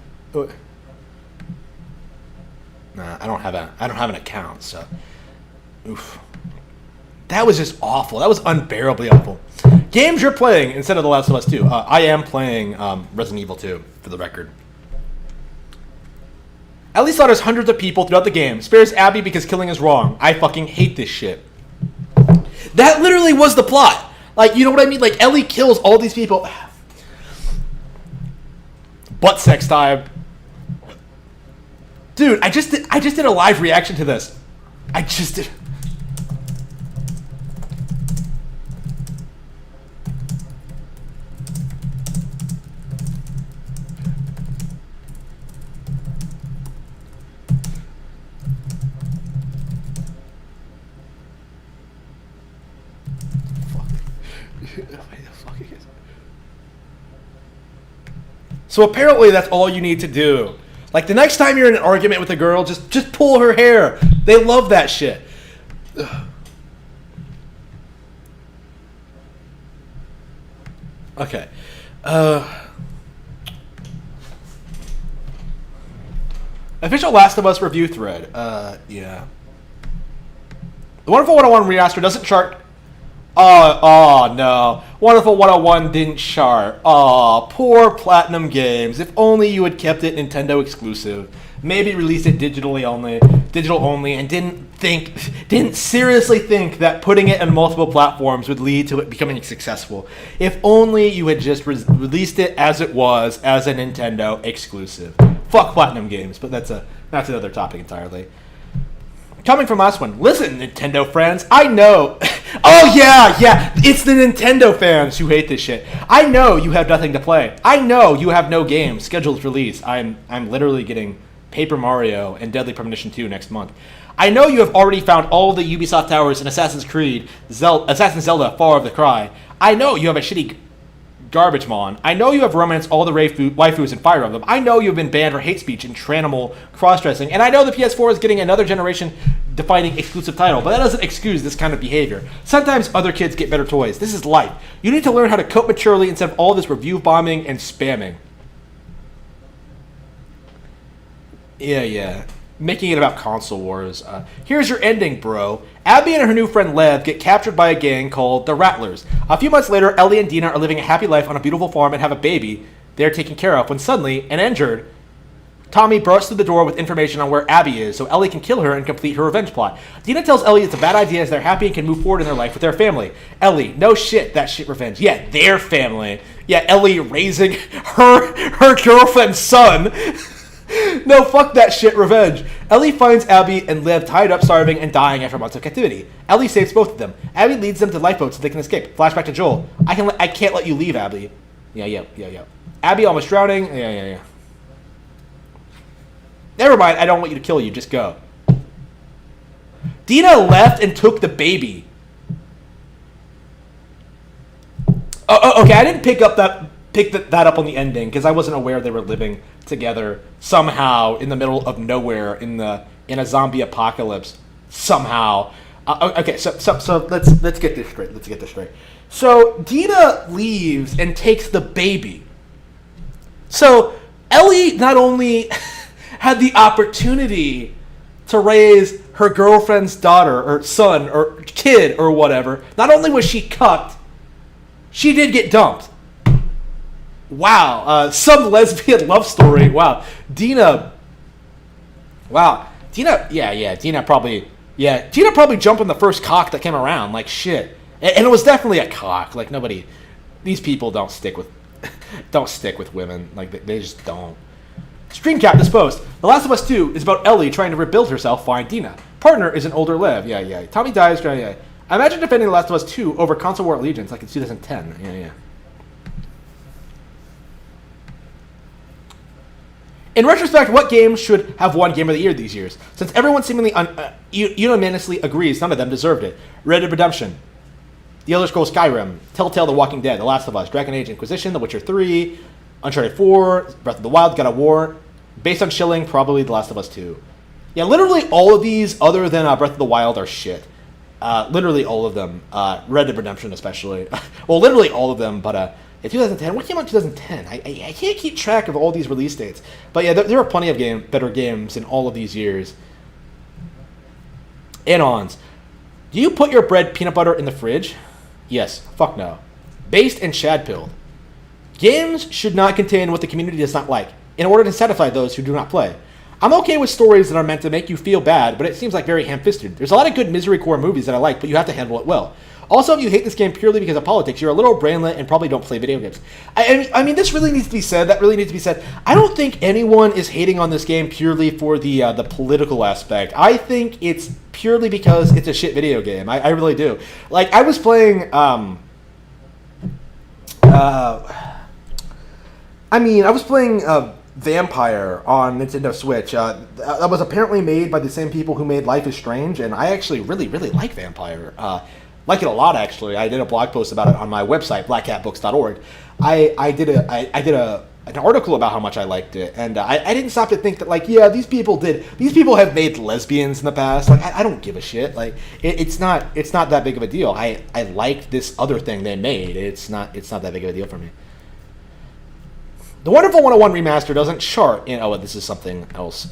Nah, I don't have an account, so. Oof. That was just awful. That was unbearably awful. Games you're playing instead of The Last of Us 2. I am playing Resident Evil 2, for the record. Ellie slaughters hundreds of people throughout the game. Spares Abby because killing is wrong. I fucking hate this shit. That literally was the plot. Like, you know what I mean? Like, Ellie kills all these people. Butt sex time. Dude, I just did a live reaction to this. I just did. So apparently that's all you need to do. Like, the next time you're in an argument with a girl, just pull her hair. They love that shit. Ugh. Okay. Official Last of Us review thread. Yeah. The Wonderful 101 remaster doesn't chart. Oh no. Wonderful 101 didn't chart. Oh, poor Platinum Games. If only you had kept it Nintendo exclusive. Maybe released it digital only, and didn't seriously think that putting it on multiple platforms would lead to it becoming successful. If only you had just released it as it was, as a Nintendo exclusive. Fuck Platinum Games, but that's another topic entirely. Coming from last one, listen, Nintendo friends, I know. Oh yeah, it's the Nintendo fans who hate this shit. I know you have nothing to play. I know you have no games scheduled for release. I'm literally getting Paper Mario and Deadly Premonition 2 next month. I know you have already found all the Ubisoft towers in Assassin's Creed, Assassin's Zelda, Far of the Cry. I know you have a shitty garbage mon. I know you have romanced all the waifus in Fire Emblem. I know you've been banned for hate speech and Tranimal cross-dressing. And I know the PS4 is getting another generation-defining exclusive title, but that doesn't excuse this kind of behavior. Sometimes other kids get better toys. This is life. You need to learn how to cope maturely instead of all this review bombing and spamming. Yeah. Making it about console wars. Here's your ending, bro. Abby and her new friend Lev get captured by a gang called the Rattlers. A few months later, Ellie and Dina are living a happy life on a beautiful farm and have a baby they're taken care of when suddenly, and injured, Tommy bursts through the door with information on where Abby is so Ellie can kill her and complete her revenge plot. Dina tells Ellie it's a bad idea as they're happy and can move forward in their life with their family. Ellie, no shit, that shit revenge. Yeah, their family. Yeah, Ellie raising her girlfriend's son. No, fuck that shit, revenge. Ellie finds Abby and Liv tied up, starving, and dying after months of captivity. Ellie saves both of them. Abby leads them to lifeboats so they can escape. Flashback to Joel. I can't let you leave, Abby. Yeah. Abby almost drowning. Yeah. Never mind, I don't want you to kill you, just go. Dina left and took the baby. Oh, okay, I didn't pick that up on the ending because I wasn't aware they were living together somehow in the middle of nowhere in a zombie apocalypse somehow. Okay, so let's get this straight. So Dina leaves and takes the baby. So Ellie not only had the opportunity to raise her girlfriend's daughter or son or kid or whatever, not only was she cucked, she did get dumped. Wow, some lesbian love story. Wow, Dina. Dina probably jumped on the first cock that came around. Like shit, and it was definitely a cock. Like nobody, these people don't stick with women. Like they just don't. Streamcap this post. The Last of Us 2 is about Ellie trying to rebuild herself. Find Dina. Partner is an older Liv. Yeah. Tommy dies. Yeah. I imagine defending The Last of Us 2 over Console War Allegiance like in 2010. Yeah. In retrospect, what games should have won Game of the Year these years? Since everyone seemingly unanimously agrees none of them deserved it. Red Dead Redemption, The Elder Scrolls Skyrim, Telltale The Walking Dead, The Last of Us, Dragon Age Inquisition, The Witcher 3, Uncharted 4, Breath of the Wild, God of War, Based on Schilling, probably The Last of Us 2. Yeah, literally all of these, other than Breath of the Wild, are shit. Literally all of them. Red Dead Redemption especially. Well, literally all of them, but... in 2010, what came out in 2010? I can't keep track of all these release dates. But yeah, there are plenty of better games in all of these years. Add-ons. Do you put your bread peanut butter in the fridge? Yes. Fuck no. Based and Chad pilled. Games should not contain what the community does not like, in order to satisfy those who do not play. I'm okay with stories that are meant to make you feel bad, but it seems like very ham-fisted. There's a lot of good misery core movies that I like, but you have to handle it well. Also, if you hate this game purely because of politics, you're a little brainlet and probably don't play video games. I mean, this really needs to be said. That really needs to be said. I don't think anyone is hating on this game purely for the political aspect. I think it's purely because it's a shit video game. I really do. Like, I was playing... I was playing Vampire on Nintendo Switch. That was apparently made by the same people who made Life is Strange, and I actually really, really like Vampire. Like it a lot, actually. I did a blog post about it on my website, blackcatbooks.org. I did an article about how much I liked it, and I didn't stop to think that, like, yeah, these people have made lesbians in the past. Like, I don't give a shit. Like, it's not that big of a deal. I liked this other thing they made. It's not that big of a deal for me. The Wonderful 101 remaster doesn't chart in... Oh, this is something else.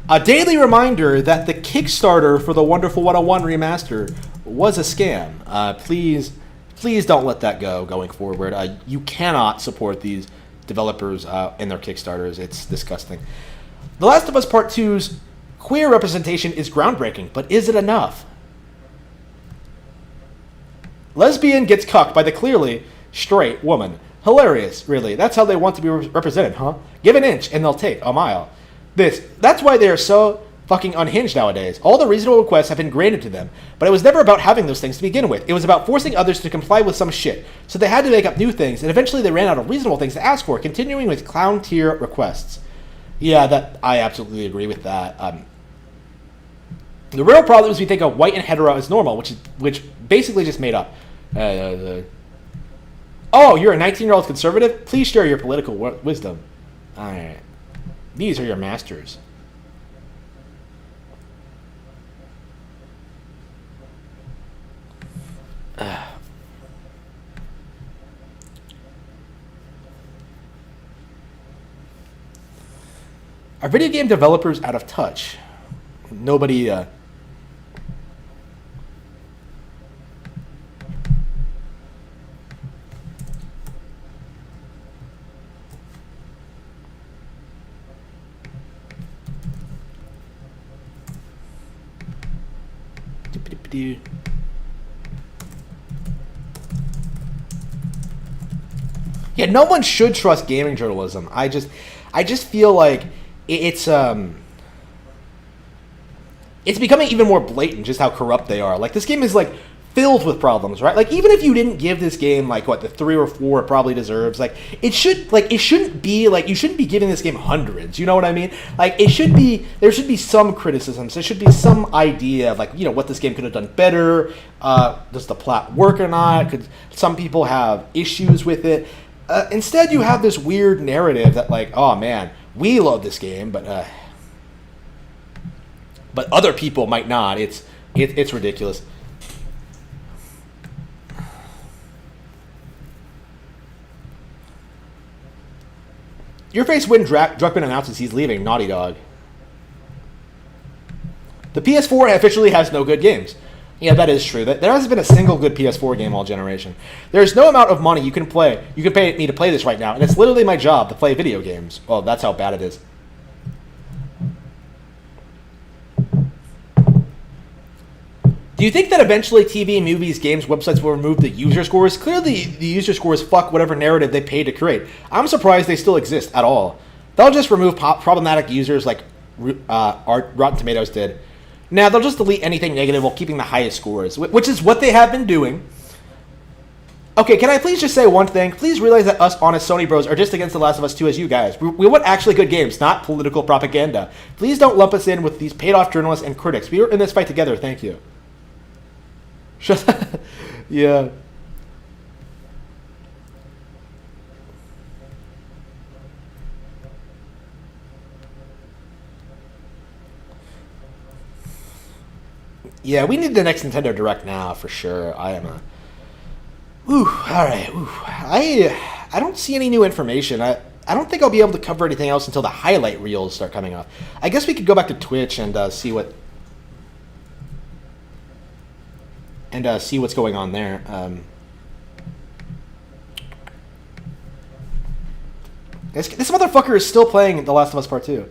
A daily reminder that the Kickstarter for the Wonderful 101 remaster was a scam. Please don't let that go going forward. You cannot support these developers and their Kickstarters. It's disgusting. The Last of Us Part 2's queer representation is groundbreaking, but is it enough? Lesbian gets cucked by the clearly straight woman. Hilarious, really. That's how they want to be represented, huh? Give an inch and they'll take a mile. That's why they are so fucking unhinged nowadays. All the reasonable requests have been granted to them, but it was never about having those things to begin with. It was about forcing others to comply with some shit. So they had to make up new things, and eventually they ran out of reasonable things to ask for, continuing with clown tier requests. Yeah, I absolutely agree with that. The real problem is we think of white and hetero as normal, which basically just made up. Oh, you're a 19-year-old conservative? Please share your political wisdom. All right. These are your masters. Are video game developers out of touch? Nobody... Yeah, no one should trust gaming journalism. I just feel like it's becoming even more blatant just how corrupt they are. Like, this game is like filled with problems, right? Like, even if you didn't give this game like the 3 or 4 it probably deserves, like you shouldn't be giving this game hundreds. You know what I mean? Like, there should be some criticisms. There should be some idea of, like, you know, what this game could have done better. Does the plot work or not? Could some people have issues with it? Instead, you have this weird narrative that, like, oh man, we love this game, but other people might not. It's ridiculous. Your face when Druckmann announces he's leaving Naughty Dog. The PS4 officially has no good games. Yeah, that is true. There hasn't been a single good PS4 game all generation. There's no amount of money you can pay me to play this right now, and it's literally my job to play video games. Well, that's how bad it is. Do you think that eventually TV, movies, games, websites will remove the user scores? Clearly, the user scores fuck whatever narrative they paid to create. I'm surprised they still exist at all. They'll just remove problematic users like Rotten Tomatoes did. Now, they'll just delete anything negative while keeping the highest scores, which is what they have been doing. Okay, can I please just say one thing? Please realize that us honest Sony bros are just against The Last of Us 2 as you guys. We want actually good games, not political propaganda. Please don't lump us in with these paid-off journalists and critics. We are in this fight together. Thank you. Yeah. Yeah, we need the next Nintendo Direct now for sure. I am a. Ooh, all right. Ooh, I don't see any new information. I don't think I'll be able to cover anything else until the highlight reels start coming up. I guess we could go back to Twitch and see what see what's going on there. This motherfucker is still playing The Last of Us Part 2.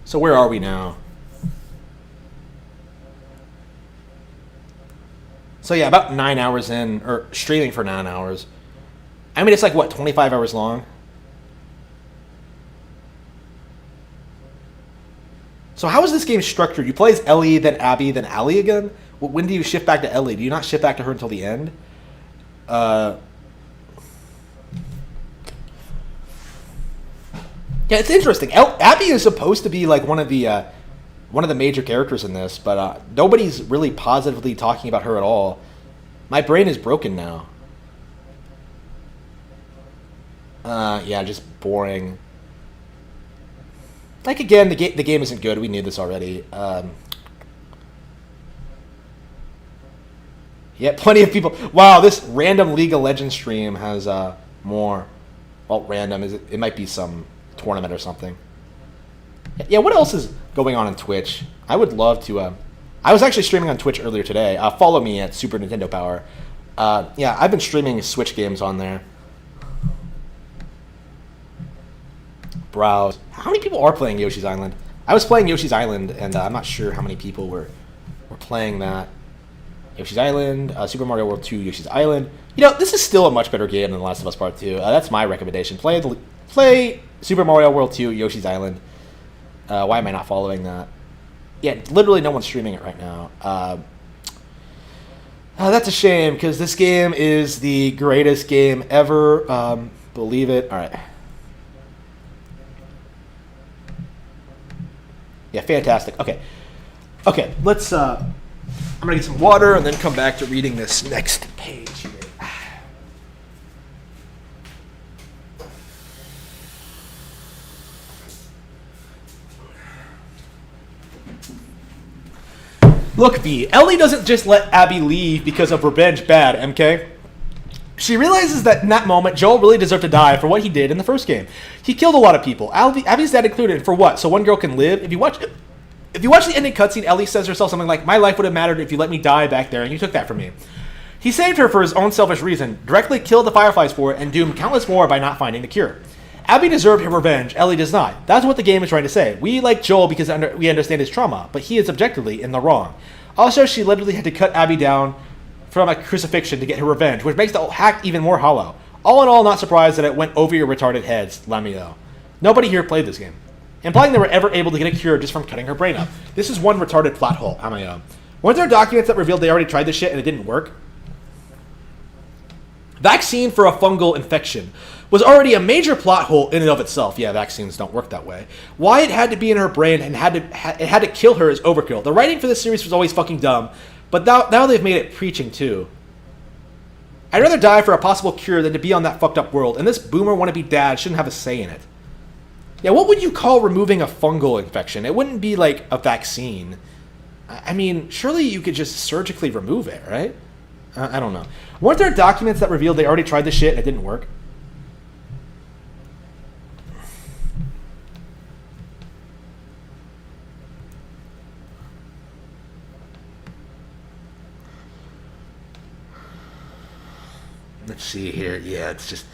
So where are we now? So yeah, about 9 hours in, or streaming for 9 hours. I mean, it's like, what, 25 hours long? So how is this game structured? You play as Ellie, then Abby, then Allie again? When do you shift back to Ellie? Do you not shift back to her until the end? Yeah, it's interesting. Abby is supposed to be like one of the major characters in this, but nobody's really positively talking about her at all. My brain is broken now. Yeah, just boring. Like, again, the game isn't good. We knew this already. Yeah, plenty of people. Wow, this random League of Legends stream has more. Well, random. It might be some tournament or something. Yeah, what else is going on Twitch? I would love to. I was actually streaming on Twitch earlier today. Follow me at Super Nintendo Power. Yeah, I've been streaming Switch games on there. Browse. How many people are playing Yoshi's Island? I was playing Yoshi's Island, and I'm not sure how many people were playing that. Yoshi's Island, Super Mario World 2, Yoshi's Island. You know, this is still a much better game than The Last of Us Part 2. That's my recommendation. Play Super Mario World 2, Yoshi's Island. Why am I not following that? Yeah, literally no one's streaming it right now. That's a shame, because this game is the greatest game ever. Believe it. All right. Yeah, fantastic. Okay, let's... I'm going to get some water and then come back to reading this next page here. Look, V, Ellie doesn't just let Abby leave because of revenge bad, MK. She realizes that in that moment, Joel really deserved to die for what he did in the first game. He killed a lot of people, Abby's dad included, for what? So one girl can live? If you watch the ending cutscene, Ellie says to herself something like, "My life would have mattered if you let me die back there, and you took that from me." He saved her for his own selfish reason, directly killed the Fireflies for it, and doomed countless more by not finding the cure. Abby deserved her revenge, Ellie does not. That's what the game is trying to say. We like Joel because we understand his trauma, but he is objectively in the wrong. Also, she literally had to cut Abby down from a crucifixion to get her revenge, which makes the hack even more hollow. All in all, not surprised that it went over your retarded heads, Lamio. Nobody here played this game, implying they were ever able to get a cure just from cutting her brain up. This is one retarded plot hole, Lamio. Weren't there documents that revealed they already tried this shit and it didn't work? Vaccine for a fungal infection was already a major plot hole in and of itself. Yeah, vaccines don't work that way. Why it had to be in her brain and it had to kill her is overkill. The writing for this series was always fucking dumb, but now they've made it preaching too. I'd rather die for a possible cure than to be on that fucked up world, and this boomer wannabe dad shouldn't have a say in it. Yeah, what would you call removing a fungal infection? It wouldn't be like a vaccine. I mean, surely you could just surgically remove it, right? I don't know. Weren't there documents that revealed they already tried this shit and it didn't work? Let's see here. Yeah, it's just...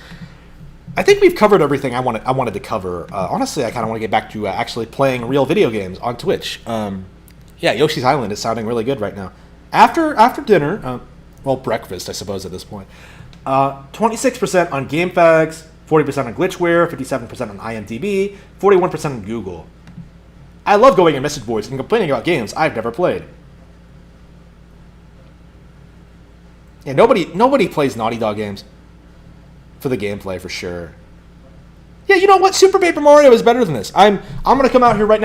I think we've covered everything I wanted to cover. Honestly, I kind of want to get back to actually playing real video games on Twitch. Yeah, Yoshi's Island is sounding really good right now. After dinner, well, breakfast, I suppose, at this point. 26% on GameFAQs, 40% on Glitchware, 57% on IMDb, 41% on Google. I love going in message boards and complaining about games I've never played. Yeah, nobody plays Naughty Dog games for the gameplay, for sure. Yeah, you know what? Super Paper Mario is better than this. I'm gonna come out here right now.